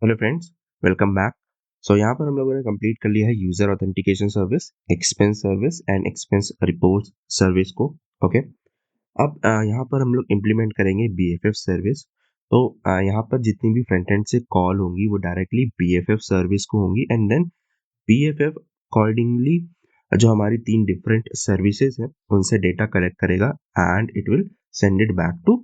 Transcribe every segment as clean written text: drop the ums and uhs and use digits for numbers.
Hello friends, welcome back. So यहाँ पर हम लोगों ने कंप्लीट कर लिया है user authentication service, expense service and expense report service को। ओके, अब यहाँ पर हम लोग इम्प्लीमेंट करेंगे बीएफएफ सर्विस। तो यहाँ पर जितनी भी फ्रंट एंड से कॉल होंगी वो डायरेक्टली बीएफएफ सर्विस को होंगी एंड देन बीएफएफ अकॉर्डिंगली जो हमारी तीन डिफरेंट सर्विसेज हैं उनसे डेटा कलेक्ट करेगा and it will send it back to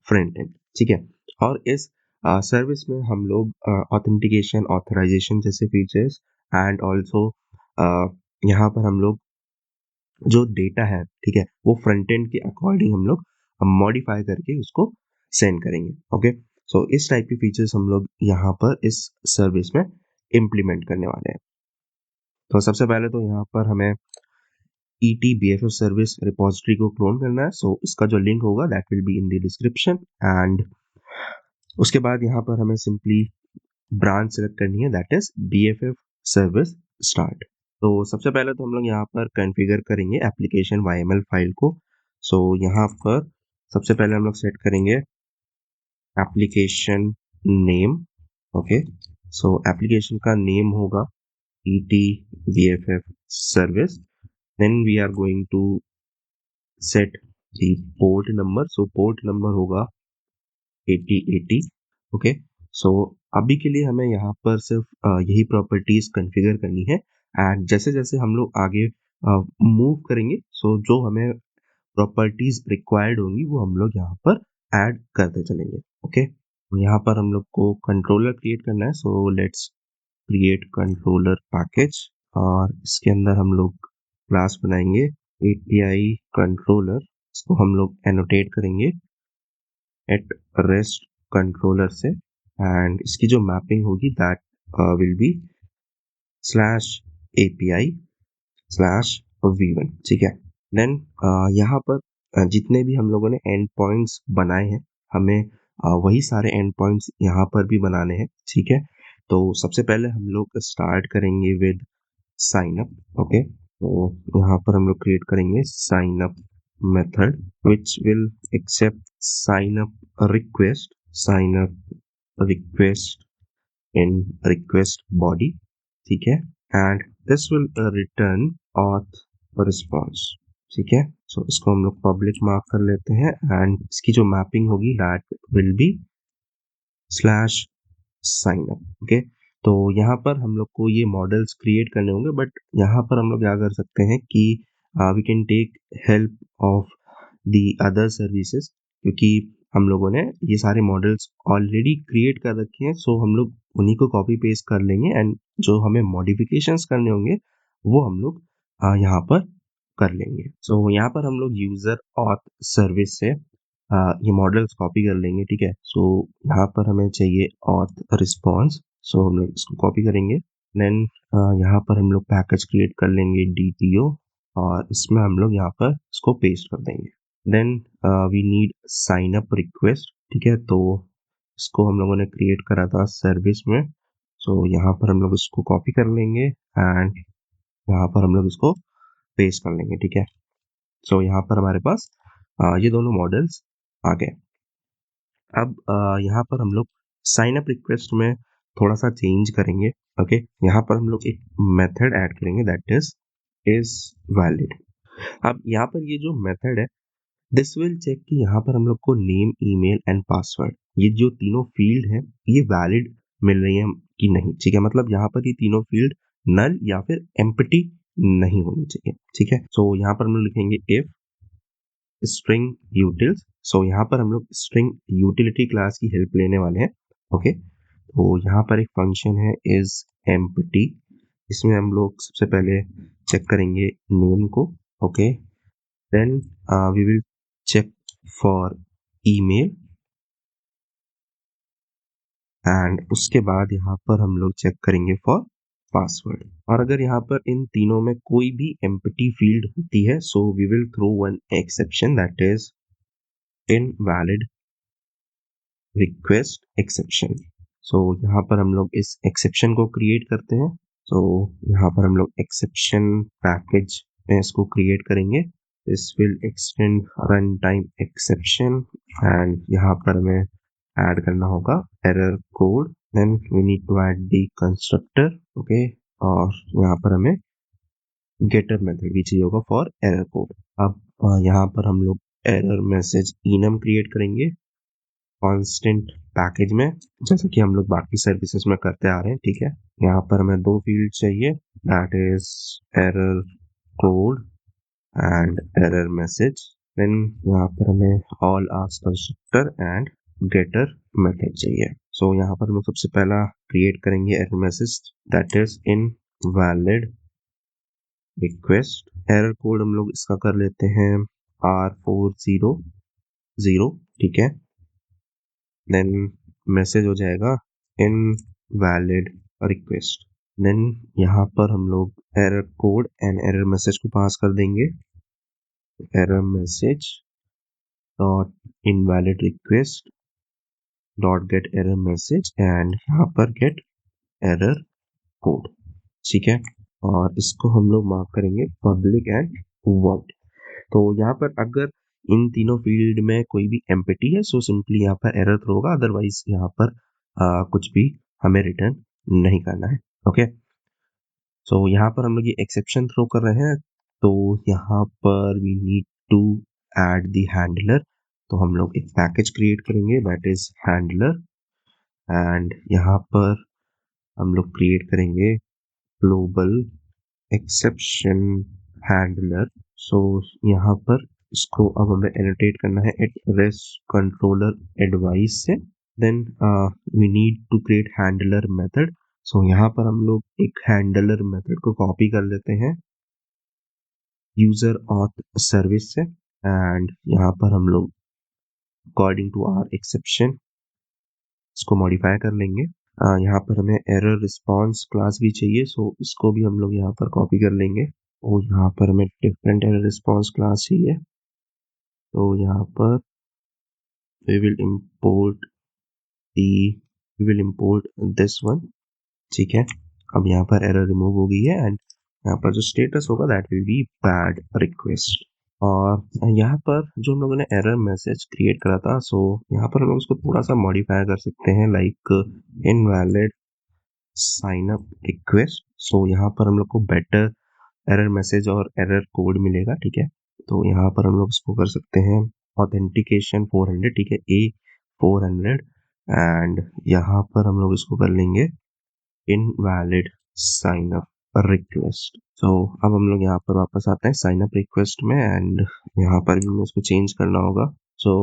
front end. ठीक है, और इस सर्विस में हम लोग ऑथेंटिकेशन, ऑथराइजेशन जैसे फीचर्स एंड ऑल्सो यहाँ पर हम लोग जो डेटा है, ठीक है, वो फ्रंट एंड के अकॉर्डिंग हम लोग मॉडिफाई करके उसको सेंड करेंगे। ओके, सो इस टाइप की फीचर्स हम लोग यहाँ पर इस सर्विस में इम्प्लीमेंट करने वाले हैं। तो सबसे पहले तो यहाँ पर हमें ET-BFF सर्विस रिपोजिटरी को क्लोन करना है। सो इसका जो लिंक होगा that will be in the description and उसके बाद यहाँ पर हमें सिंपली ब्रांच सेलेक्ट करनी है, that is BFF service start. तो सबसे पहले तो हम लोग यहाँ पर कॉन्फ़िगर करेंगे एप्लीकेशन YML फाइल को। सो यहाँ पर सबसे पहले हम लोग सेट करेंगे application name. Okay, so application का नेम होगा ET-BFF service. Then we are going to set the port number. So port number होगा 8080। ओके, सो अभी के लिए हमें यहाँ पर सिर्फ यही प्रॉपर्टीज कॉन्फ़िगर करनी है एंड जैसे जैसे हम लोग आगे मूव करेंगे सो जो हमें प्रॉपर्टीज रिक्वायर्ड होंगी वो हम लोग यहाँ पर ऐड करते चलेंगे। ओके, यहाँ पर हम लोग को कंट्रोलर क्रिएट करना है। So let's create controller package और इसके अंदर हम लोग क्लास बनाएंगे API कंट्रोलर। इसको हम लोग एनोटेट करेंगे एट रेस्ट कंट्रोलर से एंड इसकी जो मैपिंग होगी that will be slash API slash V1। ठीक है, देन यहाँ पर जितने भी हम लोगों ने एंड पॉइंट्स बनाए हैं हमें वही सारे एंड पॉइंट्स यहाँ पर भी बनाने हैं। ठीक है, तो सबसे पहले हम लोग स्टार्ट करेंगे विद साइन अप। ओके, तो यहाँ पर हम लोग क्रिएट करेंगे sign up method which will accept sign up request in request body। ठीक है, and this will return auth response। ठीक है, सो इसको हम लोग पब्लिक मार्क कर लेते हैं एंड इसकी जो मैपिंग होगी that will be slash sign up. Okay, तो यहाँ पर हम लोग को ये मॉडल्स क्रिएट करने होंगे बट यहाँ पर हम लोग क्या कर सकते हैं कि we can take help of the other services, क्योंकि हम लोगों ने ये सारे मॉडल्स ऑलरेडी क्रिएट कर रखे हैं। सो हम लोग उन्हीं को कॉपी पेस्ट कर लेंगे एंड जो हमें मॉडिफिकेशंस करने होंगे वो हम लोग यहाँ पर कर लेंगे। सो यहाँ पर हम लोग यूजर ऑथ सर्विस से ये मॉडल्स कॉपी कर लेंगे। ठीक है, सो यहाँ पर हमें चाहिए ऑथ रिस्पॉन्स। सो हम लोग इसको कॉपी करेंगे देन यहाँ पर हम लोग पैकेज क्रिएट कर लेंगे DTO और इसमें हम लोग यहाँ पर इसको पेस्ट कर देंगे। Then we need sign up request. ठीक है, तो इसको हम लोगों ने क्रिएट करा था सर्विस में। सो यहाँ पर हम लोग इसको कॉपी कर लेंगे एंड यहाँ पर हम लोग इसको पेस्ट कर लेंगे। ठीक है, सो यहाँ पर हमारे पास ये दोनों मॉडल्स आ गए। अब यहाँ पर हम लोग साइन अप रिक्वेस्ट में थोड़ा सा चेंज करेंगे। ओके, यहाँ पर हम लोग एक मेथड ऐड करेंगे दैट इज वैलिड। अब यहाँ पर ये जो मेथड है दिस विल चेक कि यहाँ पर हम लोग को नेम, ईमेल एंड पासवर्ड ये जो तीनों फील्ड है ये वैलिड मिल रही है कि नहीं। ठीक है, मतलब यहाँ पर ये तीनों फील्ड नल या फिर एम्प्टी नहीं होनी चाहिए। ठीक है, सो यहाँ पर हम लोग लिखेंगे इफ स्ट्रिंग यूटिल्स। सो यहाँ पर हम लोग स्ट्रिंग यूटिलिटी क्लास की हेल्प लेने वाले हैं। ओके, तो यहाँ पर एक फंक्शन है इज एम्प्टी। इसमें हम लोग सबसे पहले चेक करेंगे नेम को। Okay, then we will check for email and उसके बाद यहाँ पर हम लोग चेक करेंगे फॉर पासवर्ड। और अगर यहाँ पर इन तीनों में कोई भी एम्प्टी फील्ड होती है so we will throw one exception that is invalid request exception. So यहाँ पर हम लोग इस एक्सेप्शन को क्रिएट करते हैं। सो यहाँ पर हम लोग एक्सेप्शन पैकेज में इसको क्रिएट करेंगे। This will extend run time exception and यहाँ पर हमें ऐड करना होगा error code, then we need to add the constructor, okay, और यहाँ पर हमें गेटर मेथड भी चाहिए होगा फॉर एरर कोड। अब यहाँ पर हम लोग एरर मैसेज इनम क्रिएट करेंगे कांस्टेंट पैकेज में, जैसे कि हम लोग बाकी सर्विसेज में करते आ रहे हैं, ठीक है। यहाँ पर हमें दो फील्ड चाहिए, that is error code and error message. Then यहाँ पर हमें ऑल आस्क कंस्ट्रक्टर एंड गेटर मेथड चाहिए। सो यहाँ पर हम लोग सबसे पहला क्रिएट करेंगे error message, that is in valid request. Error code हम लोग इसका कर लेते हैं R400, ठीक है। देन मैसेज हो जाएगा इन वैलिड रिक्वेस्ट। देन यहाँ पर हम लोग error code and error message को पास कर देंगे, error message dot invalid request dot gate error message and यहाँ पर गेट एरर कोड, ठीक है। और इसको हम लोग मार्क करेंगे पब्लिक एंड वॉइड। तो यहाँ पर अगर इन तीनों फील्ड में कोई भी एम्प्टी है, सो सिंपली यहाँ पर एरर थ्रो होगा, अदरवाइज यहाँ पर कुछ भी हमें रिटर्न नहीं करना है, ओके। सो यहाँ पर हम लोग ये एक्सेप्शन थ्रो कर रहे हैं, तो यहाँ पर we need to add the handler. तो हम लोग एक पैकेज क्रिएट करेंगे दैट इज हैंडलर, एंड यहाँ पर हम लोग क्रिएट करेंगे ग्लोबल एक्सेप्शन हैंडलर। सो यहाँ पर इसको अब हमें एनोटेट करना है एट रेस्ट कंट्रोलर एडवाइस से। Then we need to create handler method. So यहाँ पर हम लोग एक हैंडलर मेथड को कॉपी कर लेते हैं यूजर ऑथ सर्विस से, एंड यहाँ पर हम लोग अकॉर्डिंग टू आवर एक्सेप्शन इसको मॉडिफाई कर लेंगे। यहाँ पर हमें एरर रिस्पॉन्स क्लास भी चाहिए, सो इसको भी हम लोग यहाँ पर कॉपी कर लेंगे। और यहाँ पर हमें डिफरेंट एरर रिस्पॉन्स क्लास चाहिए, तो यहाँ पर we will import this one, ठीक है। अब यहाँ पर एरर रिमूव हो गई है एंड यहाँ पर जो स्टेटस होगा that will be bad request. और यहाँ पर जो हम लोगों ने एरर मैसेज क्रिएट करा था, सो यहाँ पर हम लोग उसको थोड़ा सा मॉडिफाई कर सकते हैं, like invalid sign up request. So यहाँ पर हम लोग को बेटर एरर मैसेज और एरर कोड मिलेगा, ठीक है। तो यहाँ पर हम लोग इसको कर सकते हैं ऑथेंटिकेशन 400, ठीक है, A400, एंड यहाँ पर हम लोग इसको कर लेंगे इनवैलिड साइन अप रिक्वेस्ट। सो अब हम लोग यहाँ पर वापस आते हैं साइन अप रिक्वेस्ट में, एंड यहाँ पर भी हमें इसको चेंज करना होगा। सो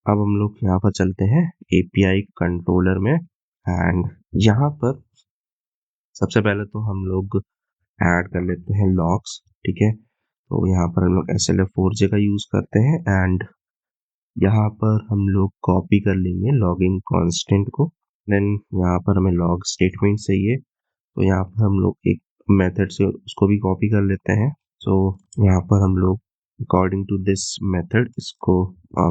अब हम लोग यहाँ पर चलते हैं API कंट्रोलर में, एंड यहाँ पर सबसे पहले तो हम लोग ऐड कर लेते हैं लॉग्स, ठीक है। तो यहाँ पर हम लोग SLF4J का यूज करते हैं, एंड यहाँ पर हम लोग कॉपी कर लेंगे लॉगिंग कांस्टेंट को। देन यहाँ पर हमें लॉग स्टेटमेंट चाहिए, तो यहाँ पर हम लोग एक मेथड से उसको भी कॉपी कर लेते हैं। सो यहाँ पर हम लोग अकॉर्डिंग टू दिस मेथड इसको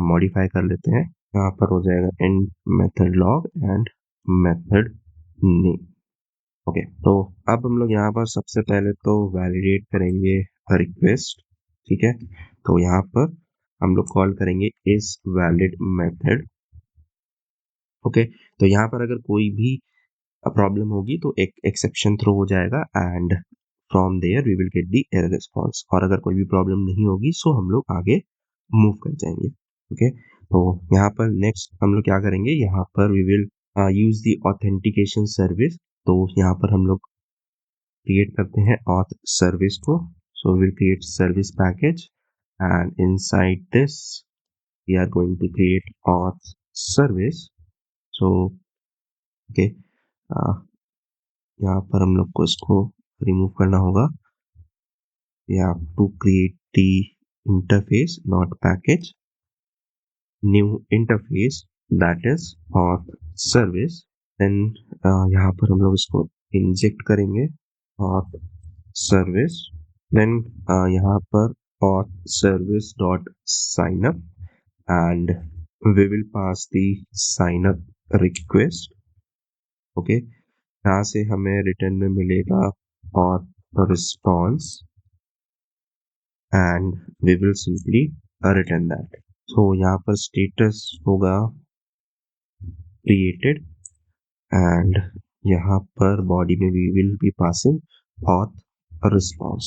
मॉडिफाई कर लेते हैं। यहाँ पर हो जाएगा and method log and method name, okay. तो अब हम लोग यहाँ पर सबसे पहले तो वैलिडेट करेंगे रिक्वेस्ट, ठीक है। तो यहाँ पर हम लोग कॉल करेंगे इस वैलिड मेथड, ओके। तो यहाँ पर अगर कोई भी प्रॉब्लम होगी तो एक एक्सेप्शन थ्रो हो जाएगा, and from there we will get the error response. और अगर कोई भी प्रॉब्लम नहीं होगी सो हम लोग आगे मूव कर जाएंगे, ओके। तो यहाँ पर नेक्स्ट हम लोग क्या करेंगे, यहाँ पर we will use the authentication service. तो यहाँ पर हम लोग क्रिएट करते हैं auth सर्विस को। So we'll create service package, and inside this we are going to create auth service. So okay, यहाँ पर हम लोग को इसको रिमूव करना होगा। We have to create the interface, not package, new interface, that is auth service. Then यहाँ पर हम लोग इसको इंजेक्ट करेंगे auth service, then यहाँ पर auth service dot sign up, and we will pass the sign up request, okay। यहाँ से हमें रिटर्न में मिलेगा auth response, and we will simply return that। so यहाँ पर status होगा created and यहाँ पर body में we will be passing auth response.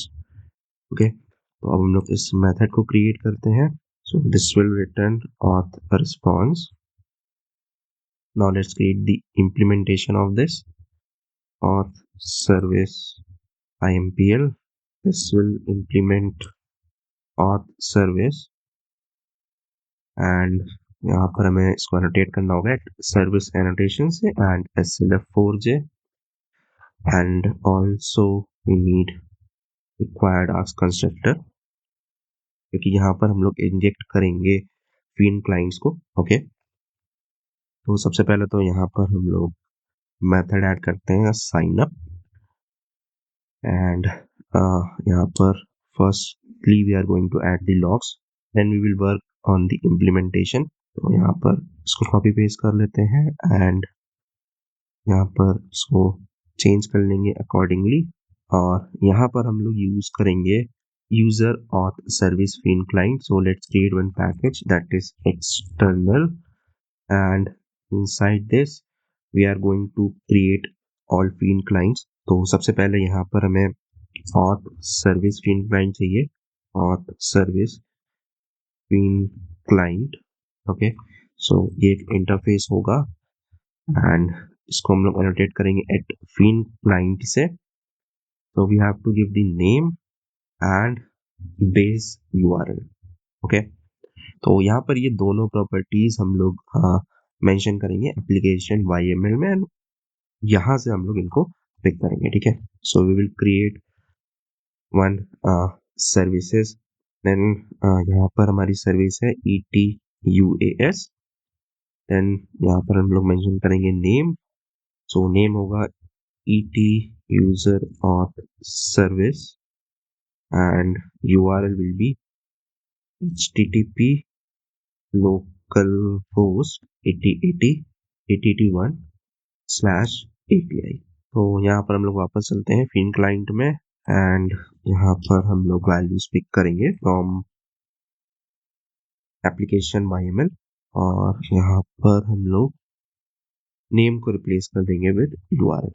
Okay, तो अब हम लोग इस method को create करते हैं. So this will return auth response. Now let's create the implementation of this auth service IMPL. This will implement auth service and यहाँ पर हमें इसको annotate करना होगा service annotation से and SLF4J and also we need required ask constructor क्योंकि यहाँ पर हम लोग इंजेक्ट करेंगे फिन क्लाइंट्स को. ओके, तो सबसे पहले तो यहाँ पर हम लोग मेथड ऐड करते हैं साइन अप एंड यहाँ पर firstly we are going to add the logs then we will work on the implementation. तो यहाँ पर इसको कॉपी पेस्ट कर लेते हैं एंड यहाँ पर इसको चेंज कर लेंगे अकॉर्डिंगली और यहाँ पर हम लोग यूज करेंगे user auth service fin client. So let's create one package that is external and inside this we are going to create all fin clients. तो सबसे पहले यहाँ पर हमें auth service fin client चाहिए, auth service fin client. Okay, so ये एक interface होगा एंड इसको हम लोग एनोटेट करेंगे एट fin client से. So we have to give the name and base URL. Okay, तो यहाँ पर ये दोनों प्रॉपर्टीज हम लोग मेंशन करेंगे एप्लीकेशन YML में एंड यहाँ से हम लोग इनको पिक करेंगे. ठीक है, so we will create one services then यहाँ पर हमारी सर्विस है ETUAS. देन यहाँ पर हम लोग मेंशन करेंगे नेम. सो नेम होगा ET user auth service and URL will be http localhost 8080/API. तो यहाँ पर हम लोग वापस चलते हैं फिन क्लाइंट में एंड यहाँ पर हम लोग वैल्यूज पिक करेंगे फ्रॉम एप्लीकेशन YML और यहाँ पर हम लोग नेम को रिप्लेस कर देंगे विद URL.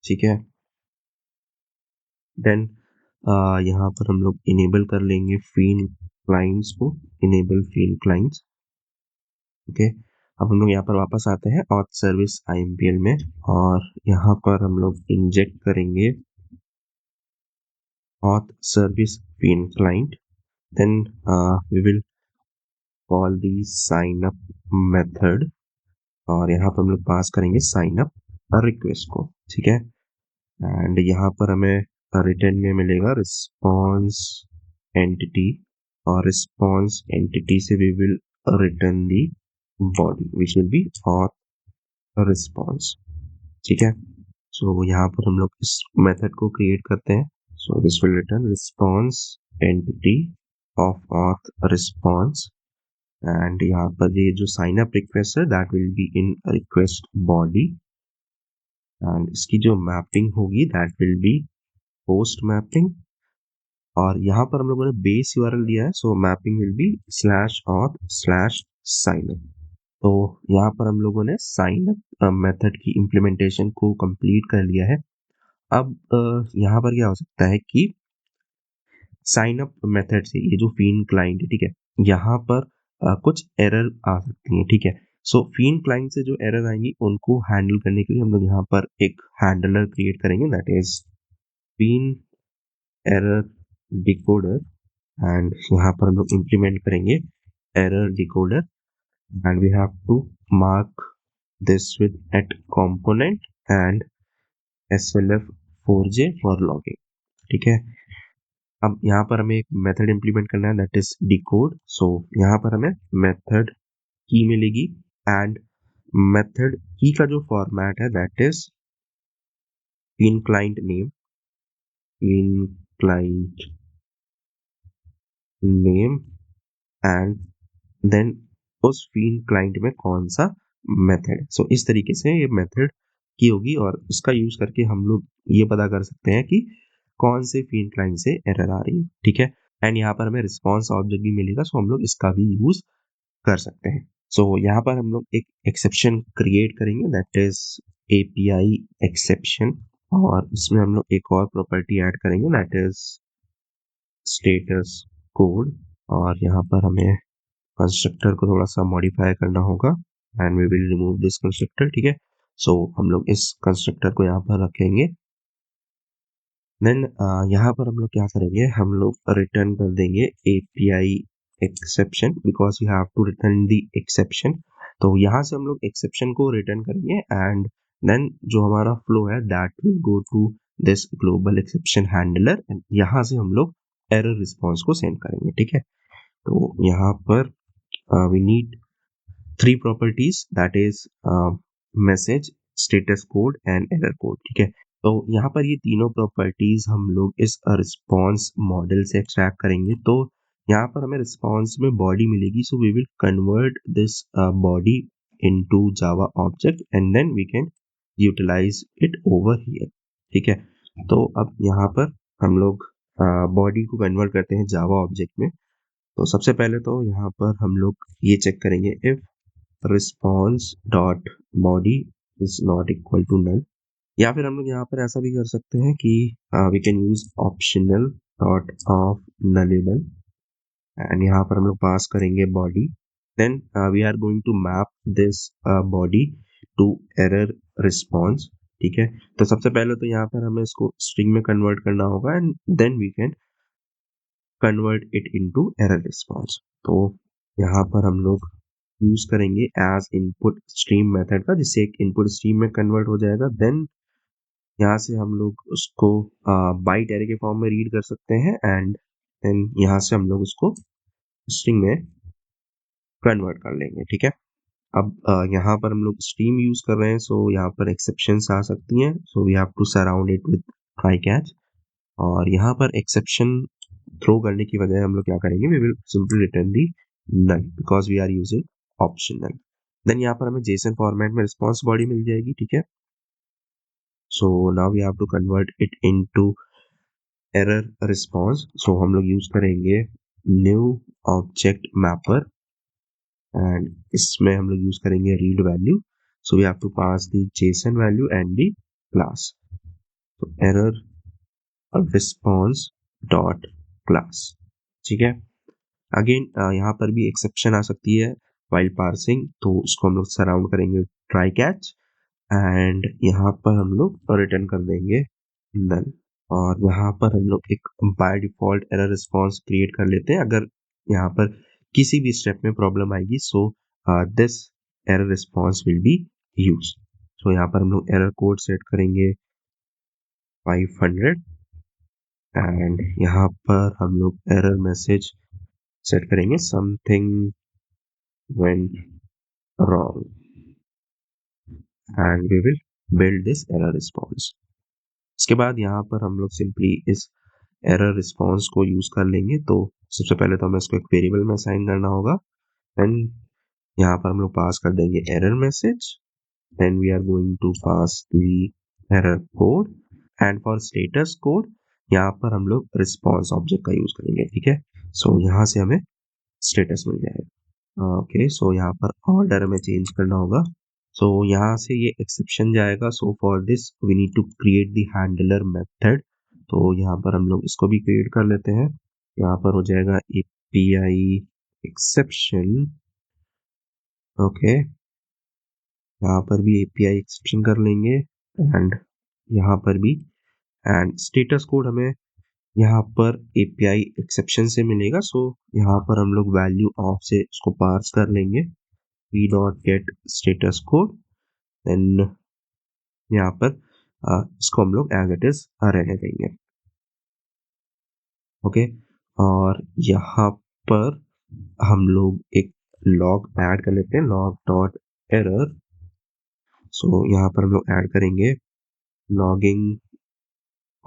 ठीक है, देन यहाँ पर हम लोग इनेबल कर लेंगे फिन क्लाइंट्स को, इनेबल फिन क्लाइंट्स. ओके, अब हम लोग यहाँ पर वापस आते हैं auth सर्विस IMPL में और यहाँ पर हम लोग इंजेक्ट करेंगे auth service fin client. Then we will call the sign up method और यहाँ पर हम लोग पास करेंगे sign up रिक्वेस्ट को. ठीक है, एंड यहाँ पर हमें रिटर्न में मिलेगा रिस्पॉन्स एंटिटी और रिस्पॉन्स एंटिटी से we will return the body which will be auth response. ठीक है, सो यहाँ पर हम लोग इस मेथड को क्रिएट करते हैं. So this will return response entity of auth response and यहाँ पर ये जो sign up request है that will be in request body and इसकी जो mapping होगी that will be post mapping और यहाँ पर हम लोगों ने base URL दिया है. So mapping will be /auth/signup. तो यहाँ पर हम लोगों ने sign up मेथड की implementation को complete कर लिया है. अब यहाँ पर क्या हो सकता है कि साइन अप मेथड से ये जो फिन क्लाइंट है, ठीक है, यहाँ पर कुछ एरर आ सकती हैं. ठीक है, सो फिन क्लाइंट से जो एरर आएंगी उनको हैंडल करने के लिए हम लोग यहाँ पर एक हैंडलर क्रिएट करेंगे that is Feign error decoder and यहाँ पर हम लोग इम्प्लीमेंट करेंगे error decoder and we have to mark this with at component and SLF4J for logging. ठीक है, अब यहाँ पर हमें एक मेथड इंप्लीमेंट करना है दैट इज डिकोड. सो यहाँ पर हमें मेथड की मिलेगी एंड मेथड की का जो फॉर्मेट है that is Feign client name, Feign client name and then उस फिन क्लाइंट में कौन सा मेथड है. सो इस तरीके से ये मेथड की होगी और इसका यूज करके हम लोग ये पता कर सकते हैं कि कौन से फिन क्लाइंट से एरर आ रही है. ठीक है, एंड यहाँ पर हमें रिस्पॉन्स ऑब्जेक्ट भी मिलेगा. सो हम लोग इसका भी यूज कर सकते हैं. सो यहाँ पर हम लोग एक एक्सेप्शन क्रिएट करेंगे, दैट इज API एक्सेप्शन, और इसमें हम लोग एक और प्रॉपर्टी ऐड करेंगे, दैट इज स्टेटस कोड। और यहाँ पर हमें कंस्ट्रक्टर को थोड़ा सा मॉडिफाई करना होगा, and we will remove this constructor, ठीक है। सो हम लोग इस कंस्ट्रक्टर को यहाँ पर रखेंगे। देन यहाँ पर हम लोग क्या करेंगे, हम लोग रिटर्न कर देंगे API exception, because we have to return the exception. तो यहाँ से हम लोग एक्सेप्शन को रिटर्न करेंगे, एंड देन जो हमारा फ्लो है that will go to this global exception handler, and यहाँ से हम लोग एरर रिस्पॉन्स को सेंड करेंगे, ठीक है। तो यहाँ पर we need 3 properties, that is message, status code and error code, ठीक है। तो यहाँ पर ये तीनों प्रॉपर्टीज हम लोग इस रिस्पॉन्स मॉडल से एक्सट्रैक्ट करेंगे। तो यहाँ पर हमें रिस्पॉन्स में बॉडी मिलेगी, so we will convert this body into Java object and then we can utilize it over here, ठीक है। तो अब यहाँ पर हम लोग बॉडी को कन्वर्ट करते हैं जावा ऑब्जेक्ट में। तो सबसे पहले तो यहाँ पर हम लोग ये चेक करेंगे if response dot body is not equal to null, या फिर हम लोग यहाँ पर ऐसा भी कर सकते हैं कि we can use optional dot of nullable, and यहाँ पर हम लोग पास करेंगे body, then we are going to map this body to error response, ठीक है। तो सबसे पहले तो यहाँ पर हमें इसको string में कन्वर्ट करना होगा, and then we can convert it into error response। तो यहाँ पर हम लोग यूज करेंगे एज इनपुट स्ट्रीम मेथड का, जिससे एक इनपुट स्ट्रीम में कन्वर्ट हो जाएगा। देन यहाँ से हम लोग उसको बाइट एरे के फॉर्म में रीड कर सकते हैं, एंड देन यहाँ से हम लोग उसको स्ट्रिंग में कन्वर्ट कर लेंगे, ठीक है। अब यहाँ पर हम लोग स्ट्रीम यूज कर रहे हैं, सो यहाँ पर एक्सेप्शंस आ सकती हैं, so we have to surround it with try catch. और यहाँ पर एक्सेप्शन थ्रो करने की बजाय हम लोग क्या करेंगे, we will simply return the null, because we are using optional. Then यहाँ पर हमें जेसन फॉर्मेट में रिस्पॉन्स बॉडी मिल जाएगी, ठीक है। So now we have to convert it into error response. So हम लोग यूज करेंगे न्यू ऑब्जेक्ट मैपर, एंड इसमें हम लोग यूज करेंगे read value. So we have to pass the JSON value and the class. तो एरर रिस्पॉन्स डॉट क्लास, ठीक है। अगेन यहाँ पर भी एक्सेप्शन आ सकती है वाइल पार्सिंग, तो उसको हम लोग सराउंड करेंगे ट्राई कैच, एंड यहाँ पर हम लोग रिटर्न कर देंगे नल। और यहाँ पर हम लोग एक by default error response create कर लेते हैं, अगर यहाँ पर किसी भी स्टेप में प्रॉब्लम आएगी, so this error response will be use. So यहाँ पर हम लोग एरर कोड सेट करेंगे 500, एंड यहाँ पर हम लोग एरर मैसेज सेट करेंगे something went wrong, and we will build this error response। इसके बाद यहाँ पर हम लोग सिंपली इस एरर रिस्पॉन्स को यूज कर लेंगे। तो सबसे पहले तो हमें इसको एक वेरिएबल में असाइन करना होगा, एंड यहाँ पर हम लोग पास कर देंगे error message, then we are going to pass the error code, and for status code यहाँ पर हम लोग रिस्पॉन्स ऑब्जेक्ट का यूज करेंगे, ठीक है। सो यहाँ से हमें स्टेटस मिल जाएगा। ओके, सो यहाँ पर ऑर्डर हमें चेंज करना होगा। सो यहाँ से ये एक्सेप्शन जाएगा, so for this we need to create the handler method. तो यहाँ पर हम लोग इसको भी क्रिएट कर लेते हैं। यहाँ पर हो जाएगा API एक्सेप्शन, ओके, यहाँ पर भी API एक्सेप्शन कर लेंगे, एंड यहाँ पर भी, एंड स्टेटस कोड हमें यहाँ पर API एक्सेप्शन से मिलेगा। सो यहाँ पर हम लोग वैल्यू ऑफ से इसको पार्स कर लेंगे, p dot get status code, then यहाँ पर इसको हम लोग एज इट इज रहने देंगे, ओके। और यहाँ पर हम लोग एक लॉग ऐड कर लेते हैं, लॉग डॉट एरर। सो यहाँ पर हम लोग ऐड करेंगे logging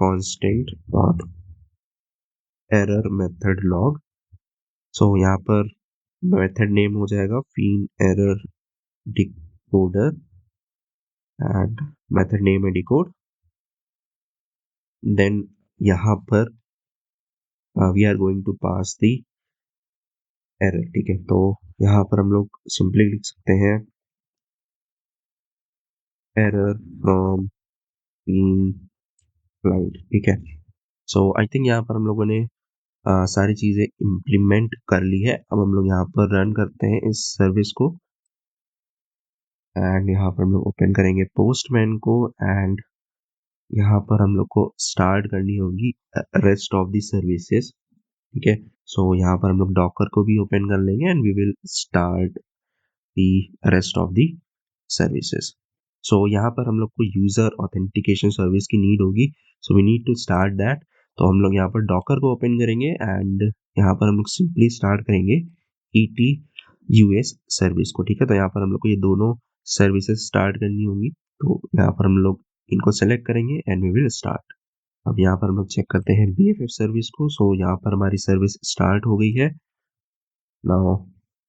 constant dot error method log. So यहाँ पर मेथड नेम हो जाएगा feign error decoder, and method name है डिकोड। देन यहाँ पर we are going to pass the error, ठीक है। तो यहाँ पर हम लोग सिंपली लिख सकते हैं एरर फ्रॉम बीइंग क्लाइंट, ठीक है। सो आई थिंक यहाँ पर हम लोगों ने सारी चीज़ें इम्प्लीमेंट कर ली है। अब हम लोग यहाँ पर रन करते हैं इस सर्विस को, एंड यहाँ पर हम लोग ओपन करेंगे पोस्टमैन को, एंड यहाँ पर हम लोग को स्टार्ट करनी होगी रेस्ट ऑफ द सर्विसेज, ठीक है। सो यहाँ पर हम लोग डॉकर को भी ओपन कर लेंगे and we will start the rest of the services. So यहाँ पर हम लोग को यूजर ऑथेंटिकेशन सर्विस की नीड होगी, so we need to start that. तो हम लोग यहाँ पर डॉकर को ओपन करेंगे एंड यहाँ पर हम लोग सिंपली स्टार्ट करेंगे ETUS सर्विस को, ठीक है। तो यहाँ पर हम लोग को ये दोनों सर्विसेज स्टार्ट करनी होंगी, तो यहाँ पर हम लोग इनको सेलेक्ट करेंगे एंड वी विल स्टार्ट। अब यहाँ पर हम लोग चेक करते हैं BFF सर्विस को। सो यहाँ पर हमारी सर्विस स्टार्ट हो गई है। Now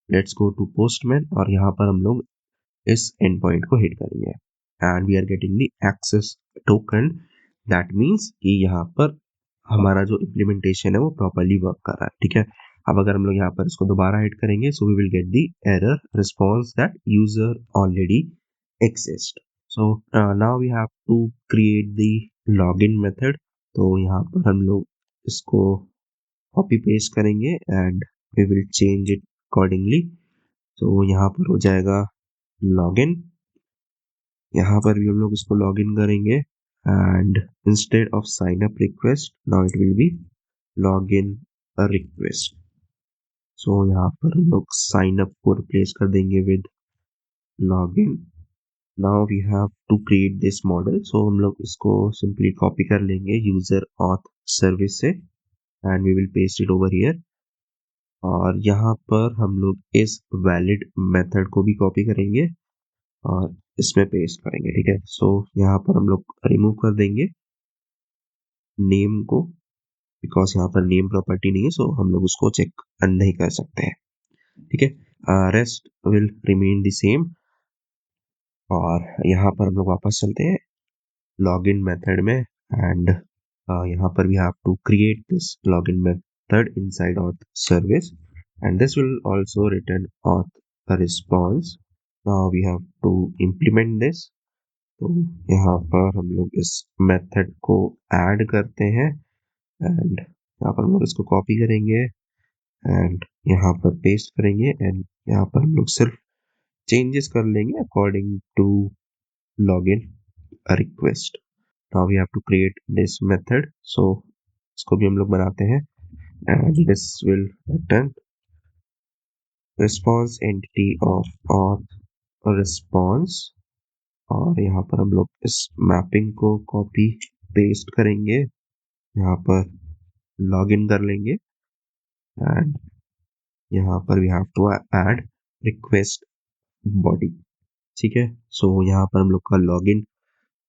let's go to Postman, और यहाँ पर हम लोग इस एंड पॉइंट को हिट करेंगे and we are getting the access token. That means कि यहाँ पर हमारा जो इम्प्लीमेंटेशन है वो प्रॉपरली वर्क कर रहा है, ठीक है। अब अगर हम लोग यहाँ पर इसको दोबारा हिट करेंगे, so we will get the error response that user already exist. So now we have to create the login method. तो यहाँ पर हम लोग इसको कॉपी पेस्ट करेंगे and we will change it accordingly. तो यहाँ पर हो जाएगा लॉगिन, यहाँ पर भी हम लोग इसको लॉगिन करेंगे and instead of sign up request now it will be login request. So यहाँ पर हम लोग साइन अप को रिप्लेस कर देंगे with login. Now we have to create this model, so हम लोग इसको सिंपली कॉपी कर लेंगे यूजर ऑथ सर्विस से and we will paste it over here. और यहाँ पर हम लोग इस वैलिड मेथड को भी कॉपी करेंगे और इसमें पेस्ट करेंगे, ठीक है। सो यहाँ पर हम लोग रिमूव कर देंगे नेम को, बिकॉज यहाँ पर नेम प्रॉपर्टी नहीं है, सो हम लोग उसको चेक नहीं कर सकते हैं, ठीक है। Rest will remain the same. और यहाँ पर हम लोग वापस चलते हैं लॉगिन मेथड में एंड यहाँ पर we have to create this login method inside auth service and this will also return auth response. Now we have to implement this. तो यहाँ पर हम लोग इस मेथड को ऐड करते हैं एंड यहाँ पर हम लोग इसको कॉपी करेंगे एंड यहाँ पर पेस्ट करेंगे एंड यहाँ पर हम लोग सिर्फ चेंजेस कर लेंगे according to login request. Now we have to create this method, so इसको भी हम लोग बनाते हैं and this will return response entity of auth response. और यहाँ पर हम लोग इस मैपिंग को कॉपी पेस्ट करेंगे, यहाँ पर लॉगिन कर लेंगे एंड यहाँ पर we have to add request body, ठीक है। सो यहाँ पर हम लोग का लॉगिन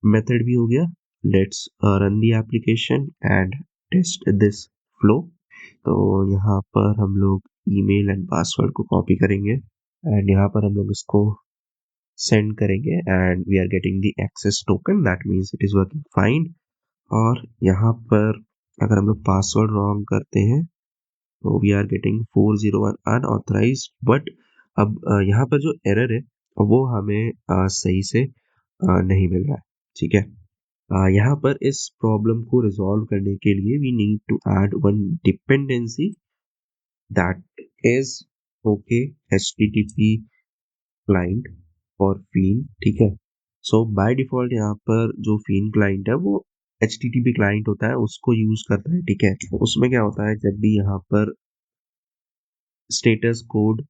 मेथड भी हो गया। Let's run the application and test this flow. तो यहाँ पर हम लोग ईमेल एंड पासवर्ड को कॉपी करेंगे एंड यहाँ पर हम लोग इसको सेंड करेंगे and we are getting the access token, that means it is working fine. और यहाँ पर अगर हम लोग पासवर्ड रॉन्ग करते हैं तो we are getting 401 unauthorized. But अब यहाँ पर जो एरर है वो हमें सही से नहीं मिल रहा है, ठीक है। यहाँ पर इस प्रॉब्लम को रिजॉल्व करने के लिए we need to add one dependency that is okay HTTP client for feign, ठीक है। सो बाय डिफॉल्ट यहाँ पर जो फीन क्लाइंट है वो HTTP क्लाइंट होता है, उसको यूज करता है, ठीक है। तो उसमें क्या होता है, जब भी यहाँ पर स्टेटस कोड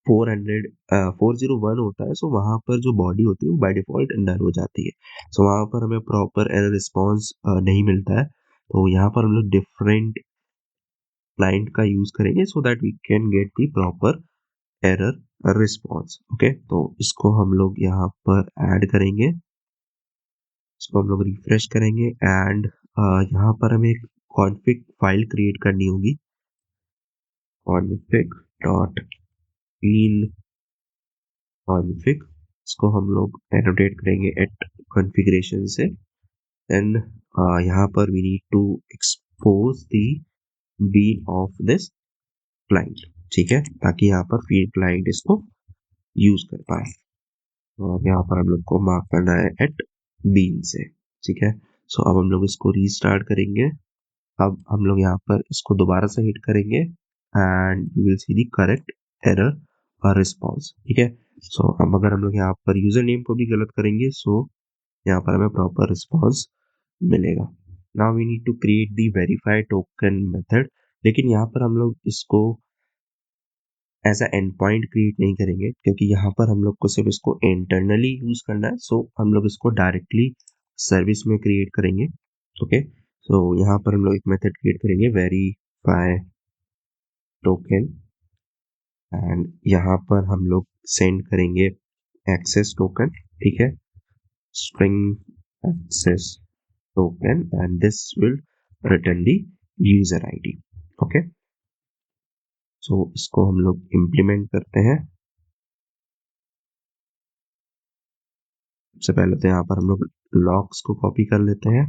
401 होता है, सो वहाँ पर जो बॉडी होती है वो बाय डिफॉल्ट नल हो जाती है। सो वहाँ पर हमें प्रॉपर एरर रिस्पॉन्स नहीं मिलता है। तो यहाँ पर हम लोग डिफरेंट क्लाइंट का यूज करेंगे so that we can get the proper error response, okay. तो इसको हम लोग यहाँ पर ऐड करेंगे, इसको हम लोग रिफ्रेश करेंगे एंड यहाँ पर हमें एक कॉन्फ़िग फाइल क्रिएट करनी होगी, कॉन्फ़िग डॉट क्लीन कॉन्फ़िग। इसको हम लोग एनोटेट करेंगे एट कॉन्फ़िगरेशन से। देन यहाँ पर we need to expose the bean of this client. ठीक है, ताकि यहाँ पर फील्ड क्लाइंट इसको यूज कर पाए। और यहाँ पर हम लोग को मार्क करना है एट बीन से, ठीक है। सो अब हम लोग इसको रीस्टार्ट करेंगे। अब हम लोग यहाँ पर इसको दोबारा से हिट करेंगे and you will see the correct error और रिस्पॉन्स, ठीक है। सो अब अगर हम लोग यहाँ पर यूजर नेम को भी गलत करेंगे, सो यहाँ पर हमें प्रॉपर रिस्पॉन्स मिलेगा। Now we need to create the verify token method, लेकिन यहाँ पर हम लोग इसको as a end point create नहीं करेंगे, क्योंकि यहाँ पर हम लोग को सिर्फ इसको इंटरनली यूज करना है। सो हम लोग इसको डायरेक्टली सर्विस में क्रिएट करेंगे। ओके, सो यहाँ पर हम लोग एक मेथड क्रिएट करेंगे वेरीफाई टोकन, एंड यहाँ पर हम लोग सेंड करेंगे एक्सेस टोकन, ठीक है, string access token, and this will return the user ID. Okay, so इसको हम लोग इम्प्लीमेंट करते हैं। सबसे पहले तो यहाँ पर हम लोग लॉग्स को कॉपी कर लेते हैं।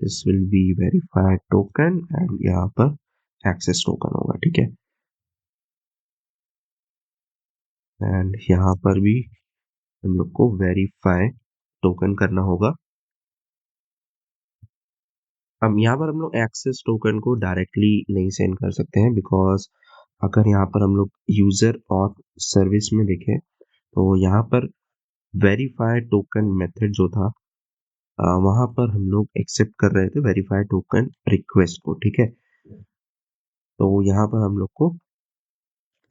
This will be verified token and यहाँ पर एक्सेस टोकन होगा, ठीक है। एंड यहाँ पर भी हम लोग को वेरीफाई टोकन करना होगा। अब यहाँ पर हम लोग एक्सेस टोकन को डायरेक्टली नहीं सेंड कर सकते हैं, बिकॉज अगर यहाँ पर हम लोग यूजर और सर्विस में देखें तो यहाँ पर वेरीफाई टोकन मेथड जो था, वहां पर हम लोग एक्सेप्ट कर रहे थे वेरीफाई टोकन रिक्वेस्ट को, ठीक है। तो यहाँ पर हम लोग को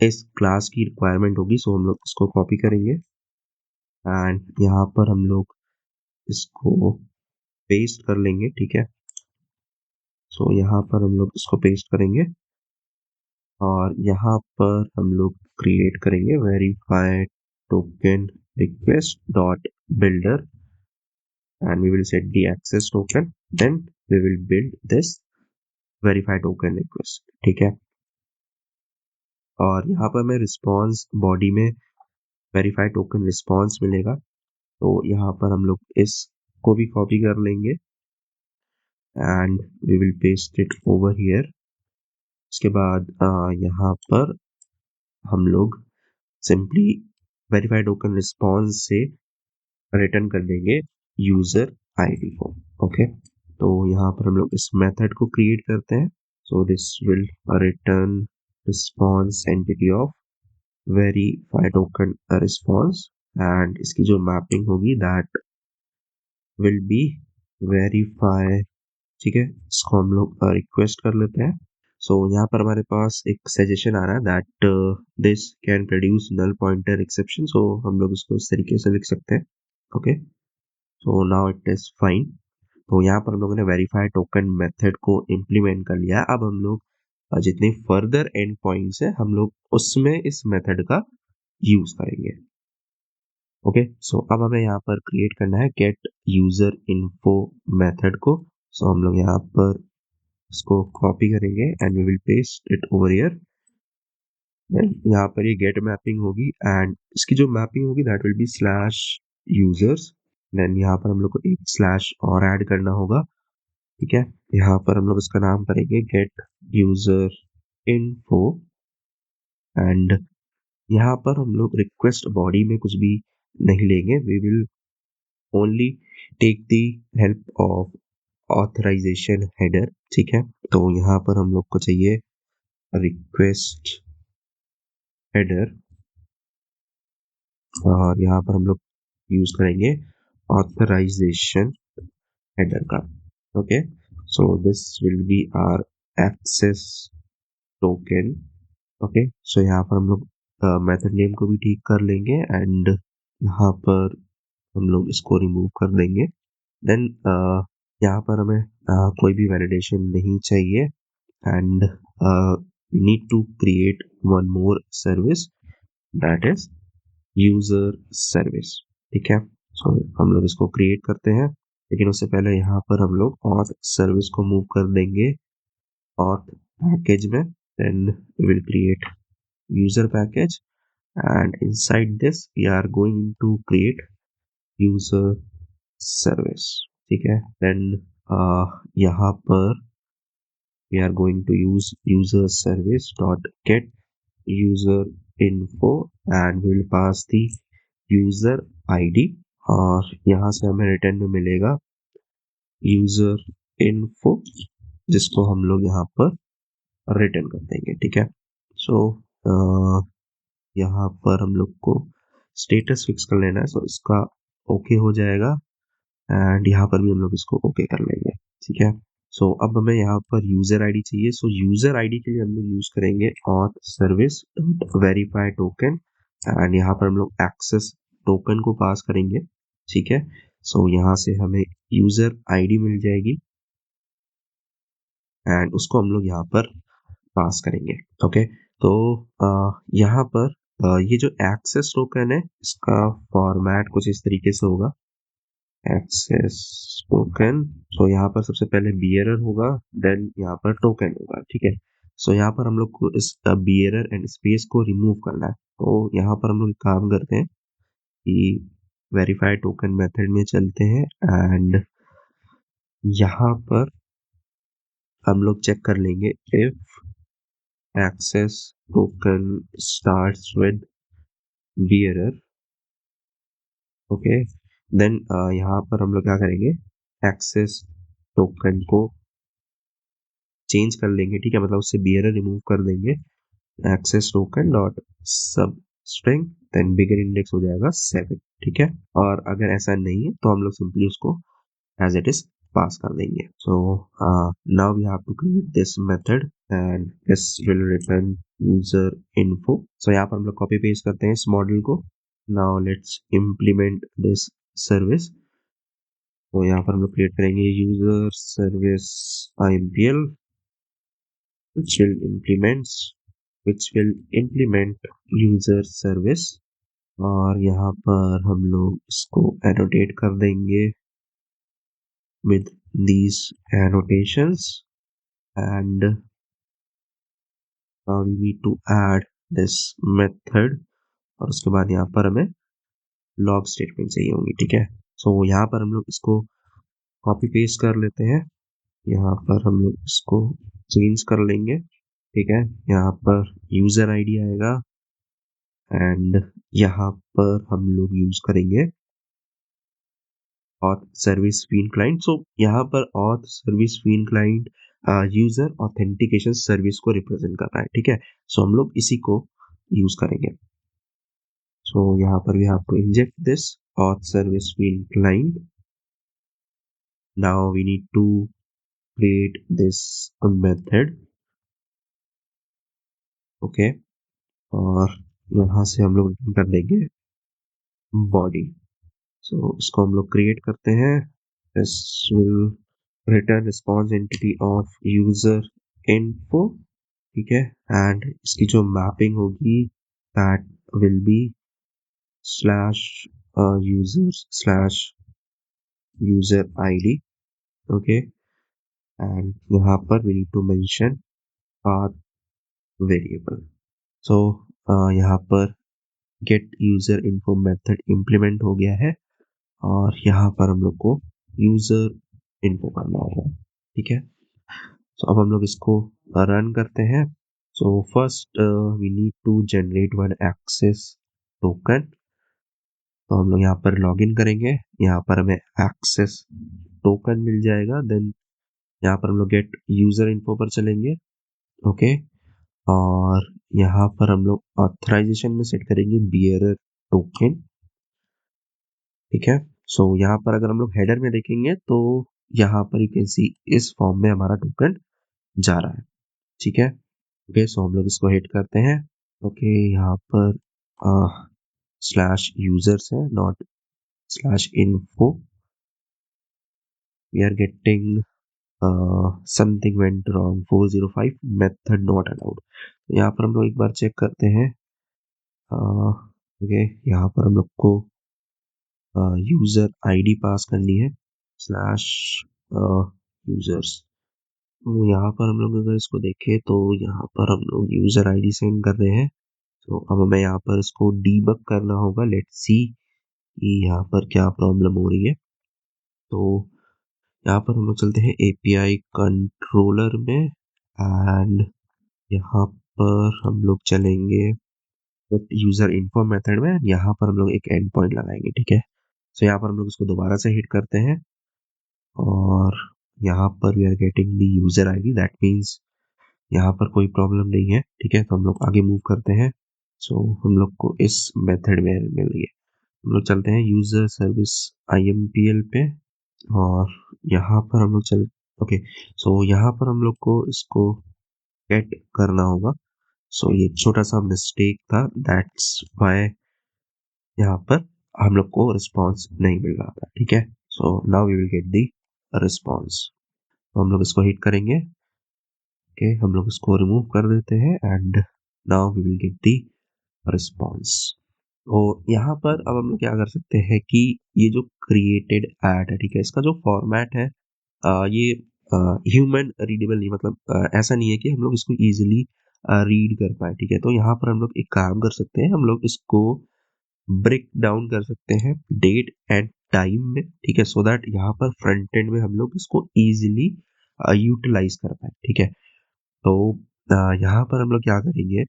इस क्लास की रिक्वायरमेंट होगी, सो हम लोग इसको कॉपी करेंगे एंड यहाँ पर हम लोग इसको पेस्ट कर लेंगे, ठीक है। सो यहाँ पर हम लोग इसको पेस्ट करेंगे और यहाँ पर हम लोग क्रिएट करेंगे verify token request dot builder and we will set the access token, then we will build this verify token request, ठीक है। और यहाँ पर हमें रिस्पॉन्स बॉडी में वेरीफाई टोकन रिस्पॉन्स मिलेगा, तो यहाँ पर हम लोग इसको भी कॉपी कर लेंगे and we will paste it over here. उसके बाद यहाँ पर हम लोग सिंपली वेरीफाई टोकन रिस्पॉन्स से रिटर्न कर देंगे यूजर आईडी को। ओके, तो यहाँ पर हम लोग इस मेथड को क्रिएट करते हैं। So this will return response entity of verify token response, and इसकी जो मैपिंग होगी दैट विल बी वेरीफाई, ठीक है। इसको हम लोग रिक्वेस्ट कर लेते हैं। सो यहाँ पर हमारे पास एक सजेशन आ रहा है that this can produce null pointer exception, so हम लोग इसको इस तरीके से लिख सकते हैं। Okay, so now it is fine. तो यहाँ पर हम लोगों ने वेरीफाई टोकन मेथड को इम्प्लीमेंट कर लिया। अब हम लोग जितने फर्दर एंड पॉइंट्स है हम लोग उसमें इस मेथड का यूज करेंगे। ओके, सो अब हमें यहाँ पर क्रिएट करना है गेट यूजर इन्फो मेथड को। सो हम लोग यहाँ पर इसको कॉपी करेंगे and we will paste it over here. यहाँ पर ये गेट मैपिंग होगी एंड इसकी जो मैपिंग होगी that will be slash users. Then यहाँ पर हम लोग को एक स्लैश और ऐड करना होगा, ठीक है। यहाँ पर हम लोग इसका नाम करेंगे गेट यूजर इन्फो एंड यहाँ पर हम लोग रिक्वेस्ट बॉडी में कुछ भी नहीं लेंगे, we will only take the help of authorization header, ठीक है। तो यहाँ पर हम लोग को चाहिए रिक्वेस्ट हेडर और यहाँ पर हम लोग यूज करेंगे ऑथराइजेशन हेडर का। Okay, so this will be our access token. Okay, so यहाँ पर हम लोग मेथड नेम को भी ठीक कर लेंगे एंड यहाँ पर हम लोग इसको रिमूव कर देंगे। देन यहाँ पर हमें कोई भी वैलिडेशन नहीं चाहिए and we need to create one more service, that is user service, ठीक है। सो हम लोग इसको क्रिएट करते हैं, लेकिन उससे पहले यहाँ पर हम लोग ऑथ सर्विस को मूव कर देंगे ऑथ पैकेज में। Then we will create user package and inside this we are going to create user service, ठीक है। देन यहाँ पर we are going to use user service dot get user info and we'll pass the user id और यहाँ से हमें return में मिलेगा यूजर इन्फो जिसको हम लोग यहाँ पर रिटर्न कर देंगे। ठीक है, सो यहाँ पर हम लोग को स्टेटस फिक्स कर लेना है, सो इसका ओके हो जाएगा एंड यहाँ पर भी हम लोग इसको ओके कर लेंगे। ठीक है, सो अब हमें यहाँ पर यूजर आईडी चाहिए। सो यूजर आईडी के लिए हम लोग यूज करेंगे auth service verify token and यहाँ पर हम लोग एक्सेस टोकन को पास करेंगे। ठीक है, सो यहाँ से हमें यूजर आईडी मिल जाएगी एंड उसको हम लोग यहाँ पर पास करेंगे। ओके, तो यहाँ पर ये जो एक्सेस टोकन है इसका फॉर्मेट कुछ इस तरीके से होगा। एक्सेस टोकन, सो यहाँ पर सबसे पहले बियरर होगा, देन यहाँ पर टोकन होगा। ठीक है, सो यहाँ पर हम लोग को इस बियरर एंड स्पेस को रिमूव करना है। तो यहाँ पर हम लोग एक काम करते हैं कि वेरीफाई टोकन मेथड में चलते हैं एंड यहाँ पर हम लोग चेक कर लेंगे इफ access token starts with bearer, okay, then यहाँ पर हम लोग क्या करेंगे, access token को चेंज कर लेंगे। ठीक है, मतलब उससे bearer रिमूव कर देंगे, access token dot substring then bigger index हो जाएगा 7। ठीक है, और अगर ऐसा नहीं है तो हम लोग सिंपली उसको as it is pass कर देंगे। So now we have to create this method and this will return user info। So यहाँ पर हम लोग copy paste करते हैं इस मॉडल को। Now let's implement this service। तो यहाँ पर हम लोग create करेंगे user service impl which will implement user service और यहाँ पर हम लोग इसको annotate कर देंगे with these annotations and we need to add this method और उसके बाद यहाँ पर हमें log statement चाहिए होंगी। ठीक है, सो यहाँ पर हम लोग इसको कॉपी पेस्ट कर लेते हैं, यहाँ पर हम लोग इसको चेंज कर लेंगे। ठीक है, यहाँ पर यूजर आईडी आएगा एंड यहाँ पर हम लोग यूज करेंगे auth service field client। सो यहाँ पर auth service field client user authentication service को रिप्रेजेंट कर रहा है। ठीक है, सो हम लोग इसी को यूज करेंगे। सो यहाँ पर we have to inject this auth service field client। Now we need to create this method। Okay, और यहाँ से हम लोग कर देंगे बॉडी। सो इसको हम लोग क्रिएट करते हैं। This will return response entity of user info. ठीक है, एंड इसकी जो मैपिंग होगी that will be slash users slash user ID. Okay, and यहाँ पर we need to mention path variable. So यहाँ पर get user info method implement हो गया है और यहाँ पर हम लोग को यूजर इन्फो करना होगा। ठीक है, तो अब हम लोग इसको रन करते हैं। So first we need to generate one access token. तो हम लोग यहाँ पर लॉगिन करेंगे, यहाँ पर हमें एक्सेस टोकन मिल जाएगा। देन यहाँ पर हम लोग गेट यूजर इन्फो पर चलेंगे। ओके, और यहाँ पर हम लोग ऑथराइजेशन में सेट करेंगे बियरर टोकन। ठीक है, सो यहाँ पर अगर हम लोग हेडर में देखेंगे तो यहाँ पर यू कैन सी इस फॉर्म में हमारा टोकन जा रहा है। ठीक है, ओके, सो हम लोग इसको हिट करते हैं। ओके, यहाँ पर स्लैश यूजर्स है not slash info. We are getting something went wrong 405 method not allowed. यहाँ पर हम लोग एक बार चेक करते हैं। ओके, यहाँ पर हम लोग को यूजर आईडी पास करनी है स्लैश यूजर्स। तो यहाँ पर हम लोग अगर इसको देखें तो यहाँ पर हम लोग यूजर आईडी सेंड कर रहे हैं। तो अब हमें यहाँ पर इसको डीबग करना होगा। लेट्स सी कि यहाँ पर क्या प्रॉब्लम हो रही है। तो यहाँ पर हम लोग चलते हैं एपीआई कंट्रोलर में एंड यहाँ पर हम लोग चलेंगे यूजर इन्फो मेथड में, यहाँ पर हम लोग एक एंड पॉइंट लगाएंगे, ठीक है। सो यहाँ पर हम लोग इसको दोबारा से हिट करते हैं और यहाँ पर we are getting the user ID, that means यहाँ पर कोई प्रॉब्लम नहीं है, ठीक है। तो हम लोग आगे मूव करते हैं। सो हम लोग को इस मेथड में मिल गई है। हम लोग चलते हैं यूजर सर्विस IMPL पे और यहाँ पर हम लोग चल ओके। सो यहाँ पर हम लोग को इसको गेट करना होगा। सो ये छोटा सा मिस्टेक था, दैट्स वाई यहाँ पर हम लोग को रिस्पॉन्स नहीं मिल रहा था, ठीक है। So now we will get the response. तो हम लोग इसको हिट करेंगे, ओके। हम लोग इसको रिमूव कर देते हैं and now we will get the response. तो यहाँ पर अब हम लोग क्या कर सकते हैं कि ये जो क्रिएटेड ऐड है, ठीक है, इसका जो फॉर्मेट है ये ह्यूमन रीडेबल नहीं, मतलब ऐसा नहीं है कि हम लोग इसको इजीली रीड कर पाए, ठीक है। तो यहाँ पर हम लोग एक काम कर सकते हैं, हम लोग इसको ब्रेक डाउन कर सकते हैं डेट एंड टाइम में, ठीक है, सो दैट यहाँ पर फ्रंट एंड में हम लोग इसको इजीली यूटिलाइज कर पाए, ठीक है। तो यहाँ पर हम लोग क्या करेंगे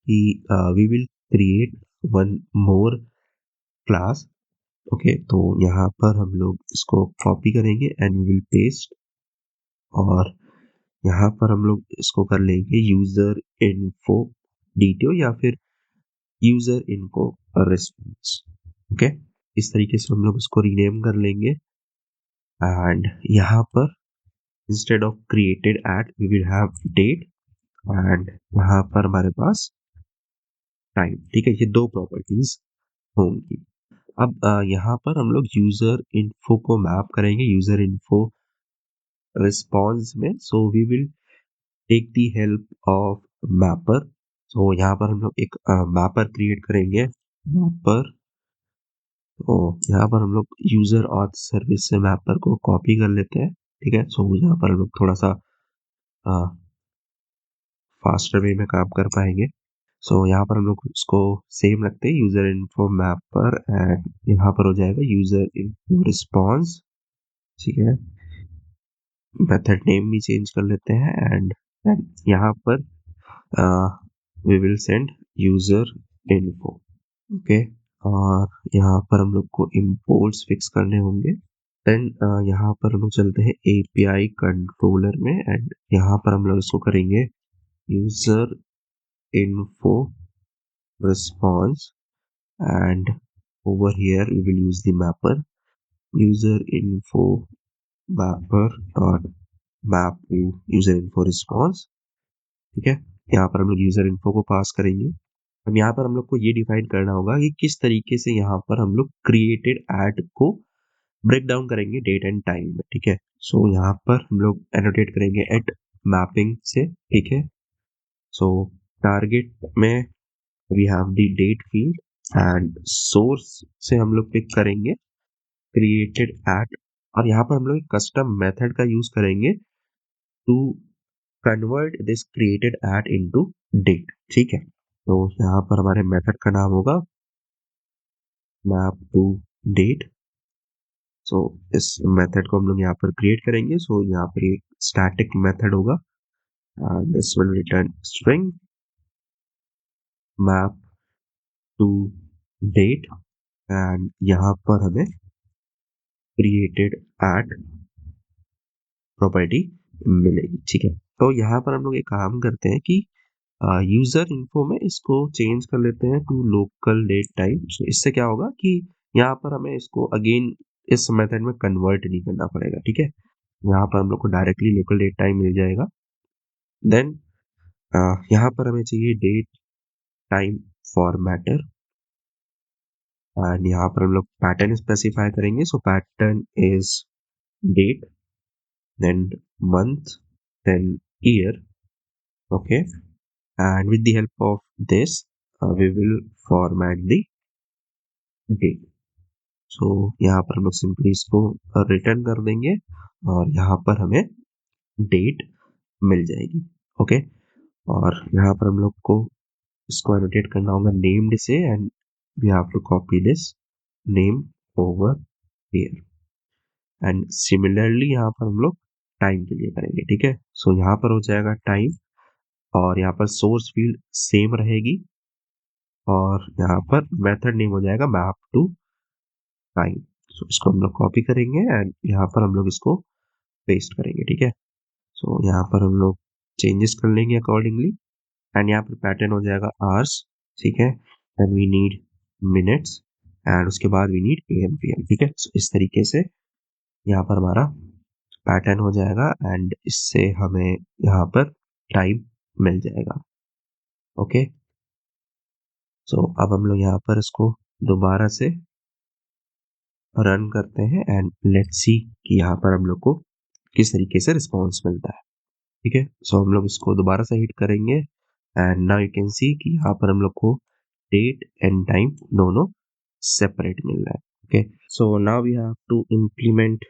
कि we will create one more class, okay. तो यहाँ पर हम लोग इसको कॉपी करेंगे एंड वी विल पेस्ट और यहाँ पर हम लोग इसको कर लेंगे यूजर इन्फो डिटेल या फिर यूजर इन्फो रिस्पॉन्स, ओके। इस तरीके से हम लोग इसको रीनेम कर लेंगे एंड यहाँ पर instead of created at we will have date and यहाँ पर हमारे पास टाइम, ठीक है। ये दो प्रॉपर्टीज होंगी। अब यहाँ पर हम लोग यूजर इन्फो को मैप करेंगे यूजर इन्फो रिस्पॉन्स में। So we will take the help of mapper. So यहाँ पर हम लोग एक मैपर क्रिएट करेंगे, मैपर। तो यहाँ पर हम लोग यूजर ऑथ सर्विस से मैपर को कॉपी कर लेते हैं, ठीक है। सो यहाँ पर हम लोग थोड़ा सा फास्टर वे में काम कर पाएंगे। सो यहाँ पर हम लोग उसको सेम रखते हैं यूजर इन्फो मैपर एंड यहाँ पर हो जाएगा यूजर इन्फो रिस्पॉन्स, ठीक है। मेथड नेम भी चेंज कर लेते हैं एंड यहाँ पर we will send user info, okay. और यहाँ पर हम लोग को इम्पोर्ट्स फिक्स करने होंगे। देन यहाँ पर हम लोग चलते हैं API कंट्रोलर में एंड यहाँ पर हम लोग इसको करेंगे user info response and over here we will use the mapper user info mapper dot map to user info response, ठीक है। यहाँ पर हम लोग यूजर इन्फो को पास करेंगे। अब यहाँ पर हम लोग को ये डिफाइन करना होगा कि किस तरीके से यहाँ पर हम लोग क्रिएटेड ऐड को ब्रेक डाउन करेंगे डेट एंड टाइम में, ठीक है। सो यहाँ पर हम लोग एनोटेट करेंगे एट मैपिंग से, ठीक है। सो टारगेट में we have the date field and source से हम लोग पिक करेंगे क्रिएटेड एट और यहाँ पर हम लोग एक कस्टम मेथड का यूज करेंगे to convert this created at into date, ठीक है। तो यहाँ पर हमारे मेथड का नाम होगा मैप टू डेट। सो इस मेथड को हम लोग यहाँ पर क्रिएट करेंगे। सो यहाँ पर एक स्टैटिक मेथड होगा, this will return string map to date and यहाँ पर हमें क्रिएटेड एट प्रॉपर्टी मिलेगी, ठीक है। तो यहाँ पर हम लोग एक काम करते हैं कि यूजर इन्फो में इसको चेंज कर लेते हैं टू लोकल डेट टाइम। सो इससे क्या होगा कि यहाँ पर हमें इसको अगेन इस मेथड में कन्वर्ट नहीं करना पड़ेगा, ठीक है। यहाँ पर हम लोग को डायरेक्टली लोकल डेट टाइम मिल जाएगा। देन यहाँ पर हमें चाहिए डेट टाइम फॉर्मेटर एंड यहाँ पर हम लोग पैटर्न स्पेसिफाई करेंगे। So pattern is date then month then year, okay. and with the help of this we will format the date। so यहाँ पर हम लोग सिंपली इसको रिटर्न कर देंगे और यहाँ पर हमें डेट मिल जाएगी, ओके। और यहाँ पर हम लोग को इसको एनोटेट करना होगा नेम्ड से and we have to copy this name over here and similarly यहाँ पर हम लोग टाइम के लिए करेंगे, ठीक है। सो यहाँ पर हो जाएगा टाइम और यहाँ पर सोर्स फील्ड सेम रहेगी और यहाँ पर मेथड नेम हो जाएगा मैप टू टाइम। सो इसको हम लोग कॉपी करेंगे एंड यहाँ पर हम लोग इसको पेस्ट करेंगे, ठीक है। सो यहाँ पर हम लोग चेंजेस कर लेंगे अकॉर्डिंगली एंड यहाँ पर पैटर्न हो जाएगा आवर्स, ठीक है। And we need minutes and उसके बाद we need M P M, ठीक है। सो इस तरीके से यहाँ पर हमारा पैटर्न हो जाएगा एंड इससे हमें यहाँ पर टाइम मिल जाएगा, ओके। सो अब हम लोग यहाँ पर इसको दोबारा से रन करते हैं एंड लेट्स सी कि यहाँ पर हम लोग को किस तरीके से रिस्पॉन्स मिलता है, ठीक है। सो हम लोग इसको दोबारा से हिट करेंगे and now you can see कि यहाँ पर हम लोग को डेट एंड टाइम दोनों सेपरेट मिल रहा है, okay. So now we have to implement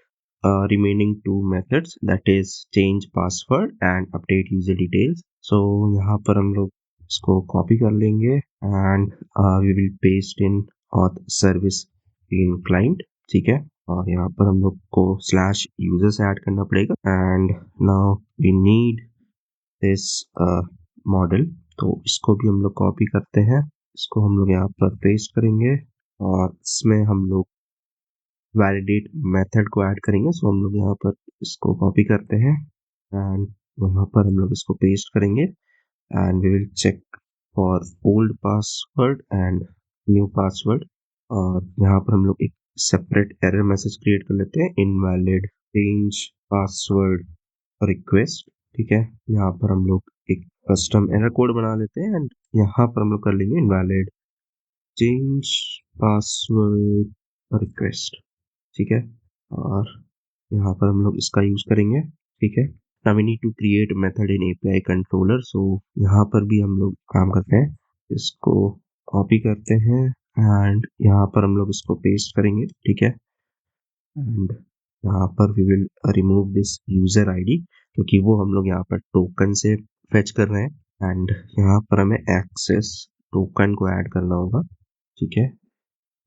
remaining two methods, that is change password and update user details. So यहाँ पर हम लोग इसको कॉपी कर लेंगे and we will paste in auth service in client, ठीक है। और यहाँ पर हम लोग को स्लैश यूजर्स ऐड करना पड़ेगा and now we need this model. तो इसको भी हम लोग कॉपी करते हैं, इसको हम लोग यहाँ पर पेस्ट करेंगे और इसमें हम लोग वैलिडेट मेथड को ऐड करेंगे। सो हम लोग यहाँ पर इसको कॉपी करते हैं एंड वहाँ पर हम लोग इसको पेस्ट करेंगे and we will check for old password and new password. और यहाँ पर हम लोग एक सेपरेट एरर मैसेज क्रिएट कर लेते हैं, इनवैलिड चेंज पासवर्ड रिक्वेस्ट, ठीक है। यहाँ पर हम लोग एक कस्टम एरर कोड बना लेते हैं एंड यहाँ पर हम लोग कर लेंगे इनवैलिड चेंज पासवर्ड रिक्वेस्ट, ठीक है। और यहाँ पर हम लोग इसका यूज करेंगे, ठीक है। Now we need to create method in API controller. So यहाँ पर भी हम लोग काम करते हैं, इसको कॉपी करते हैं एंड यहाँ पर हम लोग इसको पेस्ट करेंगे, ठीक है। एंड यहाँ पर we will remove this user ID क्योंकि वो हम लोग यहाँ पर टोकन से फेच कर रहे हैं एंड यहाँ पर हमें एक्सेस टोकन को ऐड करना होगा, ठीक है।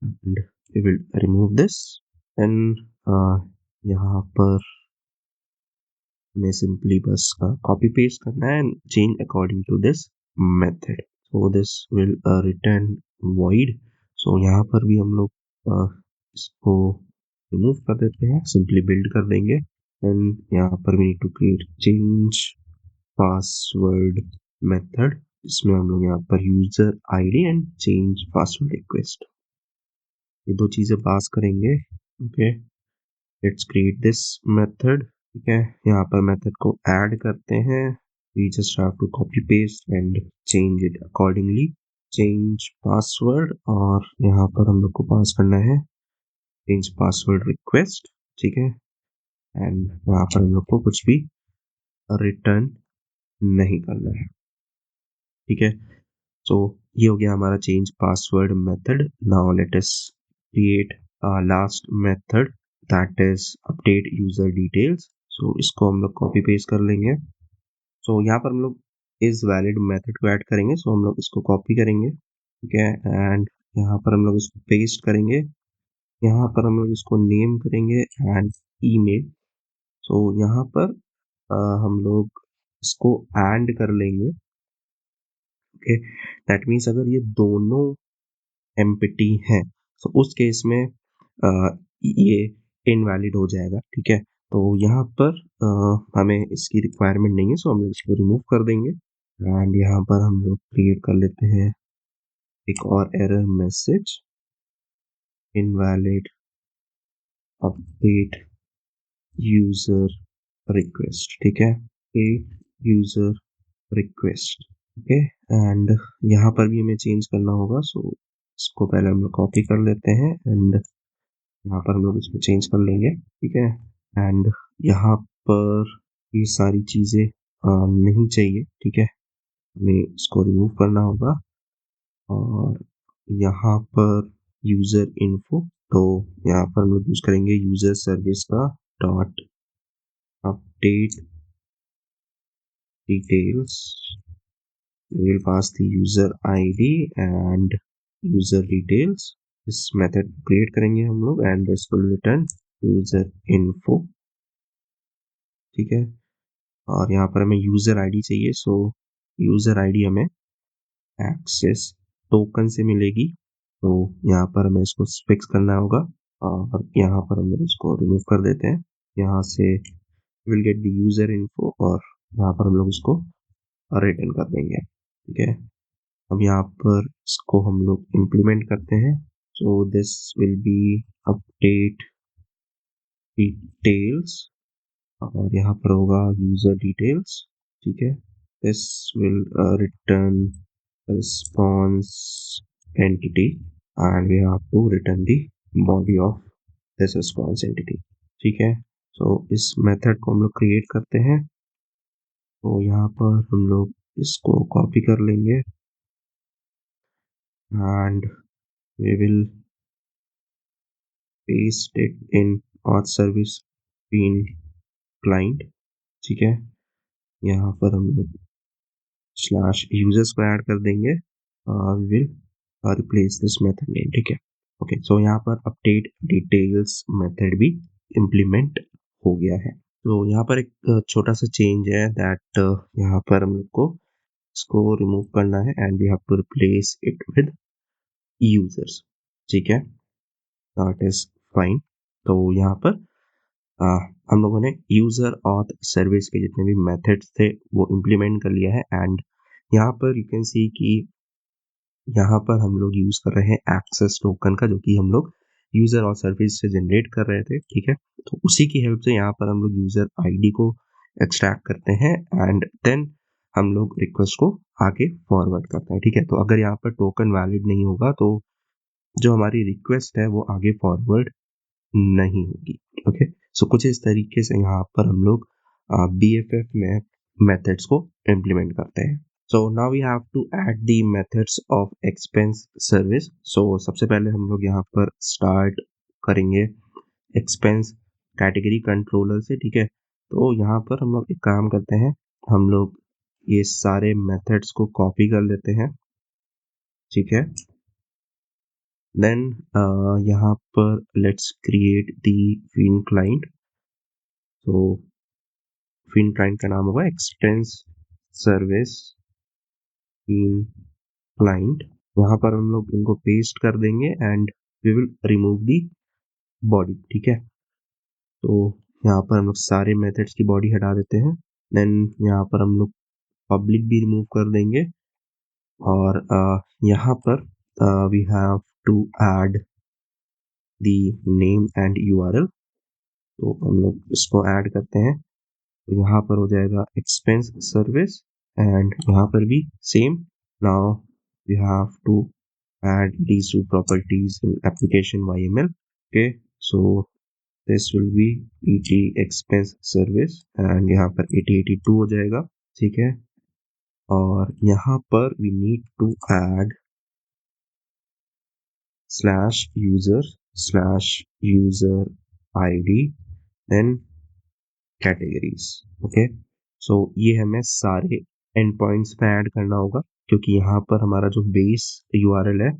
And we will remove this and यहाँ पर हमें सिंपली बस कॉपी पेस्ट करना है and change according to this method. So this will return void। So यहाँ पर भी हम लोग इसको रिमूव कर देते हैं, सिंपली बिल्ड कर देंगे एंड यहाँ पर we need to create change password method. इसमें हम लोग यहाँ पर user ID and change password request ये दो चीजें पास करेंगे, okay. Let's create this method, ठीक है। यहाँ पर मेथड को ऐड करते हैं, we just have to copy paste and change it accordingly, change password और यहाँ पर हम लोग को पास करना है चेंज पासवर्ड रिक्वेस्ट, ठीक है। एंड यहाँ पर हम लोग को कुछ भी रिटर्न नहीं करना है, ठीक है। सो ये हो गया हमारा change password method. Now let us create last method that is update user details. So इसको हम लोग कॉपी पेस्ट कर लेंगे। सो यहाँ पर हम लोग इस वैलिड मेथड को ऐड करेंगे। सो हम लोग इसको कॉपी करेंगे, ठीक है। एंड यहाँ पर हम लोग इसको पेस्ट करेंगे, यहाँ पर हम लोग इसको नेम करेंगे एंड ईमेल। सो यहाँ पर हम लोग इसको एंड कर लेंगे, ओके। दैट मीन्स अगर ये दोनों एम्प्टी है तो उस केस में ये इनवैलिड हो जाएगा, ठीक है। तो यहाँ पर हमें इसकी रिक्वायरमेंट नहीं है, सो हम लोग इसको रिमूव कर देंगे एंड यहाँ पर हम लोग क्रिएट कर लेते हैं एक और error message, invalid update user request, ठीक है, a user request, okay. And यहाँ पर भी हमें चेंज करना होगा। सो इसको पहले हम लोग कॉपी कर लेते हैं एंड यहाँ पर हम लोग इसको चेंज कर लेंगे, ठीक है। एंड यहाँ पर ये सारी चीज़ें नहीं चाहिए, ठीक है, हमें इसको रिमूव करना होगा। और यहाँ पर यूज़र इन्फो, तो यहाँ पर हम लोग यूज़ करेंगे यूज़र सर्विस का dot update details. We will pass the user ID and user details। इस मेथड को क्रिएट करेंगे हम लोग and this will return user info, ठीक है। और यहाँ पर हमें यूज़र आईडी चाहिए, सो यूज़र आईडी हमें एक्सेस टोकन से मिलेगी। तो यहाँ पर हमें इसको फिक्स करना होगा और यहाँ पर हम इसको रिमूव कर देते हैं। यहाँ से will get the user info और यहाँ पर हम लोग इसको रिटर्न कर देंगे, ठीक है। अब यहाँ पर इसको हम लोग इम्प्लीमेंट करते हैं। So this will be update details और यहाँ पर होगा यूज़र डिटेल्स, ठीक है। This will return response entity and we have to return the body of this response entity, ठीक है। सो इस मेथड को हम लोग क्रिएट करते हैं। तो यहाँ पर हम लोग इसको कॉपी कर लेंगे and we will paste it in auth service bean client, ठीक है। यहाँ पर हम लोग स्लैश यूजर्स को ऐड कर देंगे और will replace this method name, ठीक है। ओके, सो यहाँ पर अपडेट डिटेल्स मेथड भी इम्प्लीमेंट हो गया है। तो यहाँ पर एक छोटा सा चेंज है दैट यहाँ पर हम लोग को इसको रिमूव करना है and we have to replace it with users, ठीक है। That is fine. तो यहाँ पर हम लोगों ने यूजर ऑथ सर्विस के जितने भी मेथड्स थे वो इम्प्लीमेंट कर लिया है एंड यहाँ पर यू कैन सी कि यहाँ पर हम लोग यूज कर रहे हैं एक्सेस टोकन का, जो कि हम लोग यूजर और सर्विस से जनरेट कर रहे थे, ठीक है। तो उसी की हेल्प से यहाँ पर हम लोग यूजर आईडी को एक्सट्रैक्ट करते हैं एंड देन हम लोग रिक्वेस्ट को आगे फॉरवर्ड करते हैं, ठीक है। तो अगर यहाँ पर टोकन वैलिड नहीं होगा तो जो हमारी रिक्वेस्ट है वो आगे फॉरवर्ड नहीं होगी, ओके। सो कुछ इस तरीके से यहाँ पर हम लोग BFF में मेथड्स को इम्प्लीमेंट करते हैं। So now we have to add the methods of expense service. So सबसे पहले हम लोग यहाँ पर स्टार्ट करेंगे एक्सपेंस कैटेगरी कंट्रोलर से, ठीक है। तो यहाँ पर हम लोग एक काम करते हैं, हम लोग ये सारे मेथड्स को कॉपी कर लेते हैं, ठीक है। देन यहाँ पर let's create the Feign client. तो फिन क्लाइंट का नाम होगा एक्सपेंस सर्विस फिन क्लाइंट। वहां पर हम लोग इनको पेस्ट कर देंगे and we will remove the body, ठीक है। तो यहाँ पर हम लोग सारे मेथड्स की बॉडी हटा देते हैं। देन यहाँ पर हम लोग पब्लिक भी रिमूव कर देंगे और यहाँ पर we have to add the name and URL। तो हम लोग इसको ऐड करते हैं। तो यहाँ पर हो जाएगा एक्सपेंस सर्विस एंड यहाँ पर भी same. Now we have to add these two properties in application YML, okay। so this will be ET expense service and यहाँ पर 8082 हो जाएगा, ठीक है। और यहाँ पर we need to add /user ID then categories, okay। so ये हमें सारे एंड पॉइंट्स पे ऐड करना होगा क्योंकि यहाँ पर हमारा जो बेस URL है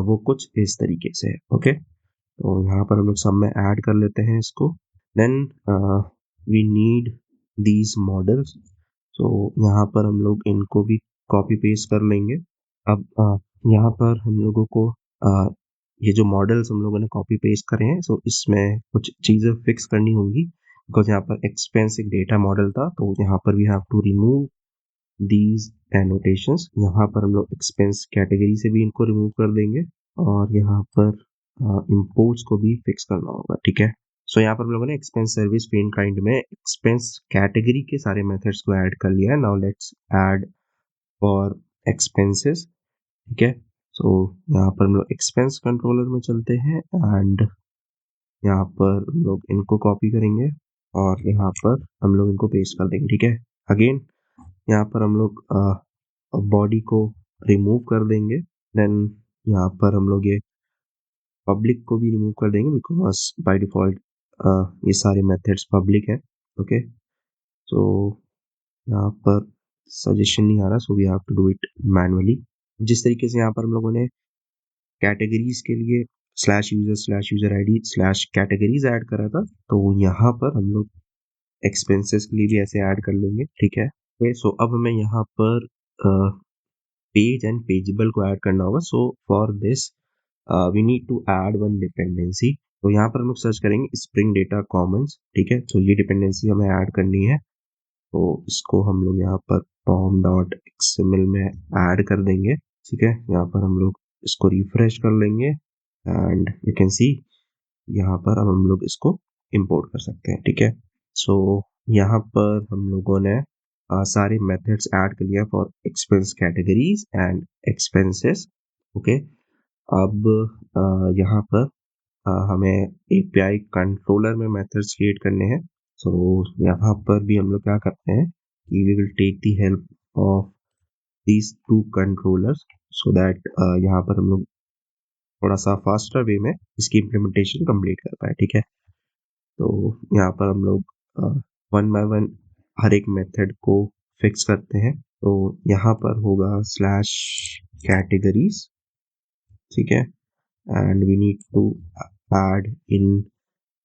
वो कुछ इस तरीके से है, ओके। तो यहाँ पर हम लोग सब में ऐड कर लेते हैं इसको। Then we need these models. तो यहाँ पर हम लोग इनको भी कॉपी पेस्ट कर लेंगे। अब यहाँ पर हम लोगों को ये जो मॉडल्स हम लोगों ने कॉपी पेस्ट करे हैं, सो इसमें कुछ चीज़ें फिक्स करनी होंगी बिकॉज यहाँ पर एक्सपेंस एक डेटा मॉडल था। तो यहाँ पर we have to remove these annotations. यहाँ पर हम लोग एक्सपेंस कैटेगरी से भी इनको रिमूव कर देंगे और यहाँ पर इम्पोर्ट्स को भी फिक्स करना होगा, ठीक है। सो यहाँ पर हम लोगों ने एक्सपेंस सर्विस पेन काइंड में एक्सपेंस कैटेगरी के सारे मेथड्स को ऐड कर लिया है। Now let's add for expenses, ठीक है। सो यहाँ पर हम लोग एक्सपेंस कंट्रोलर में चलते हैं एंड यहाँ पर हम लोग इनको कॉपी करेंगे और यहाँ पर हम लोग इनको पेस्ट कर देंगे, ठीक है। अगेन यहाँ पर हम लोग बॉडी को रिमूव कर देंगे। देन यहाँ पर हम लोग ये पब्लिक को भी रिमूव कर देंगे बिकॉज बाय डिफॉल्ट ये सारे मेथड्स पब्लिक है, ओके। सो यहाँ पर सजेशन नहीं आ रहा, so we have to do it manually. जिस तरीके से यहाँ पर हम लोगों ने कैटेगरीज के लिए /user/user ID/categories ऐड करा था, तो यहाँ पर हम लोग एक्सपेंसेस के लिए भी ऐसे ऐड कर लेंगे, ठीक है। सो अब हमें यहाँ पर पेज एंड पेजेबल को ऐड करना होगा। So for this we need to add one dependency. तो यहाँ पर हम लोग सर्च करेंगे स्प्रिंग डेटा कॉमन्स, ठीक है। तो ये डिपेंडेंसी हमें ऐड करनी है, तो इसको हम लोग यहाँ पर pom डॉट XML में ऐड कर देंगे, ठीक है। यहाँ पर हम लोग इसको रिफ्रेश कर लेंगे एंड यू कैन सी यहाँ पर अब हम लोग इसको इंपोर्ट कर सकते हैं, ठीक है। सो यहाँ पर हम लोगों ने सारे मेथड्स ऐड कर लिया for expense categories and expenses, okay. अब यहाँ पर हमें API कंट्रोलर में मेथड्स क्रिएट करने हैं। सो यहाँ पर भी हम लोग क्या करते हैं कि we will take the help of these two controllers so that यहाँ पर हम लोग थोड़ा सा फास्टर वे में इसकी इम्प्लीमेंटेशन कंप्लीट कर पाए, ठीक है। तो यहाँ पर हम लोग वन बाय वन हर एक मेथड को फिक्स करते हैं। तो यहाँ पर होगा स्लैश कैटेगरीज, ठीक है, and we need to add in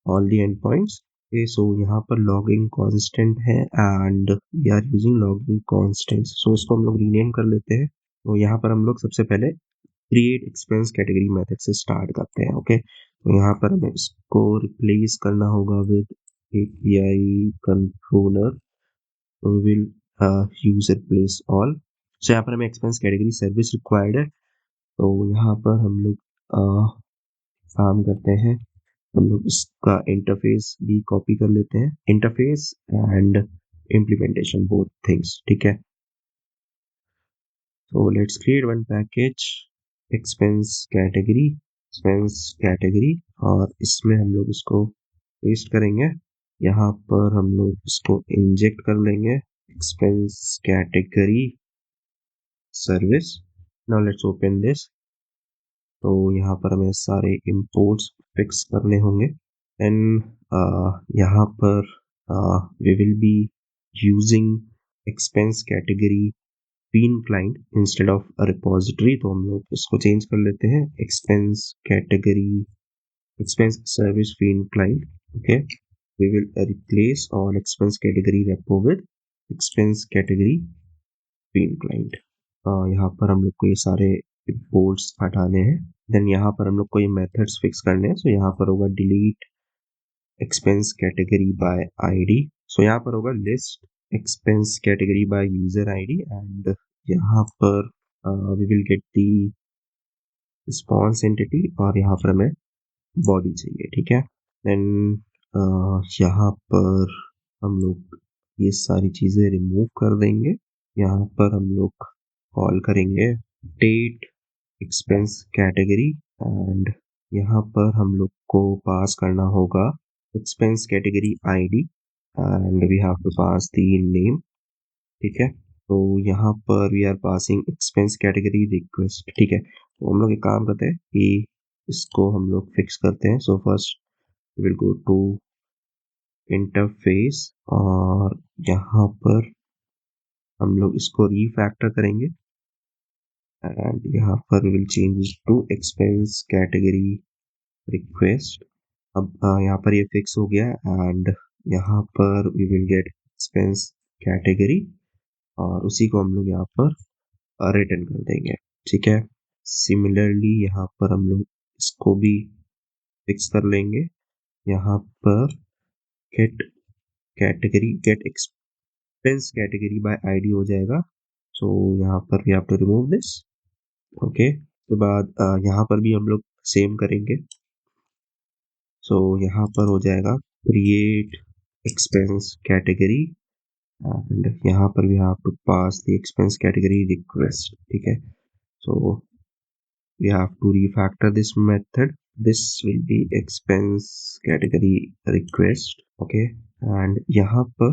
all the end points. Okay, so यहाँ पर लॉगिंग कांस्टेंट है and we are using logging constants, so इसको हम लोग रीनेम कर लेते हैं। तो यहाँ पर हम लोग सबसे पहले क्रिएट एक्सपेंस कैटेगरी मेथड से स्टार्ट करते हैं, ओके। तो यहाँ पर हमें इसको रिप्लेस करना होगा विद API कंट्रोलर, तो we will use replace all. So यहाँ पर हमें एक्सपेंस कैटेगरी सर्विस रिक्वायर्ड है, तो यहाँ पर हम लोग काम करते हैं, हम लोग इसका इंटरफेस भी कॉपी कर लेते हैं, interface and implementation both things, ठीक है। So let's create one package expense category और इसमें हम लोग इसको पेस्ट करेंगे। यहाँ पर हम लोग इसको इंजेक्ट कर लेंगे expense category service। Now let's open this। तो यहाँ पर हमें सारे imports फिक्स करने होंगे एंड यहाँ पर we will be using expense category bean client instead of repository, तो हम लोग इसको चेंज कर लेते हैं expense category expense service bean client, okay. We will replace all expense category repo with expense category bean client. यहाँ पर हम लोग को ये सारे रिपोर्ट्स हटाने हैं, देन यहाँ पर हम लोग को ये मेथड्स फिक्स करने हैं। सो यहाँ पर होगा delete expense category by ID, so यहाँ पर होगा list expense category by user ID and यहाँ पर we will get the response entity और यहाँ पर हमें बॉडी चाहिए, ठीक है। देन यहाँ पर हम लोग ये सारी चीज़ें रिमूव कर देंगे। यहाँ पर हम लोग कॉल करेंगे डेट एक्सपेंस कैटेगरी एंड यहाँ पर हम लोग को पास करना होगा expense category ID and we have to pass the name, ठीक है। तो यहाँ पर we are passing expense category request, ठीक है। तो हम लोग एक काम करते हैं कि इसको हम लोग फिक्स करते हैं। So first will go to interface और यहाँ पर हम लोग इसको रीफैक्टर करेंगे एंड यहाँ पर will change to expense category request. अब यहाँ पर ये फिक्स हो गया एंड यहाँ पर we will get expense category और उसी को हम लोग यहाँ पर रिटर्न कर देंगे, ठीक है। सिमिलरली यहाँ पर हम लोग इसको भी फिक्स कर लेंगे। यहाँ पर get category get expense category by ID हो जाएगा। सो यहाँ पर we have to remove this, okay. उसके बाद यहाँ पर भी हम लोग सेम करेंगे। सो यहाँ पर हो जाएगा क्रिएट एक्सपेंस कैटेगरी एंड यहाँ पर we have to pass the expense category request, ठीक है। सो we have to refactor this method. This will be expense category request, okay। and यहाँ पर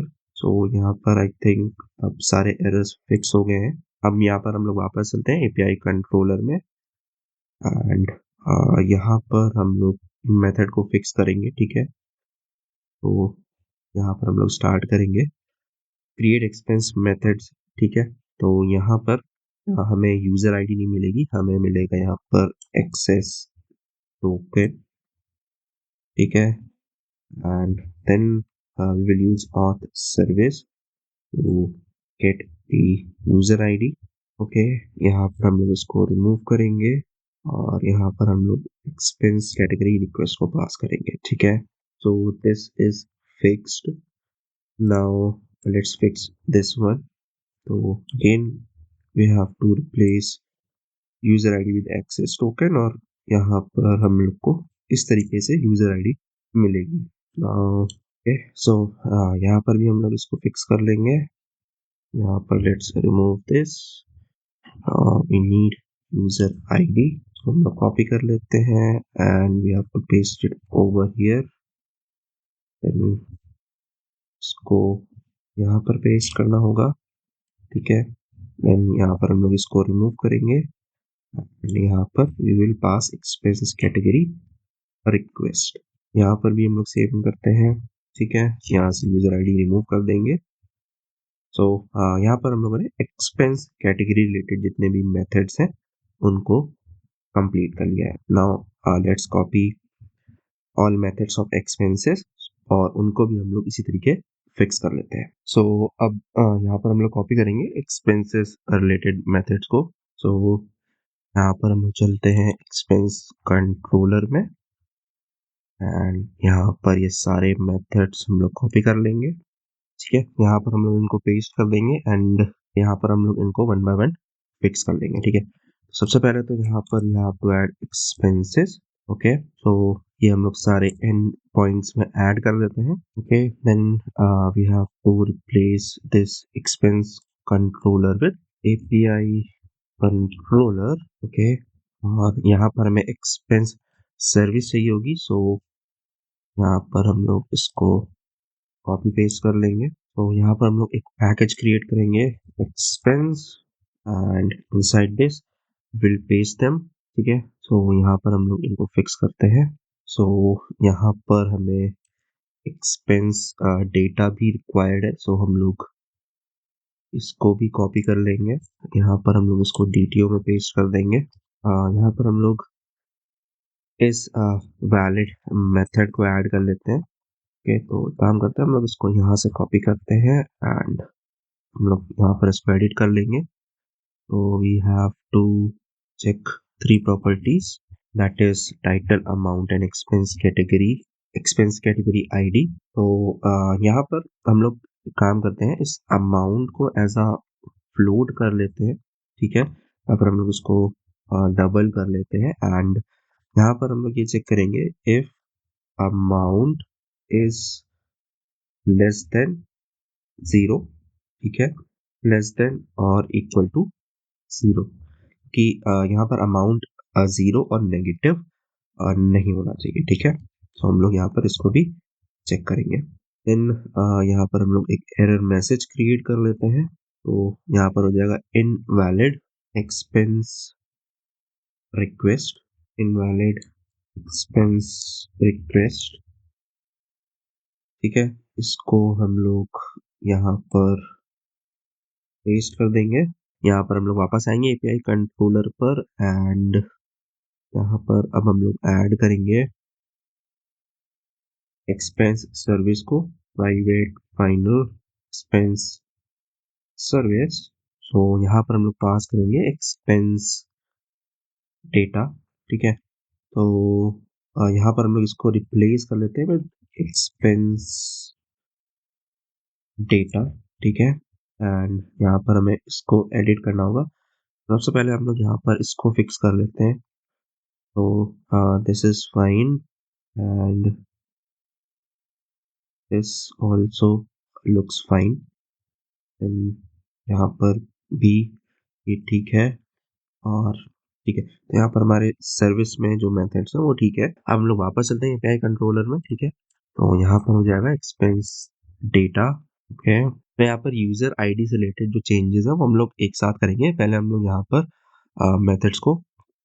यहाँ पर I think अब सारे errors fix हो गए हैं। अब यहाँ पर हम लोग वापस चलते हैं API कंट्रोलर में एंड यहाँ पर हम लोग मेथड को फिक्स करेंगे, ठीक है। तो यहाँ पर हम लोग स्टार्ट करेंगे क्रिएट एक्सपेंस मेथड्स, ठीक है। तो यहाँ पर हमें यूजर आईडी नहीं मिलेगी, हमें मिलेगा यहाँ पर एक्सेस टोकन, ठीक है। And then we will use auth service to get the user ID. Okay, यहाँ पर हम लोग इसको रिमूव करेंगे और यहाँ पर हम लोग एक्सपेंस कैटेगरी रिक्वेस्ट को पास करेंगे, ठीक है। So this is fixed. Now let's fix this one. तो again we have to replace user ID with access token, और यहाँ पर हम लोग को इस तरीके से यूजर आईडी मिलेगी। ओके, सो यहाँ पर भी हम लोग इसको फिक्स कर लेंगे। यहाँ पर let's remove this, we need user ID, हम लोग कॉपी कर लेते हैं and we have to paste it over here. इसको यहाँ पर पेस्ट करना होगा, ठीक है। देन यहाँ पर हम लोग इसको रिमूव करेंगे एंड यहाँ पर we will pass expense category request. यहाँ पर भी हम लोग सेव करते हैं, ठीक है। यहाँ से यूजर आईडी रिमूव कर देंगे। सो यहाँ पर हम लोगों ने एक्सपेंस कैटेगरी रिलेटेड जितने भी मेथड्स हैं उनको कंप्लीट कर लिया है। Now let's copy all methods of expenses, और उनको भी हम लोग इसी तरीके फिक्स कर लेते हैं। सो अब यहाँ पर हम लोग कॉपी करेंगे एक्सपेंसेस रिलेटेड मेथड्स को। सो यहाँ पर हम लोग चलते हैं एक्सपेंस कंट्रोलर में एंड यहाँ पर ये सारे मेथड्स हम लोग कॉपी कर लेंगे, ठीक है। यहाँ पर हम लोग इनको पेस्ट कर देंगे एंड यहाँ पर हम लोग इनको वन बाय वन फिक्स कर लेंगे, ठीक है। सबसे पहले तो यहाँ पर you have to add expenses. Okay, तो ये हम लोग सारे एंड पॉइंट्स में ऐड कर देते हैं। Okay, then we have to replace this expense controller with API controller. Okay, और यहाँ पर हमें एक्सपेंस सर्विस चाहिए होगी, सो यहाँ पर हम लोग इसको कॉपी पेस्ट कर लेंगे। तो यहाँ पर हम लोग एक पैकेज क्रिएट करेंगे expense and inside this will paste them, ठीक है। सो यहाँ पर हम लोग इनको फिक्स करते हैं। सो यहाँ पर हमें एक्सपेंस डेटा भी रिक्वायर्ड है, सो हम लोग इसको भी कॉपी कर लेंगे। यहाँ पर हम लोग इसको डीटीओ में पेस्ट कर देंगे। यहाँ पर हम लोग इस वैलिड मेथड को ऐड कर लेते हैं। ओके, तो काम करते हैं हम लोग इसको यहाँ से कॉपी करते हैं एंड हम लोग यहाँ पर इसको एडिट कर लेंगे। तो we have to check three properties, that is title, amount and expense category ID. तो यहाँ पर हम लोग काम करते हैं, इस अमाउंट को एज अ फ्लोट कर लेते हैं, ठीक है। यहाँ पर हम लोग उसको डबल कर लेते हैं एंड यहाँ पर हम लोग ये चेक करेंगे if amount is less than 0, ठीक है, लेस देन और इक्वल टू 0, कि यहाँ पर अमाउंट 0 और नेगेटिव नहीं होना चाहिए, ठीक है। तो हम लोग यहाँ पर इसको भी चेक करेंगे। देन यहाँ पर हम लोग एक एरर मैसेज क्रिएट कर लेते हैं। तो यहाँ पर हो जाएगा invalid expense request, invalid expense request, ठीक है। इसको हम लोग यहाँ पर पेस्ट कर देंगे। यहाँ पर हम लोग वापस आएंगे एपीआई कंट्रोलर पर एंड यहाँ पर अब हम लोग ऐड करेंगे एक्सपेंस सर्विस को, प्राइवेट फाइनल एक्सपेंस सर्विस। सो यहाँ पर हम लोग पास करेंगे एक्सपेंस डेटा, ठीक है। तो यहाँ पर हम लोग इसको रिप्लेस कर लेते हैं विद एक्सपेंस डेटा, ठीक है। एंड यहाँ पर हमें इसको एडिट करना होगा। सबसे पहले हम लोग यहाँ पर इसको फिक्स कर लेते हैं। तो this is fine and this also looks fine. यहाँ पर भी ये ठीक है और ठीक है। तो यहाँ पर हमारे सर्विस में जो मेथड्स है वो ठीक है। अब हम लोग वापस चलते हैं एपीआई कंट्रोलर में, ठीक है। तो यहाँ पर हो जाएगा एक्सपेंस डेटा, ओके। तो यहाँ पर यूजर आईडी से रिलेटेड जो चेंजेस है वो हम लोग एक साथ करेंगे। पहले हम लोग यहाँ पर मेथड्स को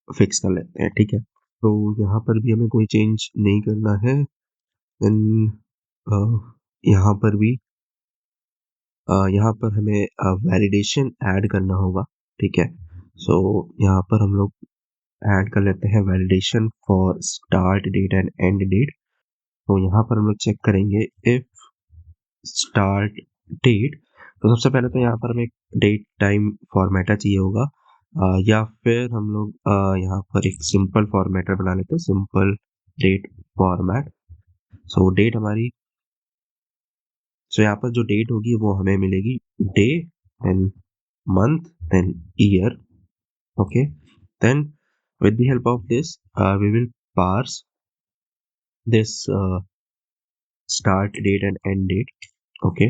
फिक्स कर लेते हैं, ठीक है। तो यहाँ पर भी हमें कोई चेंज नहीं करना है। देन यहाँ पर भी यहाँ पर हमें वैलिडेशन ऐड करना होगा, ठीक है। सो यहाँ पर हम लोग ऐड कर लेते हैं validation for start date and end date. तो यहाँ पर हम लोग चेक करेंगे इफ स्टार्ट डेट, तो सबसे पहले तो यहाँ पर हमें डेट टाइम फॉर्मेटर चाहिए होगा, या फिर हम लोग यहाँ पर एक सिंपल फॉर्मेटर बना लेते हैं, सिंपल डेट फॉर्मेट। सो डेट हमारी, सो यहाँ पर जो डेट होगी वो हमें मिलेगी day and month then year. Okay, then with the help of this we will parse this start date and end date. Okay,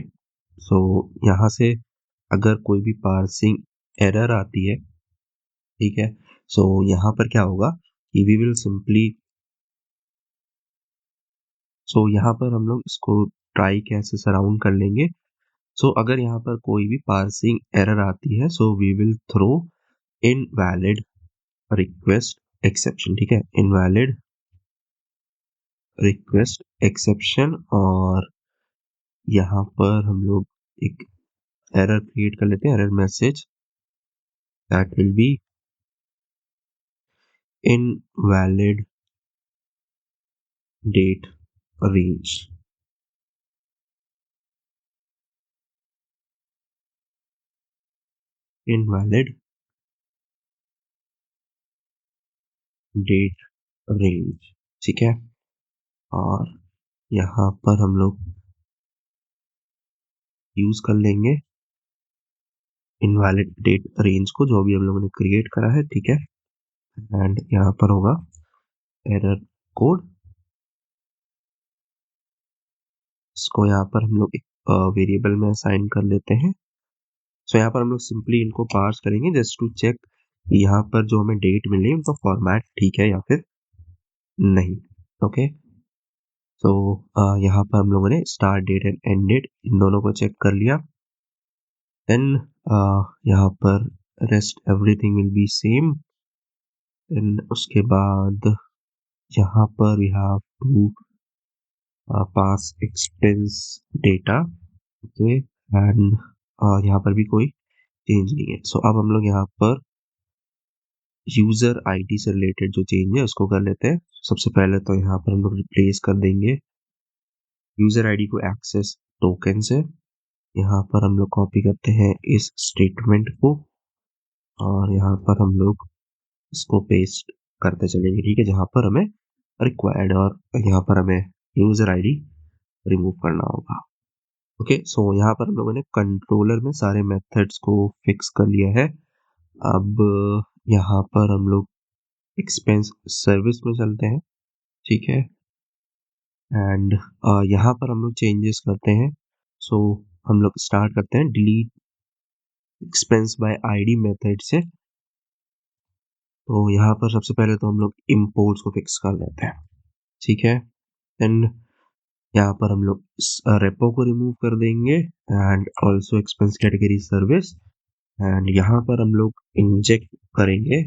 so यहाँ से अगर कोई भी पार्सिंग एरर आती है, ठीक है, सो यहाँ पर क्या होगा कि वी विल सिंपली, सो यहाँ पर हम लोग इसको ट्राई कैसे सराउंड कर लेंगे। सो अगर यहाँ पर कोई भी पार्सिंग एरर आती है, so we will throw invalid request exception, ठीक है, इनवैलिड रिक्वेस्ट एक्सेप्शन, और यहाँ पर हम लोग एक एरर क्रिएट कर लेते हैं, error message that will be invalid date range, invalid date range, ठीक है। और यहाँ पर हम लोग यूज कर लेंगे इनवैलिड डेट रेंज को, जो भी हम लोगों ने क्रिएट करा है, ठीक है। एंड यहाँ पर होगा एरर कोड, इसको यहाँ पर हम लोग एक वेरिएबल में असाइन कर लेते हैं। सो यहाँ पर हम लोग सिंपली इनको पार्स करेंगे जस्ट टू चेक यहाँ पर जो हमें डेट मिल रही है उनका फॉर्मेट ठीक है या फिर नहीं। ओके, सो यहाँ पर हम लोगों ने start date and end date इन दोनों को चेक कर लिया। देन यहाँ पर rest everything will be same. Then उसके बाद यहाँ पर we have to pass expense data, okay, and यहाँ पर भी कोई चेंज नहीं है। सो अब हम लोग यहाँ पर यूजर आईडी से रिलेटेड जो चेंज है उसको कर लेते हैं। सबसे पहले तो यहाँ पर हम लोग रिप्लेस कर देंगे यूजर आईडी को एक्सेस टोकन से। यहाँ पर हम लोग कॉपी करते हैं इस स्टेटमेंट को और यहाँ पर हम लोग इसको पेस्ट करते चलेंगे, ठीक है, जहाँ पर हमें रिक्वायर्ड, और यहाँ पर हमें यूजर आईडी रिमूव करना होगा। ओके, सो यहाँ पर हम लोगों ने कंट्रोलर में सारे मेथड्स को फिक्स कर लिया है। अब यहाँ पर हम लोग एक्सपेंस सर्विस में चलते हैं, ठीक है, एंड यहाँ पर हम लोग चेंजेस करते हैं। सो हम लोग स्टार्ट करते हैं delete expense by ID method से। तो यहाँ पर सबसे पहले तो हम लोग इम्पोर्ट्स को फिक्स कर लेते हैं, ठीक है। एंड यहाँ पर हम लोग रेपो को रिमूव कर देंगे and also expense category service, and यहाँ पर हम लोग इंजेक्ट करेंगे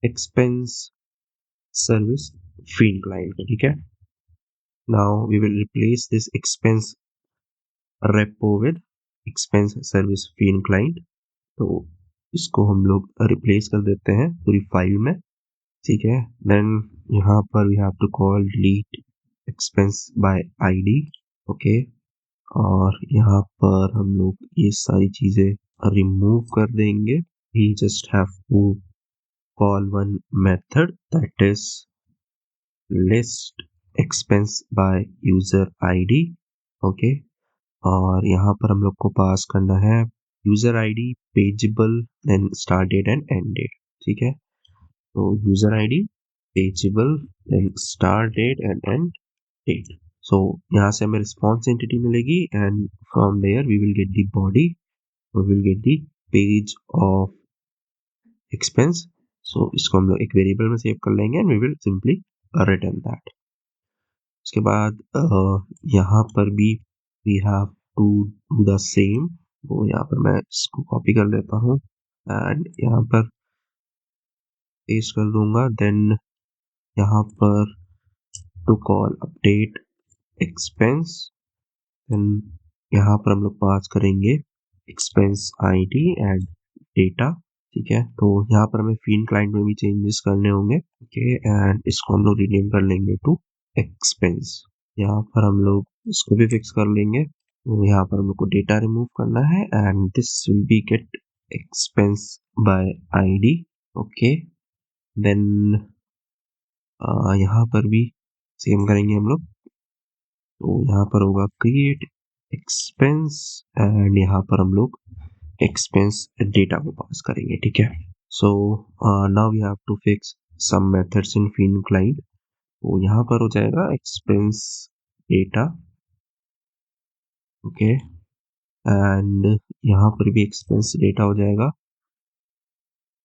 एक्सपेंस सर्विस फील्ड क्लाइंट, ठीक है। Now we will replace this expense repo with expense service field client. तो इसको हम लोग रिप्लेस कर देते हैं पूरी फाइल में, ठीक है। देन यहाँ पर we have to call delete expense by ID, okay, और यहाँ पर हम लोग ये सारी चीजें रिमूव कर देंगे। We just have to call one method that is list expense by user ID, okay, और यहाँ पर हम लोग को पास करना है user ID pageable then start date and end date, ठीक है। तो user ID pageable then start date and end date. So यहाँ से हमें रिस्पॉन्स एंटिटी मिलेगी and from there we will get the body, we will get the page of expense. So इसको हम लोग एक वेरिएबल में सेव कर लेंगे and we will simply return that. उसके बाद यहाँ पर भी we have to do the same. वो यहाँ पर मैं इसको कॉपी कर लेता हूँ एंड यहाँ पर पेस्ट कर दूंगा। देन यहाँ पर to call update expense, then यहाँ पर हम लोग पास करेंगे एक्सपेंस आईडी एंड डेटा, ठीक है। तो यहाँ पर हमें फील्ड क्लाइंट में भी चेंजेस करने होंगे, ओके, एंड इसको हम लोग रीनेम कर लेंगे टू एक्सपेंस। यहाँ पर हम लोग इसको भी फिक्स कर लेंगे तो यहाँ पर हम लोग को डेटा रिमूव करना है and this will be get expense by ID. Okay, then यहाँ पर भी सेम करेंगे हम लोग। तो यहाँ पर होगा क्रिएट एक्सपेंस एंड यहाँ पर हम लोग एक्सपेंस डेटा को पास करेंगे, ठीक है। So now we have to fix some methods in Feign client. तो यहाँ पर हो जाएगा एक्सपेंस डेटा, ओके, एंड यहाँ पर भी एक्सपेंस डेटा हो जाएगा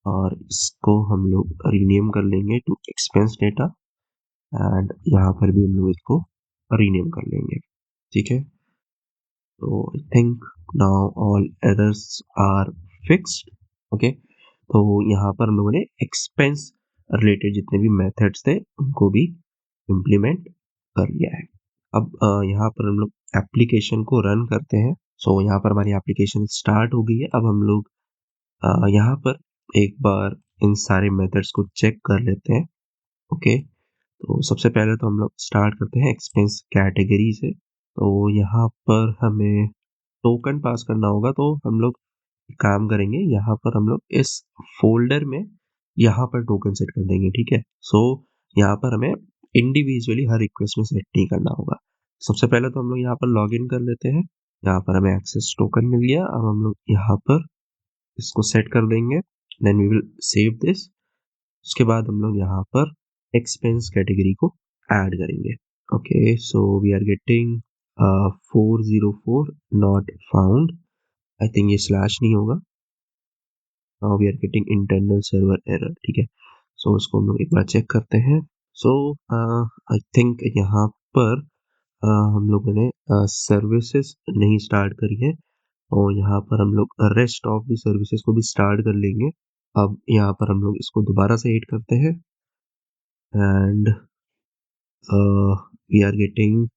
और इसको हम लोग रीनेम कर लेंगे टू एक्सपेंस डेटा एंड यहाँ पर भी हम लोग इसको रीनेम कर लेंगे, ठीक है। तो I think now all errors are fixed, okay. तो यहाँ पर हम लोगों ने एक्सपेंस रिलेटेड जितने भी मेथड्स थे उनको भी इम्प्लीमेंट कर लिया है। अब यहाँ पर हम लोग एप्लीकेशन को रन करते हैं। सो यहाँ पर हमारी एप्लीकेशन स्टार्ट हो गई है। अब हम लोग यहाँ पर एक बार इन सारे मेथड्स को चेक कर लेते हैं, ओके। तो सबसे पहले तो हम लोग स्टार्ट करते हैं एक्सपेंस कैटेगरी से। तो यहाँ पर हमें टोकन पास करना होगा, तो हम लोग काम करेंगे, यहाँ पर हम लोग इस फोल्डर में यहाँ पर टोकन सेट कर देंगे, ठीक है। सो यहाँ पर हमें इंडिविजुअली हर रिक्वेस्ट में सेट नहीं करना होगा। सबसे पहले तो हम लोग यहाँ पर लॉग इन कर लेते हैं। यहाँ पर हमें एक्सेस टोकन मिल गया। अब हम लोग यहाँ पर इसको सेट कर देंगे, then we will save this. उसके बाद हम लोग यहाँ पर एक्सपेंस कैटेगरी को ऐड करेंगे, okay. So we are getting 404 not found. I think ये स्लैश नहीं होगा। We are getting internal server error, ठीक है। सो इसको हम लोग एक बार चेक करते हैं। सो आई थिंक यहाँ पर हम लोगों ने सर्विसेज नहीं स्टार्ट करी है और यहाँ पर हम लोग रेस्ट ऑफ द सर्विसेज को भी स्टार्ट कर लेंगे। अब यहाँ पर हम लोग इसको दोबारा से हिट करते हैं and we are getting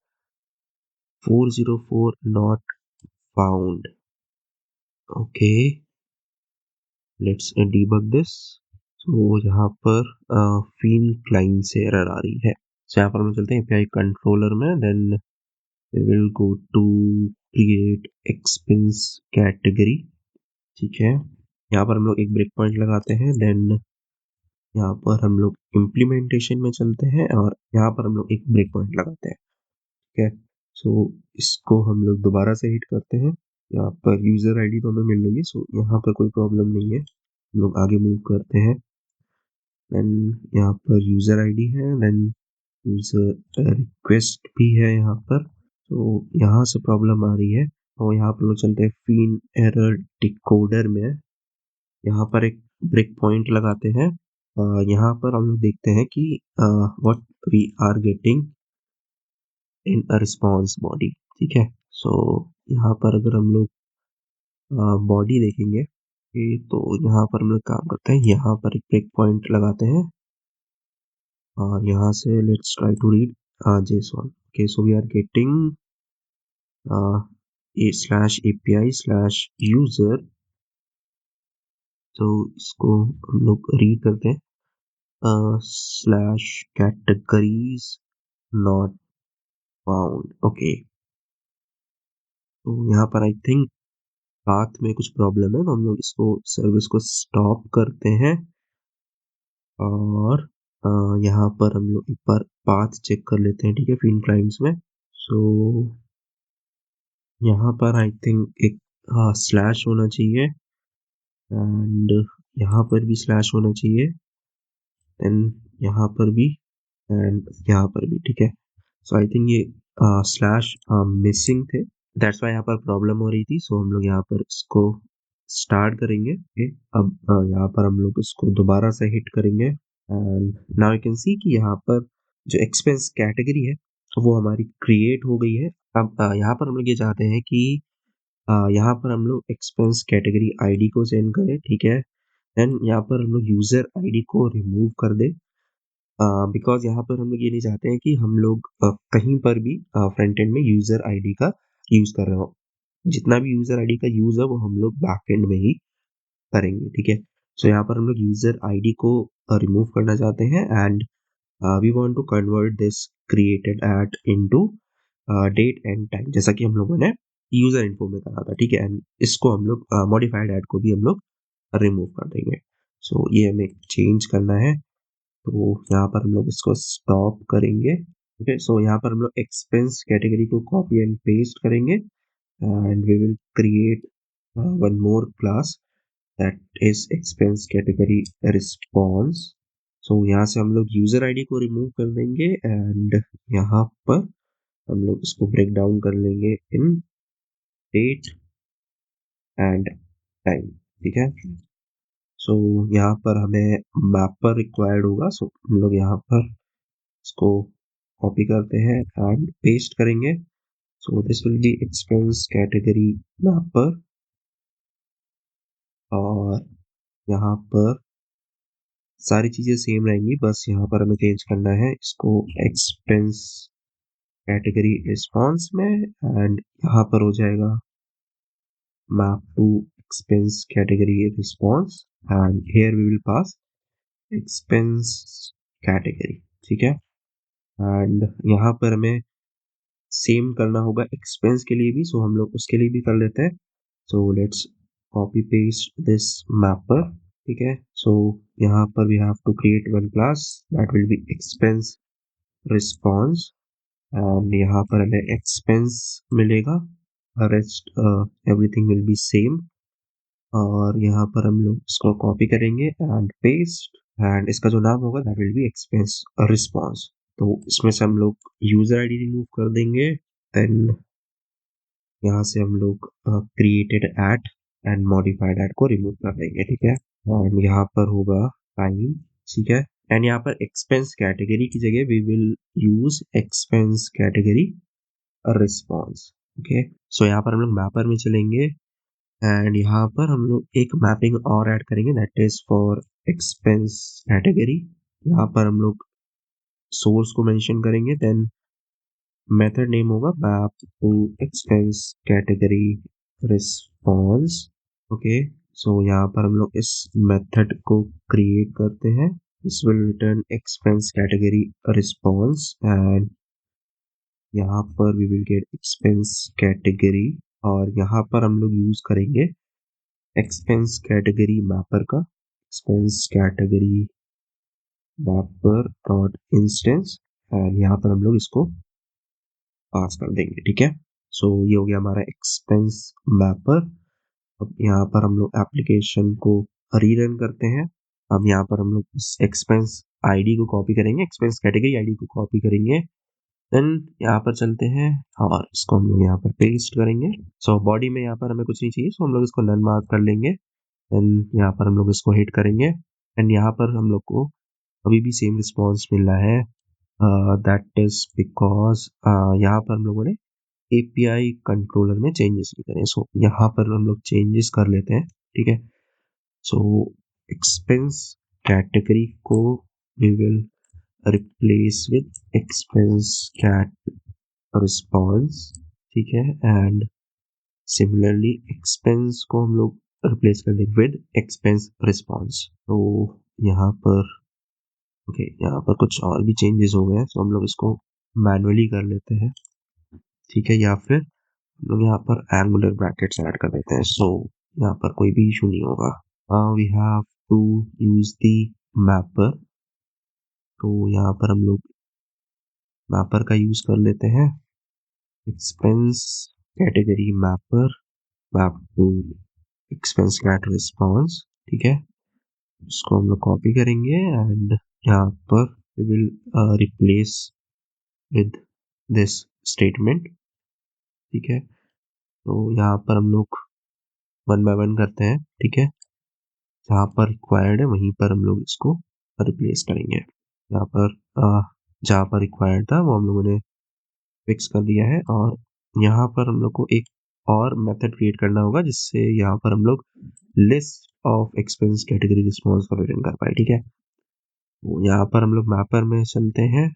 404 not found, okay. Let's debug this. तो यहाँ पर फिन क्लाइंट से एरर आ रही है। तो यहाँ पर हम चलते हैं एपीआई कंट्रोलर में, then we will go to create expense category, ठीक है। यहाँ पर हम लोग एक ब्रेक पॉइंट लगाते हैं, देन यहाँ पर हम लोग इम्प्लीमेंटेशन में चलते हैं और यहाँ पर हम लोग एक ब्रेक पॉइंट लगाते हैं, ठीक है। सो इसको हम लोग दोबारा से हिट करते हैं। यहाँ पर यूजर आईडी तो हमें मिल रही है, सो यहाँ पर कोई प्रॉब्लम नहीं है। हम लोग आगे मूव करते हैं, देन यहाँ पर यूजर आईडी है, देन यूजर रिक्वेस्ट भी है यहाँ पर। तो यहाँ से प्रॉब्लम आ रही है और यहाँ पर लोग चलते हैं फिन एरर डिकोडर में। यहाँ पर एक ब्रेक पॉइंट लगाते हैं। यहाँ पर हम लोग देखते हैं कि what we are getting in a response body, ठीक है। सो यहाँ पर अगर हम लोग बॉडी देखेंगे तो यहाँ पर हम लोग काम करते हैं, यहाँ पर एक ब्रेक पॉइंट लगाते हैं और यहाँ से let's try to read JSON, okay. So we are getting a slash API slash user। तो इसको हम लोग रीड करते हैं slash categories not found, okay. तो यहाँ पर आई थिंक पाथ में कुछ प्रॉब्लम है, तो हम लोग इसको सर्विस को स्टॉप करते हैं और यहाँ पर हम लोग एक बार पाथ चेक कर लेते हैं, ठीक है, फिन क्लाइंट्स में। सो यहाँ पर आई थिंक एक स्लैश होना चाहिए एंड यहाँ पर भी स्लैश होना चाहिए, देन यहाँ पर भी एंड यहाँ पर भी, ठीक है। सो आई थिंक ये स्लैश मिसिंग थे, दैट्स वाई यहाँ पर प्रॉब्लम हो रही थी। सो हम लोग यहाँ पर इसको स्टार्ट करेंगे, ओके। अब यहाँ पर हम लोग इसको दोबारा से हिट करेंगे and now you can see कि यहाँ पर जो एक्सपेंस कैटेगरी है वो हमारी क्रिएट हो गई है। अब यहाँ पर हम लोग ये चाहते हैं कि यहाँ पर हम लोग एक्सपेंस कैटेगरी आईडी को सेंड करें, ठीक है। देन यहाँ पर हम लोग यूजर आईडी को रिमूव कर दें बिकॉज यहाँ पर हम लोग ये नहीं चाहते हैं कि हम लोग कहीं पर भी फ्रंट एंड में यूजर आईडी का यूज कर रहे हो। जितना भी यूजर आईडी का यूज है वो हम लोग बैक एंड में ही करेंगे, ठीक है। सो यहाँ पर हम लोग यूजर आईडी को रिमूव करना चाहते हैं and we want to convert this created at into date and time, जैसा कि हम लोगों ने यूजर इन्फो में करा था, ठीक है। एंड इसको हम लोग मॉडिफाइड ऐड को भी हम लोग रिमूव कर देंगे। सो ये हमें चेंज करना है, तो यहाँ पर हम लोग इसको स्टॉप करेंगे। ओके, सो यहाँ पर हम लोग एक्सपेंस कैटेगरी को कॉपी एंड पेस्ट करेंगे and we will create one more class that is expense category response. So यहाँ से हम लोग यूजर आईडी को रिमूव कर देंगे एंड यहाँ पर हम लोग इसको ब्रेक डाउन कर लेंगे इन डेट एंड टाइम, ठीक है। सो यहाँ पर हमें मैपर रिक्वायर्ड होगा, सो हम लोग यहाँ पर इसको कॉपी करते हैं एंड पेस्ट करेंगे। सो this will be expense category mapper और यहाँ पर सारी चीजें सेम रहेंगी, बस यहाँ पर हमें चेंज करना है इसको एक्सपेंस कैटेगरी रिस्पॉन्स में एंड यहाँ पर हो जाएगा map to expense category response and here we will pass expense category, ठीक है। एंड यहाँ पर हमें सेम करना होगा एक्सपेंस के लिए भी, सो हम लोग उसके लिए भी कर लेते हैं। So let's copy paste this mapper, ठीक है। सो यहाँ पर we have to create one class that will be expense response and यहाँ पर हमें एक्सपेंस मिलेगा, rest everything will be same. और यहाँ पर हम लोग इसको कॉपी करेंगे एंड पेस्ट एंड इसका जो नाम होगा that will be expense response. तो इसमें से हम लोग यूजर आईडी रिमूव कर देंगे, देन यहाँ से हम लोग created at and modified at को रिमूव कर देंगे, ठीक है। एंड यहाँ पर होगा टाइम, ठीक है। एंड यहाँ पर एक्सपेंस कैटेगरी की जगह we will use expense category response, okay. So यहाँ पर हम लोग मैपर में चलेंगे एंड यहाँ पर हम लोग एक मैपिंग और ऐड करेंगे that is for expense category. यहाँ पर हम लोग सोर्स को मेंशन करेंगे, देन मेथड नेम होगा map to expense category response, okay. So यहाँ पर हम लोग इस मेथड को क्रिएट करते हैं, this will return expense category response and यहाँ पर we will get expense category और यहाँ पर हम लोग यूज करेंगे एक्सपेंस कैटेगरी मैपर का, expense category mapper dot instance and यहाँ पर हम लोग इसको पास कर देंगे, ठीक है। सो ये हो गया हमारा एक्सपेंस मैपर। अब यहाँ पर हम लोग एप्लीकेशन को रीरन करते हैं। अब यहाँ पर हम लोग इस एक्सपेंस आईडी को कॉपी करेंगे, एक्सपेंस कैटेगरी आईडी को कॉपी करेंगे, देन यहाँ पर चलते हैं और इसको हम लोग यहाँ पर पेस्ट करेंगे। सो बॉडी में यहाँ पर हमें कुछ नहीं चाहिए, सो हम लोग इसको नन मार्क कर लेंगे, देन यहाँ पर हम लोग इसको हिट करेंगे एंड यहाँ पर हम लोग को अभी भी सेम रिस्पॉन्स मिल रहा है, दैट इज बिकॉज यहाँ पर हम लोगों ने एपीआई कंट्रोलर में चेंजेस नहीं करे। सो यहाँ पर हम लोग चेंजेस कर लेते हैं, ठीक है। सो एक्सपेंस कैटेगरी को we will replace with expense cat response, ठीक है। एंड सिमिलरली एक्सपेंस को हम लोग रिप्लेस कर देंगे विद एक्सपेंस रिस्पॉन्स। तो यहाँ पर ओके, यहाँ पर कुछ और भी चेंजेस हो गए हैं, सो हम लोग इसको मैनुअली कर लेते हैं, ठीक है। या फिर हम लोग यहाँ पर एंगुलर ब्रैकेट्स ऐड कर देते हैं, सो यहाँ पर कोई भी इशू नहीं होगा। We have to use the mapper, तो यहाँ पर हम लोग मैपर का यूज कर लेते हैं, expense category mapper map to expense cat response, ठीक है। इसको हम लोग कॉपी करेंगे एंड यहाँ पर we will replace with this statement, ठीक है। तो यहाँ पर हम लोग वन बाय वन करते हैं, ठीक है। जहाँ पर रिक्वायर्ड है वहीं पर हम लोग इसको रिप्लेस करेंगे। यहाँ पर जहाँ पर रिक्वायर्ड था वो हम लोगों ने फिक्स कर दिया है और यहाँ पर हम लोग को एक और मेथड क्रिएट करना होगा जिससे यहाँ पर हम लोग list of expense category response को रिटर्न कर पाए, ठीक है। तो यहाँ पर हम लोग मैपर में चलते हैं,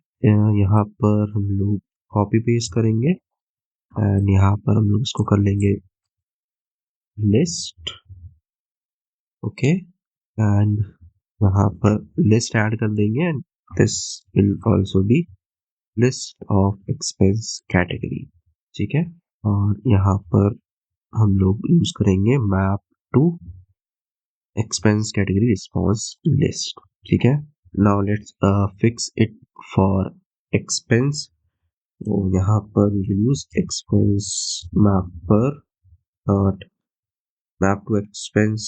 यहाँ पर हम लोग कॉपी पेस्ट करेंगे एंड यहाँ पर हम लोग इसको कर लेंगे लिस्ट, ओके। एंड यहाँ पर लिस्ट ऐड कर देंगे and this will also be list of expense category, ठीक है। और यहाँ पर हम लोग यूज करेंगे map to expense category response list. ठीक है, now let's fix it for expense. तो यहाँ पर use expense mapper dot map to expense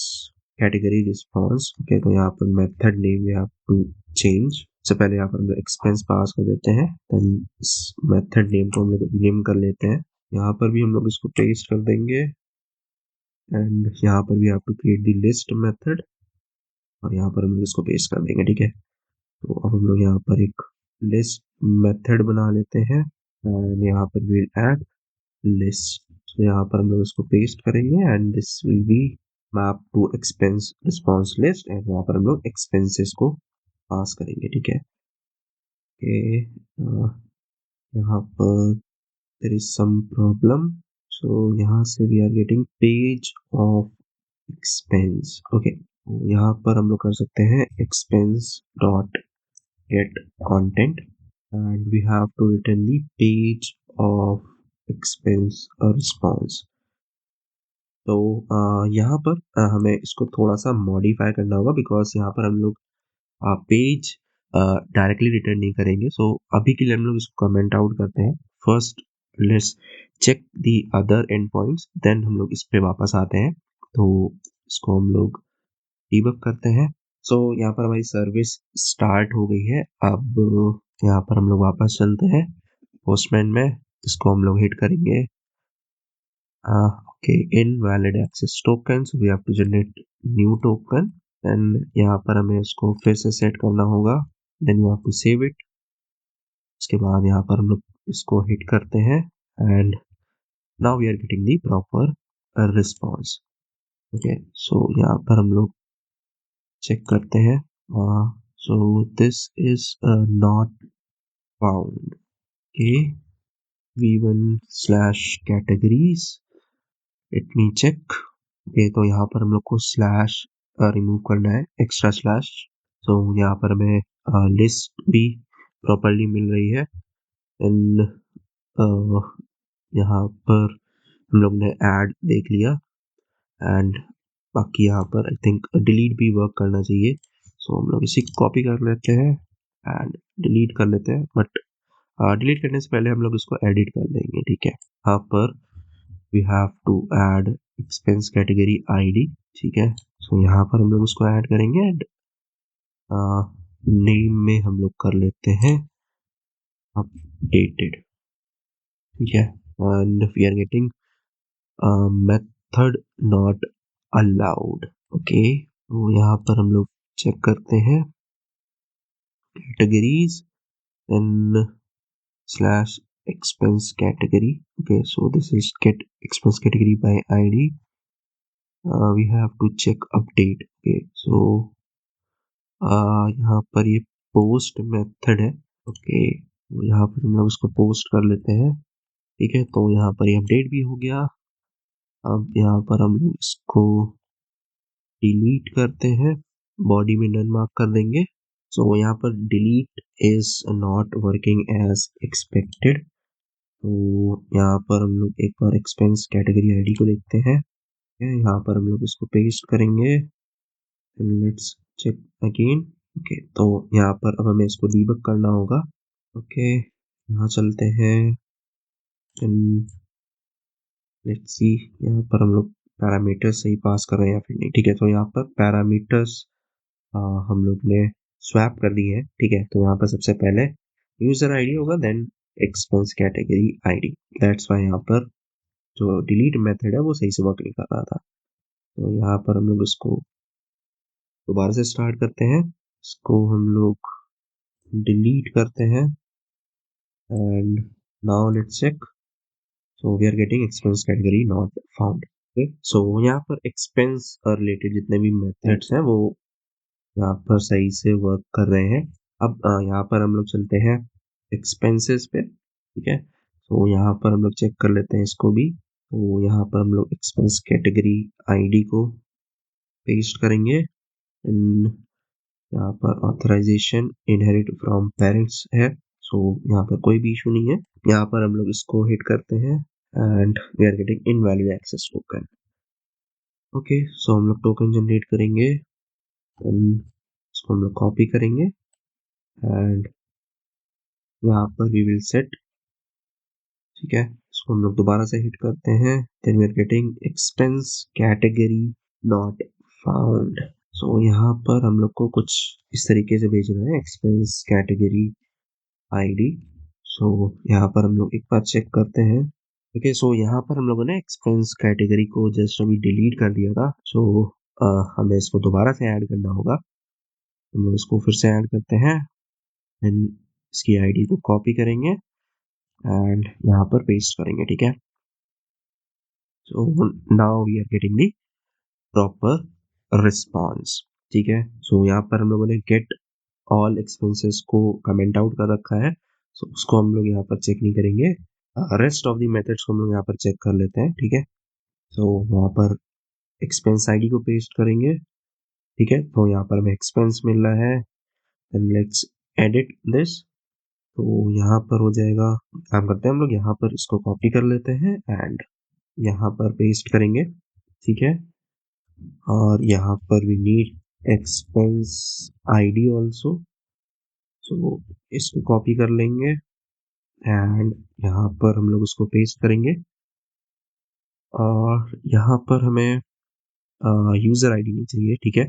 category response. Okay, तो यहाँ पर method name we have to change. सबसे पहले यहाँ पर हम लोग एक्सपेंस पास कर देते हैं, देन इस मेथड नेम को हम लोग नेम कर लेते हैं। यहाँ पर भी हम लोग इसको पेस्ट कर देंगे एंड यहाँ पर भी have to create the list method और यहाँ पर हम लोग इसको पेस्ट कर देंगे। ठीक है, तो अब हम लोग यहाँ पर एक लिस्ट मेथड बना लेते हैं एंड यहाँ पर विल ऐड लिस्ट। तो यहाँ पर हम लोग इसको पेस्ट करेंगे and this will be map to expense response list and यहाँ पर हम लोग एक्सपेंसेस को पास करेंगे। ठीक है, यहाँ पर there is some problem, so यहाँ से we are getting page of expense। okay, तो यहाँ पर हम लोग कर सकते हैं expense dot get content and we have to return the page of expense response। तो यहाँ पर हमें इसको थोड़ा सा मॉडिफाई करना होगा बिकॉज यहाँ पर हम लोग पेज डायरेक्टली रिटर्न नहीं करेंगे। सो अभी के लिए हम लोग इसको कमेंट आउट करते हैं। First let's check the other endpoints, then हम लोग इस पे वापस आते हैं। तो इसको हम लोग डीबग करते हैं। सो यहाँ पर हमारी सर्विस स्टार्ट हो गई है। अब यहाँ पर हम लोग वापस चलते हैं पोस्टमैन में, इसको हम लोग हिट करेंगे okay invalid access token, so we have to generate new token and यहाँ पर हमें इसको फिर से सेट करना होगा, then you have to save it. इसके बाद यहाँ पर हम लोग इसको हिट करते हैं and now we are getting the proper response. Okay, so यहाँ पर हम लोग चेक करते हैं। So this is not found. Okay, v1 slash categories, let me check. Okay, तो यहाँ पर हम लोग को स्लैश रिमूव करना है, एक्स्ट्रा स्लैश। तो यहाँ पर हमें लिस्ट भी प्रॉपरली मिल रही है एंड यहाँ पर हम लोग ने ऐड देख लिया एंड बाकी यहाँ पर आई थिंक डिलीट भी वर्क करना चाहिए। सो हम लोग इसी कॉपी कर लेते हैं एंड डिलीट कर लेते हैं, बट डिलीट करने से पहले हम लोग इसको एडिट कर देंगे। ठीक है, यहाँ पर we have to add expense category ID. ठीक है, सो यहाँ पर हम लोग उसको ऐड करेंगे एंड नेम में हम लोग कर लेते हैं अपडेटेड। ठीक है, and we are getting method not allowed. Okay, तो यहाँ पर हम लोग चेक करते हैं categories and slash expense category। okay, so this is get expense category by id। we have to check update। okay, so यहाँ पर ये पोस्ट मेथड है। ओके, तो यहाँ पर हम लोग इसको पोस्ट कर लेते हैं। ठीक है, तो यहाँ पर ये अपडेट भी हो गया। अब यहाँ पर हम लोग इसको डिलीट करते हैं, बॉडी में नन मार्क कर देंगे। सो यहाँ पर delete is not working as expected. तो यहाँ पर हम लोग एक बार एक्सपेंस कैटेगरी आईडी को देखते हैं। यहाँ पर हम लोग इसको पेस्ट करेंगे, लेट्स चेक अगेन। ओके, तो यहाँ पर अब हमें इसको डीबग करना होगा। ओके, यहाँ चलते हैं, लेट्स सी यहाँ पर हम लोग पैरामीटर्स सही पास कर रहे हैं या फिर नहीं। ठीक है, तो यहाँ पर पैरामीटर्स हम लोग ने स्वैप कर दी है। ठीक है, तो यहाँ पर सबसे पहले यूजर आईडी होगा, then expense category ID. That's why यहाँ पर जो डिलीट मेथड है वो सही से वर्क नहीं कर रहा था। तो यहाँ पर हम लोग इसको दोबारा से स्टार्ट करते हैं, इसको हम लोग डिलीट करते हैं and now let's check. So we are getting expense category not found. Okay, so यहाँ पर एक्सपेंस रिलेटेड जितने भी मेथड्स हैं वो यहाँ पर सही से वर्क कर रहे हैं। अब यहाँ पर हम लोग चलते हैं एक्सपेंसेस पे। ठीक है, तो यहाँ पर हम लोग चेक कर लेते हैं इसको भी। तो यहाँ पर हम लोग एक्सपेंस कैटेगरी आईडी को पेस्ट करेंगे एंड यहाँ पर ऑथराइजेशन इनहेरिट फ्रॉम पेरेंट्स है। सो यहाँ पर कोई भी इशू नहीं है। यहाँ पर हम लोग इसको हिट करते हैं and we are getting invalid access token. Okay, so हम लोग टोकन जनरेट करेंगे, इसको हम लोग कॉपी करेंगे एंड यहाँ पर वी विल सेट, ठीक है। इसको हम लोग दोबारा से हिट करते हैं, then we are getting expense category not found. So यहाँ पर हम लोग को कुछ इस तरीके से भेजना है, एक्सपेंस कैटेगरी आईडी। सो यहाँ पर हम लोग एक बार चेक करते हैं। ओके, सो यहाँ पर हम लोगों ने एक्सपेंस कैटेगरी को जस्ट अभी डिलीट कर दिया था। सो हमें इसको दोबारा से ऐड करना होगा। हम लोग इसको फिर से ऐड करते हैं, देन इसकी आईडी को कॉपी करेंगे एंड यहाँ पर पेस्ट करेंगे, ठीक है। So now we are getting the proper response, ठीक है। सो यहाँ पर हम लोगों ने गेट ऑल एक्सपेंसेस को कमेंट आउट कर रखा है, सो उसको हम लोग यहाँ पर चेक नहीं करेंगे। रेस्ट ऑफ द मेथड्स को हम लोग यहाँ पर चेक कर लेते हैं, ठीक है। सो वहाँ पर एक्सपेंस आईडी को पेस्ट करेंगे, ठीक है। तो यहाँ पर हमें एक्सपेंस मिल रहा है, देन लेट्स एडिट दिस। तो यहाँ पर हो जाएगा, काम करते हैं हम लोग यहाँ पर इसको कॉपी कर लेते हैं एंड यहाँ पर पेस्ट करेंगे, ठीक है। और यहाँ पर we need expense ID also, तो इसको कॉपी कर लेंगे एंड यहाँ पर हम लोग उसको पेस्ट करेंगे और यहाँ पर हमें यूजर आईडी नहीं चाहिए, ठीक है।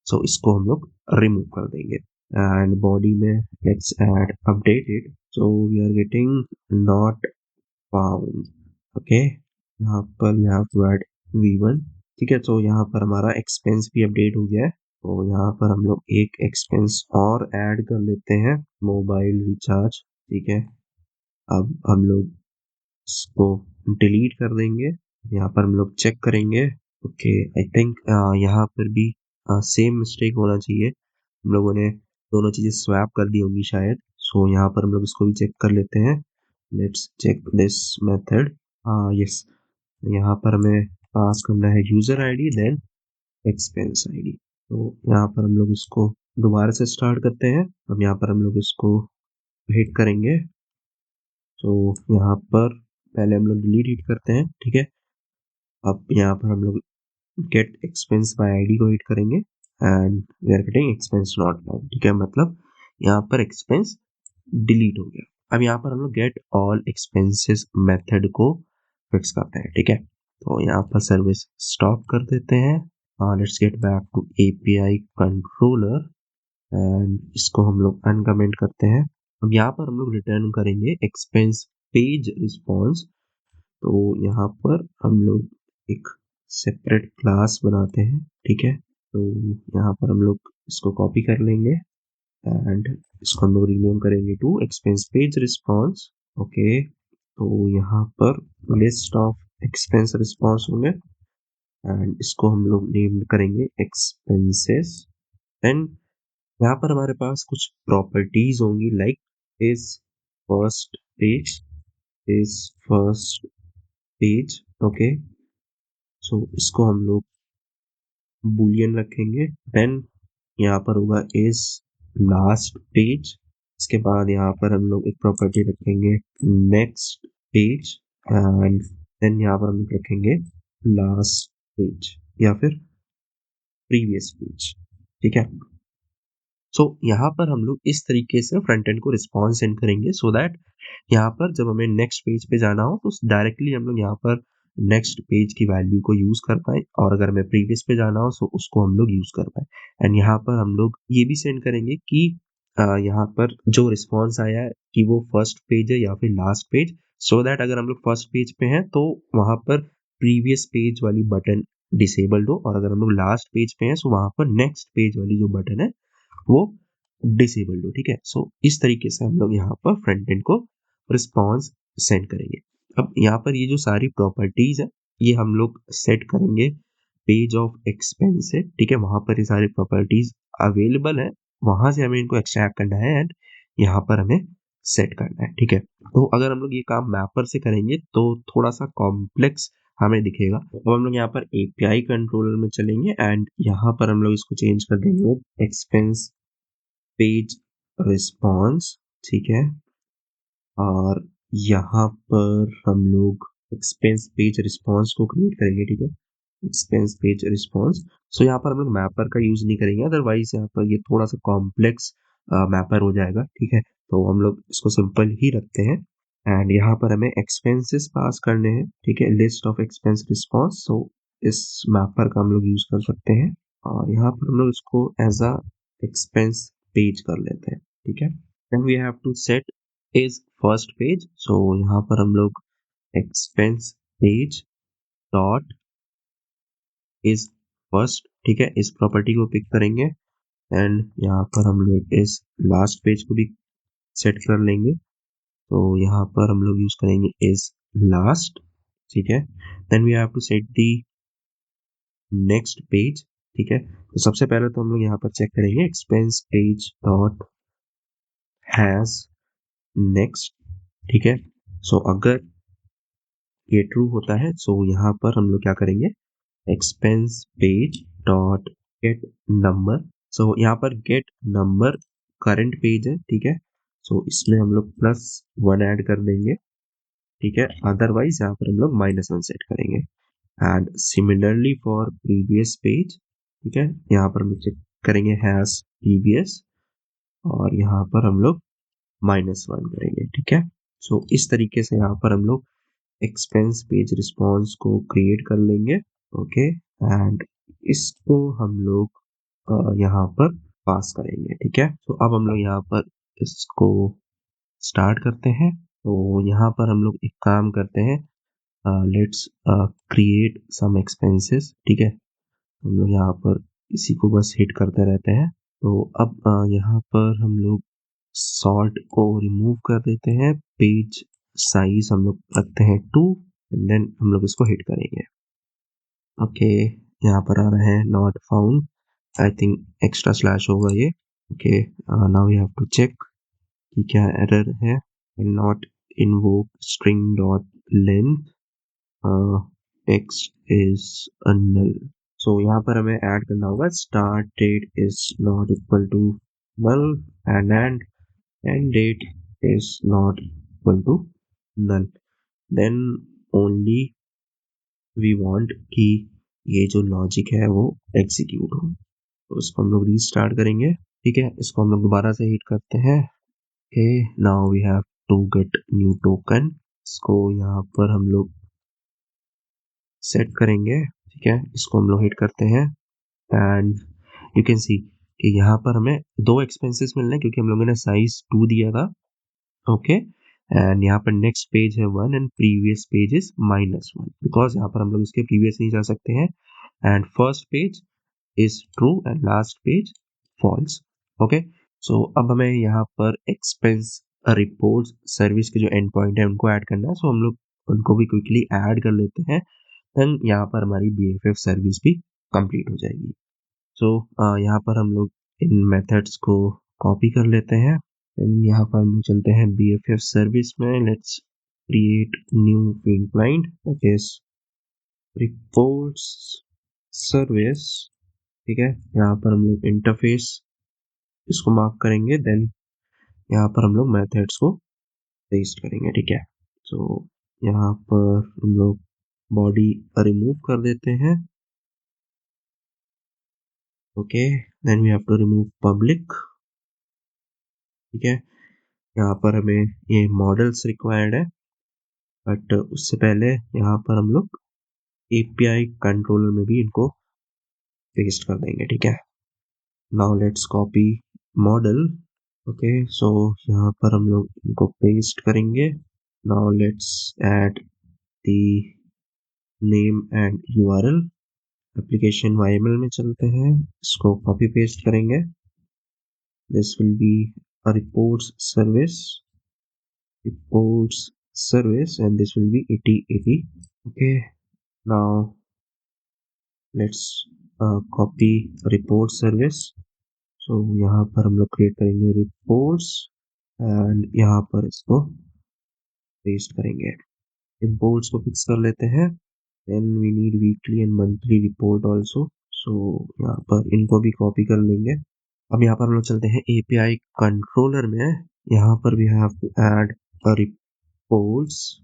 सो इसको हम लोग रिमूव कर देंगे एंड बॉडी में let's add updated, so we are getting not found. Okay, यहाँ पर we have to add V1, ठीक है। तो यहाँ पर हमारा एक्सपेंस भी अपडेट हो गया है। तो यहाँ पर हम लोग एक एक्सपेंस और ऐड कर लेते हैं, मोबाइल रिचार्ज, ठीक है। अब हम लोग इसको डिलीट कर देंगे, यहाँ पर हम लोग चेक करेंगे। ओके, आई थिंक यहाँ पर भी सेम मिस्टेक होना चाहिए, हम लोगों ने दोनों चीजें स्वैप कर दी होंगी शायद। सो यहाँ पर हम लोग इसको भी चेक कर लेते हैं, let's check this method. Yes, यहाँ पर हमें पास करना है user ID then expense ID. तो यहाँ पर हम लोग इसको दोबारा से स्टार्ट करते हैं। अब यहाँ पर हम लोग इसको हिट करेंगे, तो यहाँ पर पहले हम लोग डिलीट हिट करते हैं, ठीक है। अब यहाँ पर हम लोग गेट एक्सपेंस बाय आईडी को हिट करेंगे and we are getting expense not found, ठीक है। मतलब यहाँ पर एक्सपेंस डिलीट हो गया। अब यहाँ पर हम लोग गेट ऑल एक्सपेंसेस मेथड को फिक्स करते हैं, ठीक है। तो यहाँ पर सर्विस स्टॉप कर देते हैं। Let's get back to API controller and इसको हम लोग अनकमेंट करते हैं। अब यहाँ पर हम लोग रिटर्न करेंगे एक्सपेंस पेज रिस्पॉन्स। तो यहाँ पर हम लोग एक सेपरेट क्लास बनाते हैं, ठीक है। तो यहाँ पर हम लोग इसको कॉपी कर लेंगे एंड इसको हम लोग रिनेम करेंगे to expense page response. Okay, तो यहाँ पर लिस्ट ऑफ एक्सपेंस रिस्पॉन्स होंगे एंड इसको हम लोग नेम करेंगे एक्सपेंसेस। एंड यहाँ पर हमारे पास कुछ प्रॉपर्टीज होंगी, like is first page, is first page. Okay, so इसको हम लोग बूलियन रखेंगे। देन यहाँ पर होगा इज लास्ट पेज, इसके बाद यहाँ पर हम लोग एक प्रॉपर्टी रखेंगे नेक्स्ट पेज एंड देन यहाँ पर हम लोग रखेंगे लास्ट पेज या फिर प्रीवियस पेज, ठीक है। सो यहाँ पर हम लोग इस तरीके से फ्रंट एंड को रिस्पॉन्स सेंड करेंगे, सो दैट यहाँ पर जब हमें नेक्स्ट पेज पे जाना हो तो डायरेक्टली हम लोग यहाँ पर नेक्स्ट पेज की वैल्यू को यूज कर पाए, और अगर हमें प्रीवियस पे जाना हो तो उसको हम लोग यूज कर पाए। एंड यहाँ पर हम लोग ये भी सेंड करेंगे कि यहाँ पर जो रिस्पॉन्स आया है कि वो फर्स्ट पेज है या फिर लास्ट पेज, सो दैट अगर हम लोग फर्स्ट पेज पे हैं तो वहां पर प्रीवियस पेज वाली बटन डिसेबल्ड हो, और अगर हम लोग लास्ट पेज पे हैं तो वहां पर नेक्स्ट पेज वाली जो बटन है वो डिसेबल्ड हो, ठीक है। सो इस तरीके से हम लोग यहाँ पर फ्रंट एंड को रिस्पॉन्स सेंड करेंगे। अब यहाँ पर ये जो सारी प्रॉपर्टीज है ये हम लोग सेट करेंगे पेज ऑफ एक्सपेंस से, ठीक है। वहां पर ये सारी प्रॉपर्टीज अवेलेबल है, वहां से हमें इनको एक्सट्रैक्ट करना है एंड यहाँ पर हमें सेट करना है, ठीक है। तो अगर हम लोग ये काम मैपर से करेंगे तो थोड़ा सा कॉम्प्लेक्स हमें दिखेगा। अब हम लोग यहाँ पर एपीआई कंट्रोलर में चलेंगे एंड यहाँ पर हम लोग इसको चेंज कर देंगे एक्सपेंस पेज रिस्पॉन्स, ठीक है। और यहाँ पर हम लोग एक्सपेंस पेज रिस्पॉन्स को क्रिएट करेंगे, ठीक है, एक्सपेंस पेज रिस्पॉन्स। सो यहाँ पर हम लोग मैपर का यूज नहीं करेंगे, अदरवाइज यहाँ पर ये थोड़ा सा कॉम्प्लेक्स मैपर हो जाएगा, ठीक है, तो हम लोग इसको सिंपल ही रखते हैं। एंड यहाँ पर हमें एक्सपेंसेस पास करने हैं, ठीक है, लिस्ट ऑफ एक्सपेंस रिस्पॉन्स, सो इस मैपर का हम लोग यूज कर सकते हैं और यहाँ पर हम लोग इसको एज अ एक्सपेंस पेज कर लेते हैं, ठीक है। Then we have to set is first page, so यहाँ पर हम लोग expense page dot is first, ठीक है, इस प्रॉपर्टी को पिक करेंगे एंड यहाँ पर हम लोग इस लास्ट पेज को भी सेट कर लेंगे, तो यहाँ पर हम लोग यूज करेंगे इज लास्ट, ठीक है। Then we have to set the next page, ठीक है, तो सबसे पहले तो हम लोग यहाँ पर चेक करेंगे expense page dot has next, ठीक है, सो अगर ये ट्रू होता है सो यहाँ पर हम लोग क्या करेंगे expense page dot get number, so यहाँ पर गेट नंबर करंट पेज है, ठीक है, सो इसमें हम लोग +1 ऐड कर देंगे, ठीक है, अदरवाइज यहाँ पर हम लोग -1 सेट करेंगे। And similarly for previous page, ठीक है, यहाँ पर हम चेक करेंगे हैज प्रीवियस और यहाँ पर हम लोग -1 करेंगे, ठीक है। सो इस तरीके से यहाँ पर हम लोग एक्सपेंस पेज रिस्पॉन्स को क्रिएट कर लेंगे, ओके, एंड इसको हम लोग यहाँ पर पास करेंगे, ठीक है। तो अब हम लोग यहाँ पर इसको स्टार्ट करते हैं, तो यहाँ पर हम लोग एक काम करते हैं, लेट्स क्रिएट सम एक्सपेंसेस, ठीक है, हम लोग यहाँ पर इसी को बस हिट करते रहते हैं। तो अब यहाँ पर हम लोग सॉर्ट को रिमूव कर देते हैं, पेज साइज हम लोग रखते हैं 2 एंड देन हम लोग इसको हिट करेंगे, ओके, यहाँ पर आ रहे हैं not found, I think extra slash होगा ये, okay, now we have to check कि क्या एरर है, not invoke string dot length text is null, so यहाँ पर हमें ऐड करना होगा start date is not equal to null and end date is not equal to null, then only we want कि ये जो लॉजिक है वो एग्जीक्यूट हो, तो इसको हम लोग रीस्टार्ट करेंगे, ठीक है, इसको हम लोग दोबारा से हिट करते हैं, okay, now we have to get new token, इसको यहाँ पर हम लोग सेट करेंगे, ठीक है, इसको हम लोग हिट करते हैं एंड यू कैन सी कि यहाँ पर हमें 2 एक्सपेंसेस मिल रहे हैं क्योंकि हम लोगों ने साइज 2 दिया था, ओके, एंड यहाँ पर नेक्स्ट पेज है 1 and previous page is -1 because यहाँ पर हम लोग इसके प्रीवियस नहीं जा सकते हैं, and first page is true and last page false, okay. So अब हमें यहाँ पर एक्सपेंस रिपोर्ट सर्विस के जो एंड पॉइंट है उनको ऐड करना है, सो हम लोग उनको भी क्विकली ऐड कर लेते हैं, देन यहाँ पर हमारी BFF सर्विस भी कंप्लीट हो जाएगी। सो यहाँ पर हम लोग इन मेथड्स को कॉपी कर लेते हैं एंड यहाँ पर हम लोग चलते हैं BFF सर्विस में, let's create new field client that is reports service, ठीक है, यहाँ पर हम लोग इंटरफेस इसको मार्क करेंगे, देन यहाँ पर हम लोग मेथड्स को पेस्ट करेंगे, ठीक है, तो यहाँ पर हम लोग बॉडी रिमूव कर देते हैं, okay, then we have to remove public, ठीक है, यहाँ पर हमें ये मॉडल्स रिक्वायर्ड है बट उससे पहले यहाँ पर हम लोग API कंट्रोलर में भी इनको पेस्ट कर देंगे, ठीक है। Now let's copy model, okay, so यहाँ पर हम लोग इनको पेस्ट करेंगे, now let's add the name and URL, application YML में चलते हैं, इसको कॉपी पेस्ट करेंगे, this will be a reports service and this will be 8080, okay, now let's copy report service, so यहाँ पर हम लोग क्रिएट करेंगे reports एंड यहाँ पर इसको पेस्ट करेंगे, imports को फिक्स कर लेते हैं, then we need weekly and monthly report also, so यहाँ पर इनको भी कॉपी कर लेंगे। अब यहाँ पर हम लोग चलते हैं API कंट्रोलर में, यहाँ पर we have to add a reports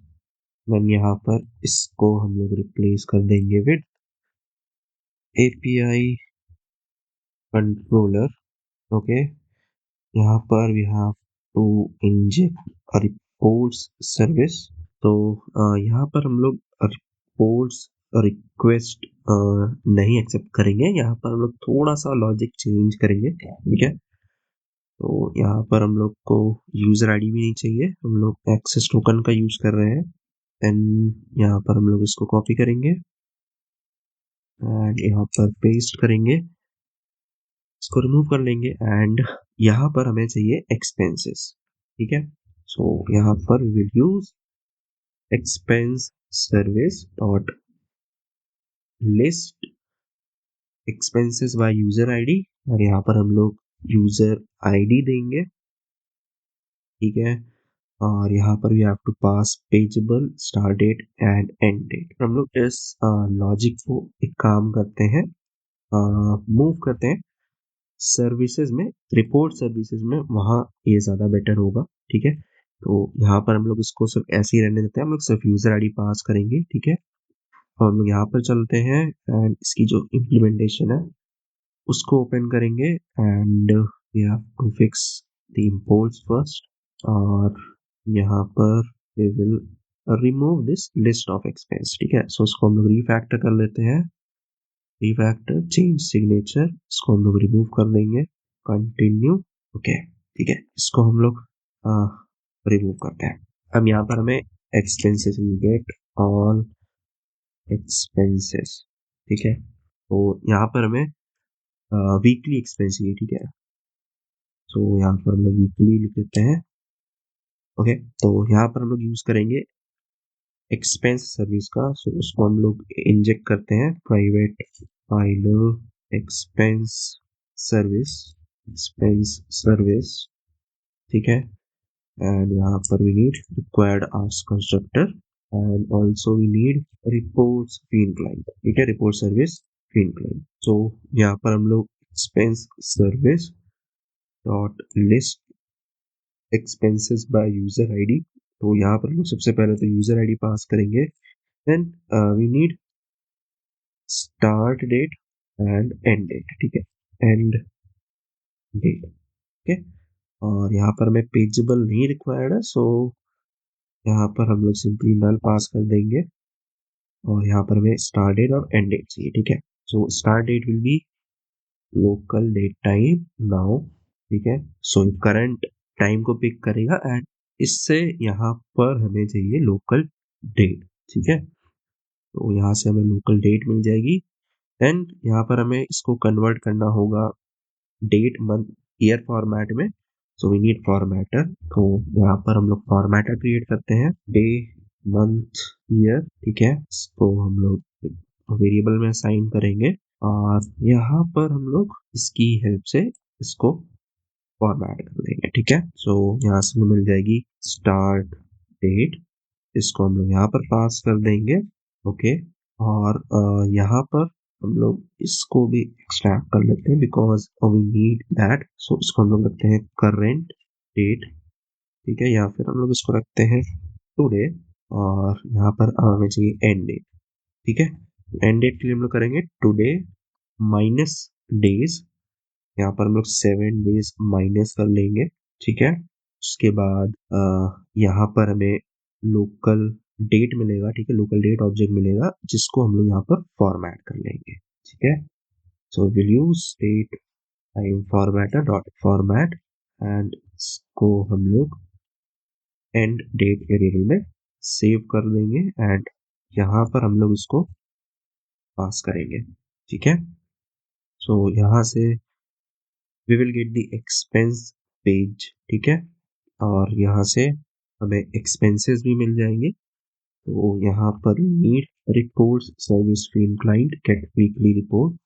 then यहाँ पर इसको हम लोग रिप्लेस कर देंगे विद API controller. ओके, यहाँ पर we have to inject a reports service. तो यहाँ पर हम लोग रिपोर्ट्स रिक्वेस्ट नहीं एक्सेप्ट करेंगे. यहाँ पर हम लोग थोड़ा सा लॉजिक चेंज करेंगे. ठीक है, तो यहाँ पर हम लोग को यूजर आईडी भी नहीं चाहिए, हम लोग एक्सेस टोकन का यूज कर रहे हैं. एंड यहाँ पर हम लोग इसको कॉपी करेंगे एंड यहाँ पर पेस्ट करेंगे, इसको रिमूव कर लेंगे. एंड यहाँ पर हमें चाहिए एक्सपेंसेस. ठीक है, सो यहाँ पर we will use expense service dot list expenses by user ID. और यहाँ पर हम लोग यूजर आईडी देंगे. ठीक है, और यहाँ पर we have to pass pageable start date and end date. हम लोग इस लॉजिक को एक काम करते हैं, मूव करते हैं सर्विसेज में, रिपोर्ट सर्विसेज में, वहाँ ये ज़्यादा बेटर होगा. ठीक है, तो यहाँ पर हम लोग इसको सिर्फ ऐसे ही रहने देते हैं, हम लोग सिर्फ यूजर आईडी पास करेंगे. ठीक है, और हम लोग यहाँ पर चलते हैं एंड इसकी जो इम्प्लीमेंटेशन है उसको ओपन करेंगे. And we have to fix the imports first. और यहाँ पर we will remove this list of expense. ठीक है, सो इसको हम लोग रीफैक्टर कर लेते हैं. रीफैक्टर चेंज सिग्नेचर, इसको हम लोग रिमूव कर देंगे. कंटिन्यू. ओके, ठीक है, इसको हम लोग रिमूव करते हैं. अब यहाँ पर हमें एक्सपेंसेस गेट ऑल एक्सपेंसेस. ठीक है, तो यहाँ पर हमें वीकली एक्सपेंस चाहिए. ठीक है, तो यहाँ पर हम लोग वीकली लिख देते हैं. ओके, तो यहाँ पर हम लोग यूज करेंगे एक्सपेंस सर्विस का. सो उसको हम लोग इंजेक्ट करते हैं private final expense service, expense service. ठीक है, एंड यहाँ पर वी नीड रिक्वायर्ड आस्क constructor and also we need reports field client. ठीक है, report service field client. So यहाँ पर हम लोग expense service dot list expenses by user ID. तो यहाँ पर हम लोग सबसे पहले तो यूजर आईडी पास करेंगे. Then we need start date and end date. ठीक है, एंड डेट. ओके, और यहाँ पर हमें पेजेबल नहीं रिक्वायर्ड है, सो यहाँ पर हम लोग सिंपली नल पास कर देंगे. और यहाँ पर हमें स्टार्ट डेट और एंड डेट चाहिए. ठीक है, so start date will be local date time now. ठीक है, सो करंट टाइम को पिक करेगा एंड इससे यहाँ पर हमें चाहिए लोकल डेट. ठीक है, तो यहाँ से हमें लोकल डेट मिल जाएगी. एंड यहाँ पर हमें इसको कन्वर्ट करना होगा डेट मंथ ईयर फॉर्मेट में. So we need formatter. तो यहाँ पर हम लोग फॉर्मेटर क्रिएट करते हैं, डे मंथ ईयर. ठीक है, इसको हम लोग वेरिएबल में असाइन करेंगे और यहाँ पर हम लोग इसकी हेल्प से इसको फॉर्मेट कर देंगे. ठीक है, सो यहाँ से मिल जाएगी स्टार्ट डेट, इसको हम लोग यहाँ पर पास कर देंगे. ओके, और यहाँ पर हम लोग इसको भी एक्सट्रैक्ट कर लेते हैं बिकॉज वी नीड दैट. सो इसको हम लोग रखते हैं करेंट डेट. ठीक है, या फिर हम लोग इसको रखते हैं टुडे. और यहाँ पर हमें चाहिए एंड डेट. ठीक है, एंड डेट के लिए हम लोग करेंगे टुडे माइनस डेज. यहाँ पर हम लोग 7 डेज माइनस कर लेंगे. ठीक है, उसके बाद यहाँ पर हमें लोकल डेट मिलेगा. ठीक है, लोकल डेट ऑब्जेक्ट मिलेगा जिसको हम लोग यहाँ पर फॉर्मेट कर लेंगे. ठीक है, so will use date time formatter dot format and इसको हम लोग एंड डेट वेरिएबल में सेव कर देंगे. एंड यहाँ पर हम लोग इसको पास करेंगे. ठीक है, सो यहाँ से we will get the expense page. ठीक है, और यहाँ से हमें एक्सपेंसेस भी मिल जाएंगे. तो यहाँ पर need report service field client get weekly report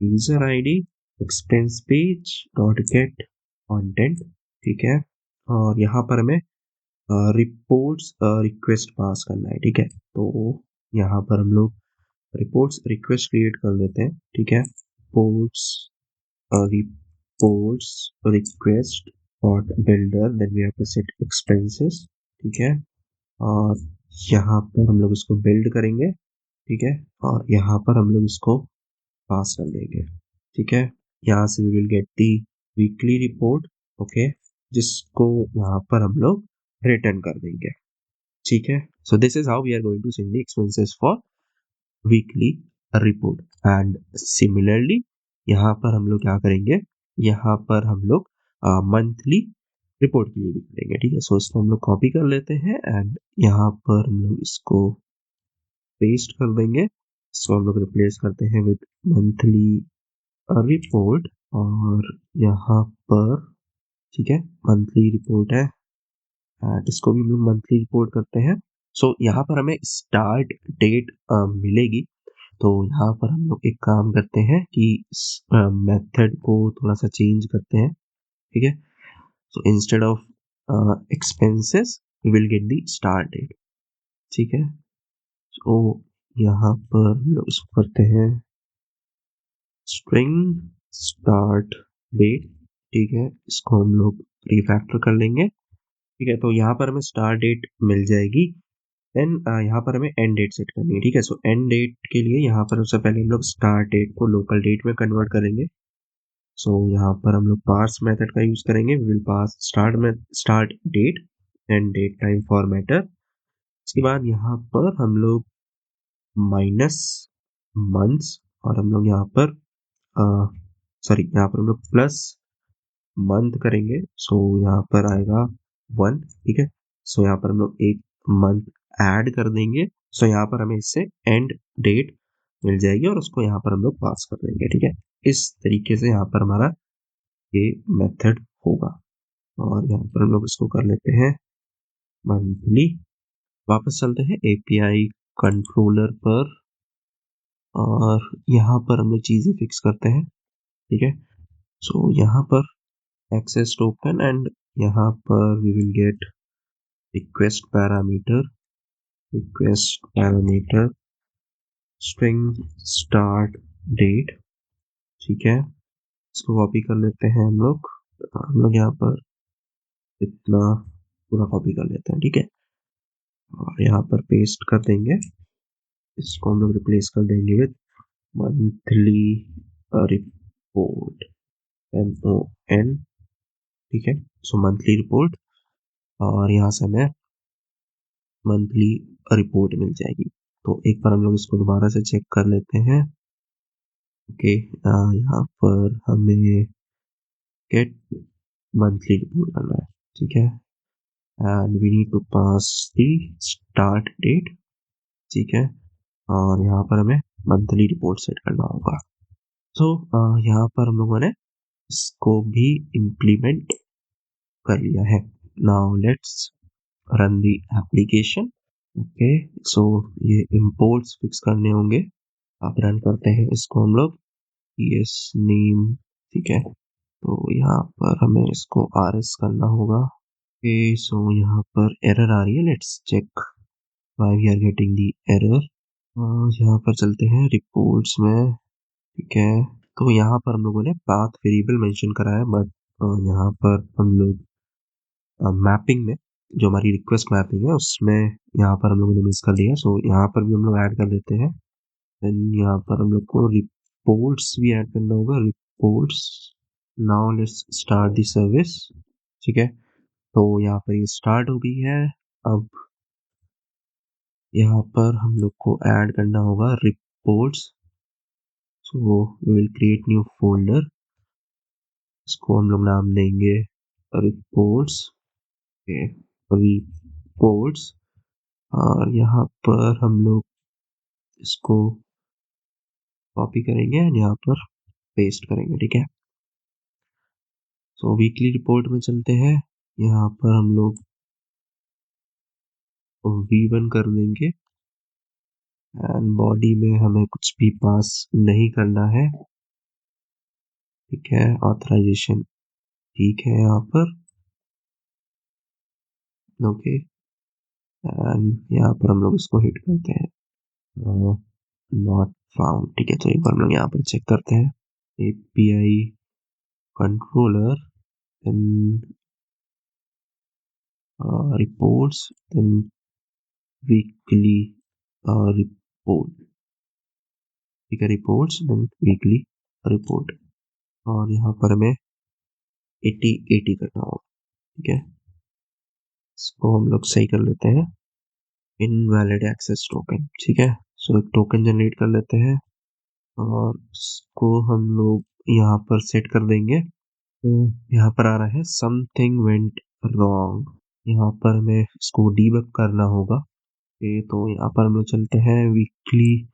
user ID expense page dot gate content. ठीक है, और यहाँ पर हमें रिपोर्ट्स रिक्वेस्ट पास करना है. ठीक है, तो यहाँ पर हम लोग रिपोर्ट्स रिक्वेस्ट क्रिएट कर देते हैं. ठीक है, reports reports request dot builder, then we have to set expenses. ठीक है, और यहाँ पर हम लोग इसको बिल्ड करेंगे, ठीक है, और यहाँ पर हम लोग इसको पास कर देंगे, ठीक है। यहाँ से we will get the weekly report, okay, जिसको यहाँ पर हम लोग रिटर्न कर देंगे, ठीक है। So this is how we are going to send the expenses for weekly report. And similarly यहाँ पर हम लोग क्या करेंगे, यहाँ पर हम लोग मंथली रिपोर्ट के लिए भी करेंगे, ठीक है। सो इसको हम लोग कॉपी कर लेते हैं एंड यहाँ पर हम लोग इसको पेस्ट कर देंगे। इसको हम लोग रिप्लेस करते हैं विद मंथली रिपोर्ट, और यहाँ पर, ठीक है, मंथली रिपोर्ट है एंड इसको भी हम लोग मंथली रिपोर्ट करते हैं। सो यहाँ पर हमें स्टार्ट डेट मिलेगी, तो यहाँ पर हम लोग एक काम करते हैं कि इस मेथड को थोड़ा सा चेंज करते हैं, ठीक है। So instead of expenses we will get the start date, ठीक है। सो यहाँ पर हम लोग इसको करते हैं स्ट्रिंग स्टार्ट डेट, ठीक है। इसको हम लोग रिफैक्टर कर लेंगे, ठीक है। तो यहाँ पर हमें स्टार्ट डेट मिल जाएगी। देन यहाँ पर हमें एंड डेट सेट करनी है, ठीक है। सो एंड डेट के लिए यहाँ पर सबसे पहले हम लोग स्टार्ट डेट को लोकल डेट में कन्वर्ट करेंगे। सो यहाँ पर हम लोग पार्स मेथड का यूज करेंगे। We will pass start date and date time formatter. इसके बाद यहाँ पर हम लोग माइनस मंथ्स, और हम लोग यहाँ पर सॉरी यहाँ पर हम लोग प्लस मंथ करेंगे। सो यहाँ पर आएगा 1, ठीक है। सो यहाँ पर हम लोग एक मंथ ऐड कर देंगे। सो यहाँ पर हमें इससे एंड डेट मिल जाएगी और उसको यहाँ पर हम लोग पास कर देंगे, ठीक है। इस तरीके से यहाँ पर हमारा ये मेथड होगा, और यहाँ पर हम लोग इसको कर लेते हैं मंथली। वापस चलते हैं एपीआई कंट्रोलर पर, और यहाँ पर हम लोग चीज़ें फिक्स करते हैं, ठीक है। सो यहाँ पर एक्सेस टोकन एंड यहाँ पर we will get request parameter string start date, ठीक है। इसको कॉपी कर लेते हैं हम लोग यहाँ पर इतना पूरा कॉपी कर लेते हैं, ठीक है, और यहाँ पर पेस्ट कर देंगे। इसको हम लोग रिप्लेस कर देंगे विद मंथली रिपोर्ट, MON, ठीक है। सो मंथली रिपोर्ट, और यहाँ से हमें मंथली रिपोर्ट मिल जाएगी। तो एक बार हम लोग इसको दोबारा से चेक कर लेते हैं, ओके। यहाँ पर हमें गेट मंथली रिपोर्ट करना है, ठीक है, and we need to pass the start date, ठीक है, और यहाँ पर हमें मंथली रिपोर्ट सेट करना होगा। तो यहाँ पर हम लोगों ने इसको भी इम्प्लीमेंट कर लिया है। Now let's run the application, okay. So ये इंपोर्ट्स फिक्स करने होंगे। आप रन करते हैं इसको हम लोग, यस नेम, ठीक है। तो यहाँ पर हमें इसको RS करना होगा, ओके। सो यहाँ पर एरर आ रही है, let's check why we are getting the error. यहाँ पर चलते हैं रिपोर्ट्स में, ठीक है। तो यहाँ पर हम लोगों ने पाथ वेरिएबल मेंशन करा है, बट यहाँ पर हम लोग मैपिंग में, जो हमारी रिक्वेस्ट मैपिंग है उसमें यहाँ पर हम लोगों ने मिस कर दिया। सो यहाँ पर भी हम लोग ऐड कर देते हैं। देन यहाँ पर हम लोग को रिपोर्ट्स भी ऐड करना होगा, reports. Now let's start the service, ठीक है। तो यहाँ पर ये स्टार्ट हो गई है। अब यहाँ पर हम लोग को ऐड करना होगा reports. So we will create new folder, इसको हम लोग नाम देंगे रिपोर्ट्स, रिपोर्ट्स, और यहाँ पर हम लोग इसको कॉपी करेंगे एंड यहाँ पर पेस्ट करेंगे, ठीक है। सो वीकली रिपोर्ट में चलते हैं। यहाँ पर हम लोग V1 कर देंगे एंड बॉडी में हमें कुछ भी पास नहीं करना है, ठीक है। ऑथराइजेशन ठीक है यहाँ पर, ओके। एंड यहाँ पर हम लोग इसको हिट करते हैं नॉट फाउंड, ठीक है। तो एक बार हम लोग यहाँ पर चेक करते हैं API controller, then reports, then weekly report, ठीक है, रिपोर्ट्स देन वीकली रिपोर्ट, और यहाँ पर हमें 80 करना होगा, ठीक है। इसको हम लोग सही कर लेते हैं, इनवैलिड एक्सेस टोकन, ठीक है। सो एक टोकन जनरेट कर लेते हैं और इसको हम लोग यहाँ पर सेट कर देंगे। तो यहाँ पर आ रहा है समथिंग वेंट रॉन्ग, यहाँ पर हमें इसको डीबग करना होगा। तो यहाँ पर हम लोग चलते हैं वीकली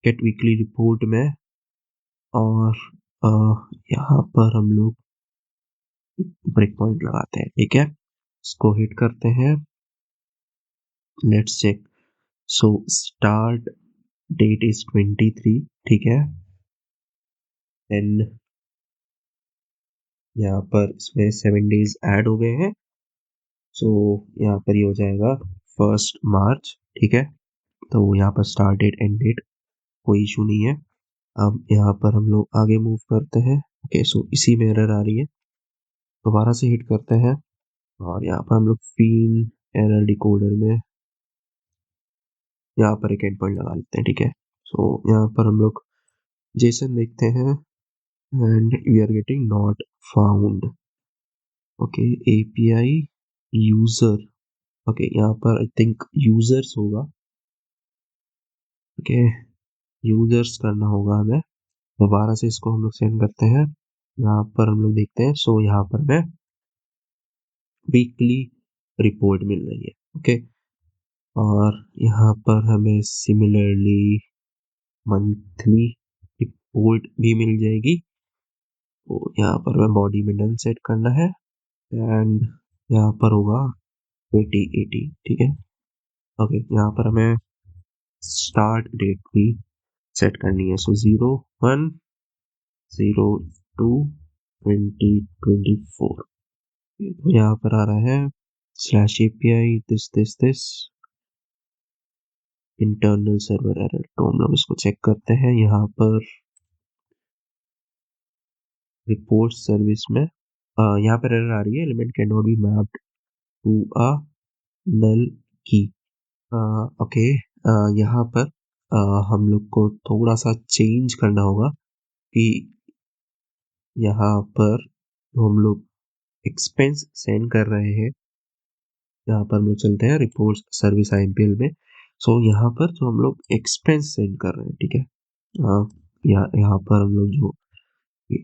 गेट वीकली रिपोर्ट में, और यहाँ पर हम लोग ब्रेक पॉइंट लगाते हैं, ठीक है। इसको हिट करते हैं, let's check. So start date is 23, ठीक है। देन यहाँ पर इसमें 7 डेज ऐड हो गए हैं, सो यहाँ पर ये हो जाएगा 1 मार्च, ठीक है। तो यहाँ पर स्टार्ट डेट एंड डेट कोई इशू नहीं है। अब यहाँ पर हम लोग आगे मूव करते हैं। ओके, सो इसी में एरर आ रही है, दोबारा से हिट करते हैं और यहाँ पर हम लोग फीन एरर डिकोडर में यहाँ पर एक एंड पॉइंट लगा लेते हैं, ठीक है। सो यहाँ पर हम लोग जेसन देखते हैं and we are getting not found. Okay, API user, okay यहाँ पर आई थिंक यूजर्स होगा, ओके यूजर्स करना होगा हमें। दोबारा से इसको हम लोग सेंड करते हैं, यहाँ पर हम लोग देखते हैं। सो यहाँ पर हमें वीकली रिपोर्ट मिल रही है, ओके। और यहाँ पर हमें सिमिलरली मंथली रिपोर्ट भी मिल जाएगी। तो यहाँ पर हमें बॉडी में डन सेट करना है एंड यहाँ पर होगा 80, ठीक है। ओके, यहाँ पर हमें स्टार्ट डेट भी सेट करनी है। सो 01/02/2024, तो यहाँ पर आ रहा है /API this internal server error. तो हम लोग इसको चेक करते हैं, यहाँ पर रिपोर्ट सर्विस में यहाँ पर एरर आ रही है, element can not be mapped to a null key. Okay, यहाँ पर हम लोग को थोड़ा सा चेंज करना होगा कि यहाँ पर हम लोग एक्सपेंस सेंड कर रहे हैं। यहाँ पर हम लोग चलते हैं रिपोर्ट सर्विस IMPL में। सो यहाँ पर जो हम लोग एक्सपेंस सेंड कर रहे हैं, ठीक है, यहाँ पर हम लोग जो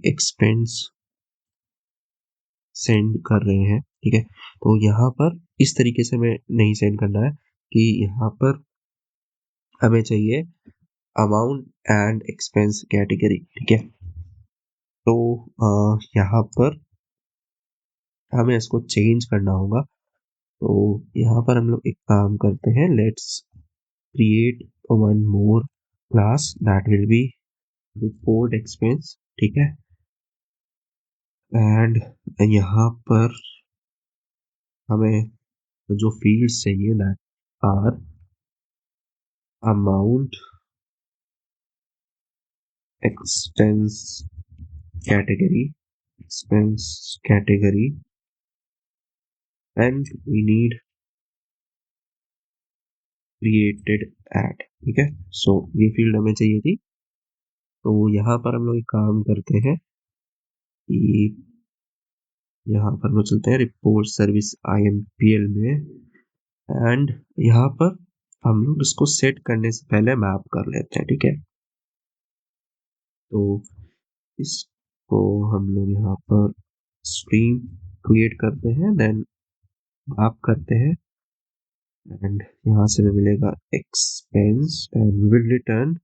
एक्सपेंस सेंड कर रहे हैं, ठीक है, तो यहाँ पर इस तरीके से हमें नहीं सेंड करना है कि यहाँ पर हमें चाहिए अमाउंट एंड एक्सपेंस कैटेगरी, ठीक है। तो यहाँ पर हमें इसको चेंज करना होगा। तो यहाँ पर हम लोग एक काम करते हैं, let's create one more class that will be report expense, ठीक है। एंड यहाँ पर हमें जो फील्ड्स चाहिए that are amount, expense category, and we need created at, ठीक है। सो ये फील्ड हमें चाहिए थी, तो यहाँ पर हम लोग एक काम करते हैं कि यहाँ पर हम लोग चलते हैं रिपोर्ट सर्विस IMPL में एंड यहाँ पर हम लोग इसको सेट करने से पहले मैप कर लेते हैं, ठीक है। तो इसको हम लोग यहाँ पर स्ट्रीम क्रिएट करते हैं, देन मैप करते हैं एंड यहाँ से हमें मिलेगा expense and will return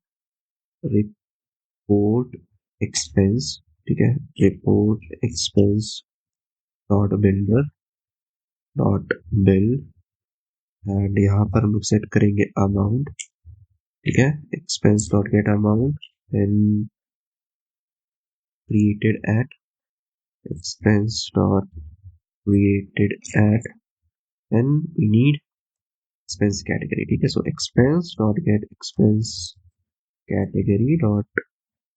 report expense, ठीक है। Report expense dot builder dot bill and यहाँ पर हम लोग सेट करेंगे अमाउंट, ठीक है, expense dot gate amount and created at expense dot created at and we need expense category, ठीक है। सो expense dot get expense category dot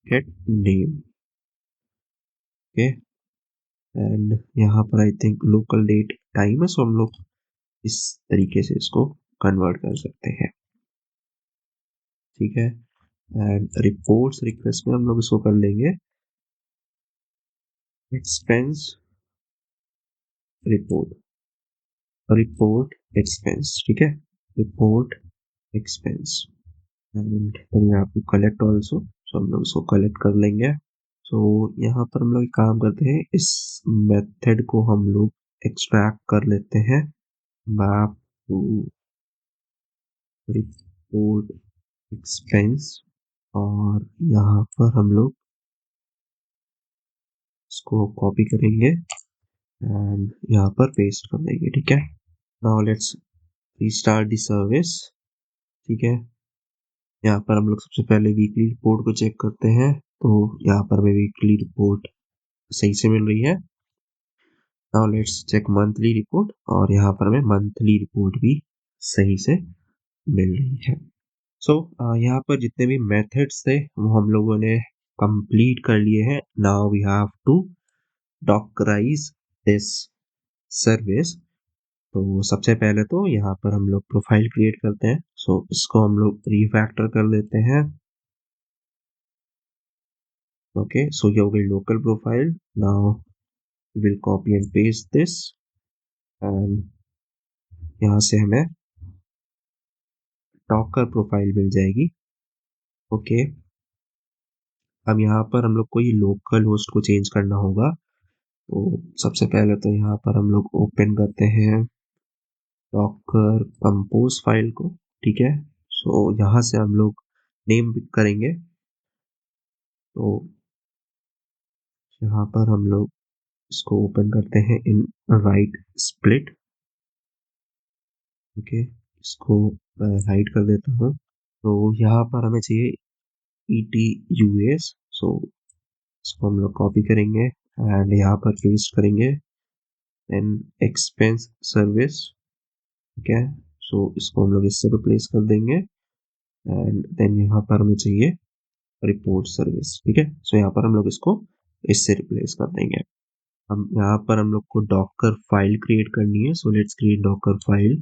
get name, okay. And यहाँ पर I think local date time है, so हम लोग इस तरीके से इसको कन्वर्ट कर सकते हैं, ठीक है। एंड रिपोर्ट्स रिक्वेस्ट में हम लोग इसको कर लेंगे एक्सपेंस रिपोर्ट, रिपोर्ट एक्सपेंस, ठीक है, रिपोर्ट एक्सपेंस। एंड यहाँ पे कलेक्ट ऑल्सो, तो हम लोग इसको कलेक्ट कर लेंगे। तो यहाँ पर हम लोग एक काम करते हैं, इस मेथड को हम लोग एक्सट्रैक्ट कर लेते हैं मैप टू रिपोर्ट एक्सपेंस, और यहाँ पर हम लोग इसको कॉपी करेंगे एंड यहाँ पर पेस्ट कर देंगे, ठीक है। Now let's restart the service, ठीक है। यहाँ पर हम लोग सबसे पहले वीकली रिपोर्ट को चेक करते हैं, तो यहाँ पर हमें वीकली रिपोर्ट सही से मिल रही है। Now let's check monthly report, और यहाँ पर हमें मंथली रिपोर्ट भी सही से मिल रही है। सो यहाँ पर जितने भी मेथड्स थे वो हम लोगों ने कंप्लीट कर लिए हैं। Now we have to dockerize this service. तो सबसे पहले तो यहाँ पर हम लोग प्रोफाइल क्रिएट करते हैं, सो इसको हम लोग रीफैक्टर कर देते हैं। ओके, सो ये हो गई local profile. Now will copy and paste this, and यहाँ से हमें डॉकर प्रोफाइल मिल जाएगी। ओके, अब यहाँ पर हम लोग को ये लोकल होस्ट को चेंज करना होगा। तो सबसे पहले तो यहाँ पर हम लोग ओपन करते हैं डॉकर कंपोज फाइल को, ठीक है। सो यहाँ से हम लोग नेम पिक करेंगे। तो यहाँ पर हम लोग इसको ओपन करते हैं इन राइट स्प्लिट। ओके, इसको राइट कर देता हूँ। तो यहाँ पर हमें चाहिए ETUAS, सो इसको हम लोग कॉपी करेंगे एंड यहाँ पर पेस्ट करेंगे। देन एक्सपेंस सर्विस, ठीक है, सो इसको हम लोग इससे रिप्लेस कर देंगे। एंड देन यहाँ पर हमें चाहिए रिपोर्ट सर्विस, ठीक है, सो यहाँ पर हम लोग इसको इससे रिप्लेस कर देंगे। हम यहाँ पर हम लोग को डॉकर फाइल क्रिएट करनी है, so let's create docker file.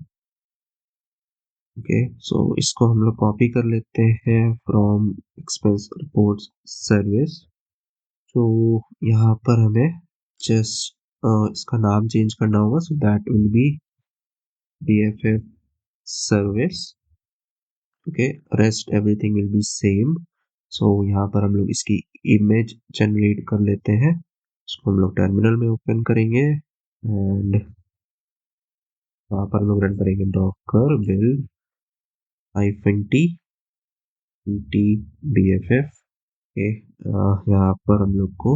Okay, so इसको हम लोग कॉपी कर लेते हैं फ्रॉम एक्सपेंस रिपोर्ट सर्विस। तो यहाँ पर हमें जस्ट इसका नाम चेंज करना होगा, so that will be BFF service. Okay, rest everything will be same. So यहाँ पर हम लोग इसकी इमेज जनरेट कर लेते हैं, इसको हम लोग टर्मिनल में ओपन करेंगे एंड यहाँ पर हम लोग रन करेंगे डॉकर बिल्ड -t BFF। यहाँ पर हम लोग को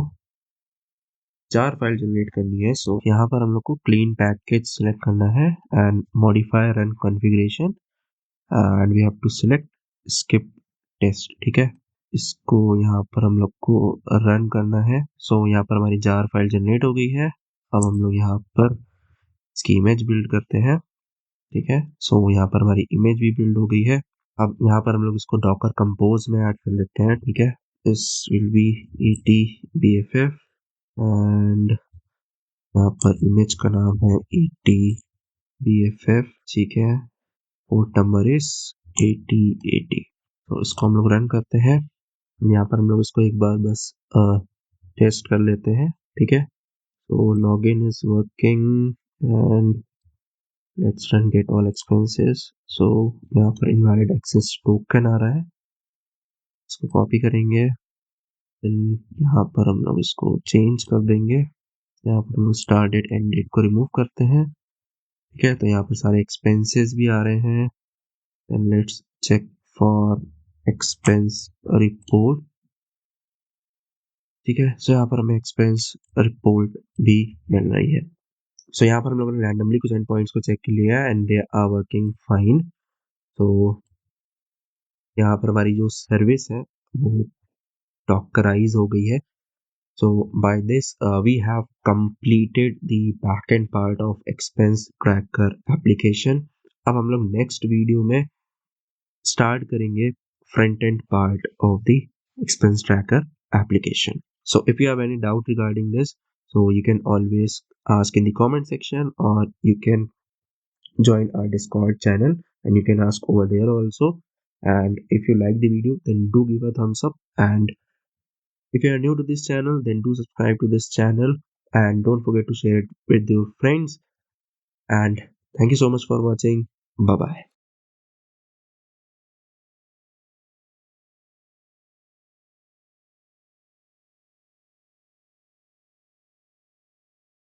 4 फाइल जनरेट करनी है। सो यहाँ पर हम लोग को क्लीन पैकेज सेलेक्ट करना है and modify run configuration, and we have to select skip test, ठीक है। इसको यहाँ पर हम लोग को रन करना है। सो यहाँ पर हमारी जार फाइल जनरेट हो गई है। अब हम लोग यहाँ पर इसकी इमेज बिल्ड करते हैं, ठीक है। सो यहाँ पर हमारी इमेज भी बिल्ड हो गई है। अब यहाँ पर हम लोग इसको डॉकर कंपोज में ऐड कर लेते हैं, ठीक है। This will B ETBFF and यहाँ पर इमेज का नाम है ETBFF, ठीक है। Port number is 8080। तो इसको हम लोग रन करते हैं। यहाँ पर हम लोग इसको एक बार बस टेस्ट कर लेते हैं, ठीक है। तो login is working and let's run get all expenses. So यहाँ पर इनवैलिड एक्सेस टोकन आ रहा है, इसको कॉपी करेंगे। यहाँ पर हम लोग इसको चेंज कर देंगे। यहाँ पर हम लोग स्टार्ट डेट एंड डेट को रिमूव करते हैं, ठीक है। तो यहाँ पर सारे एक्सपेंसेस भी आ रहे हैं। And let's check for expense report, ठीक है। सो यहाँ पर हमें एक्सपेंस रिपोर्ट भी मिल रही है। सो यहाँ पर हम लोगों ने रैंडमली कुछ एंड पॉइंट्स को चेक किया and they are working fine. तो यहाँ पर हमारी जो सर्विस है वो डॉकराइज हो गई है। So by this we have completed the backend part of expense tracker application. अब हम लोग next वीडियो में start करेंगे front end part of the expense tracker application. So if you have any doubt regarding this, so you can always ask in the comment section, or you can join our Discord channel, and you can ask over there also. And if you like the video, then do give a thumbs up. And if you are new to this channel, then do subscribe to this channel, and don't forget to share it with your friends. And thank you so much for watching. Bye bye.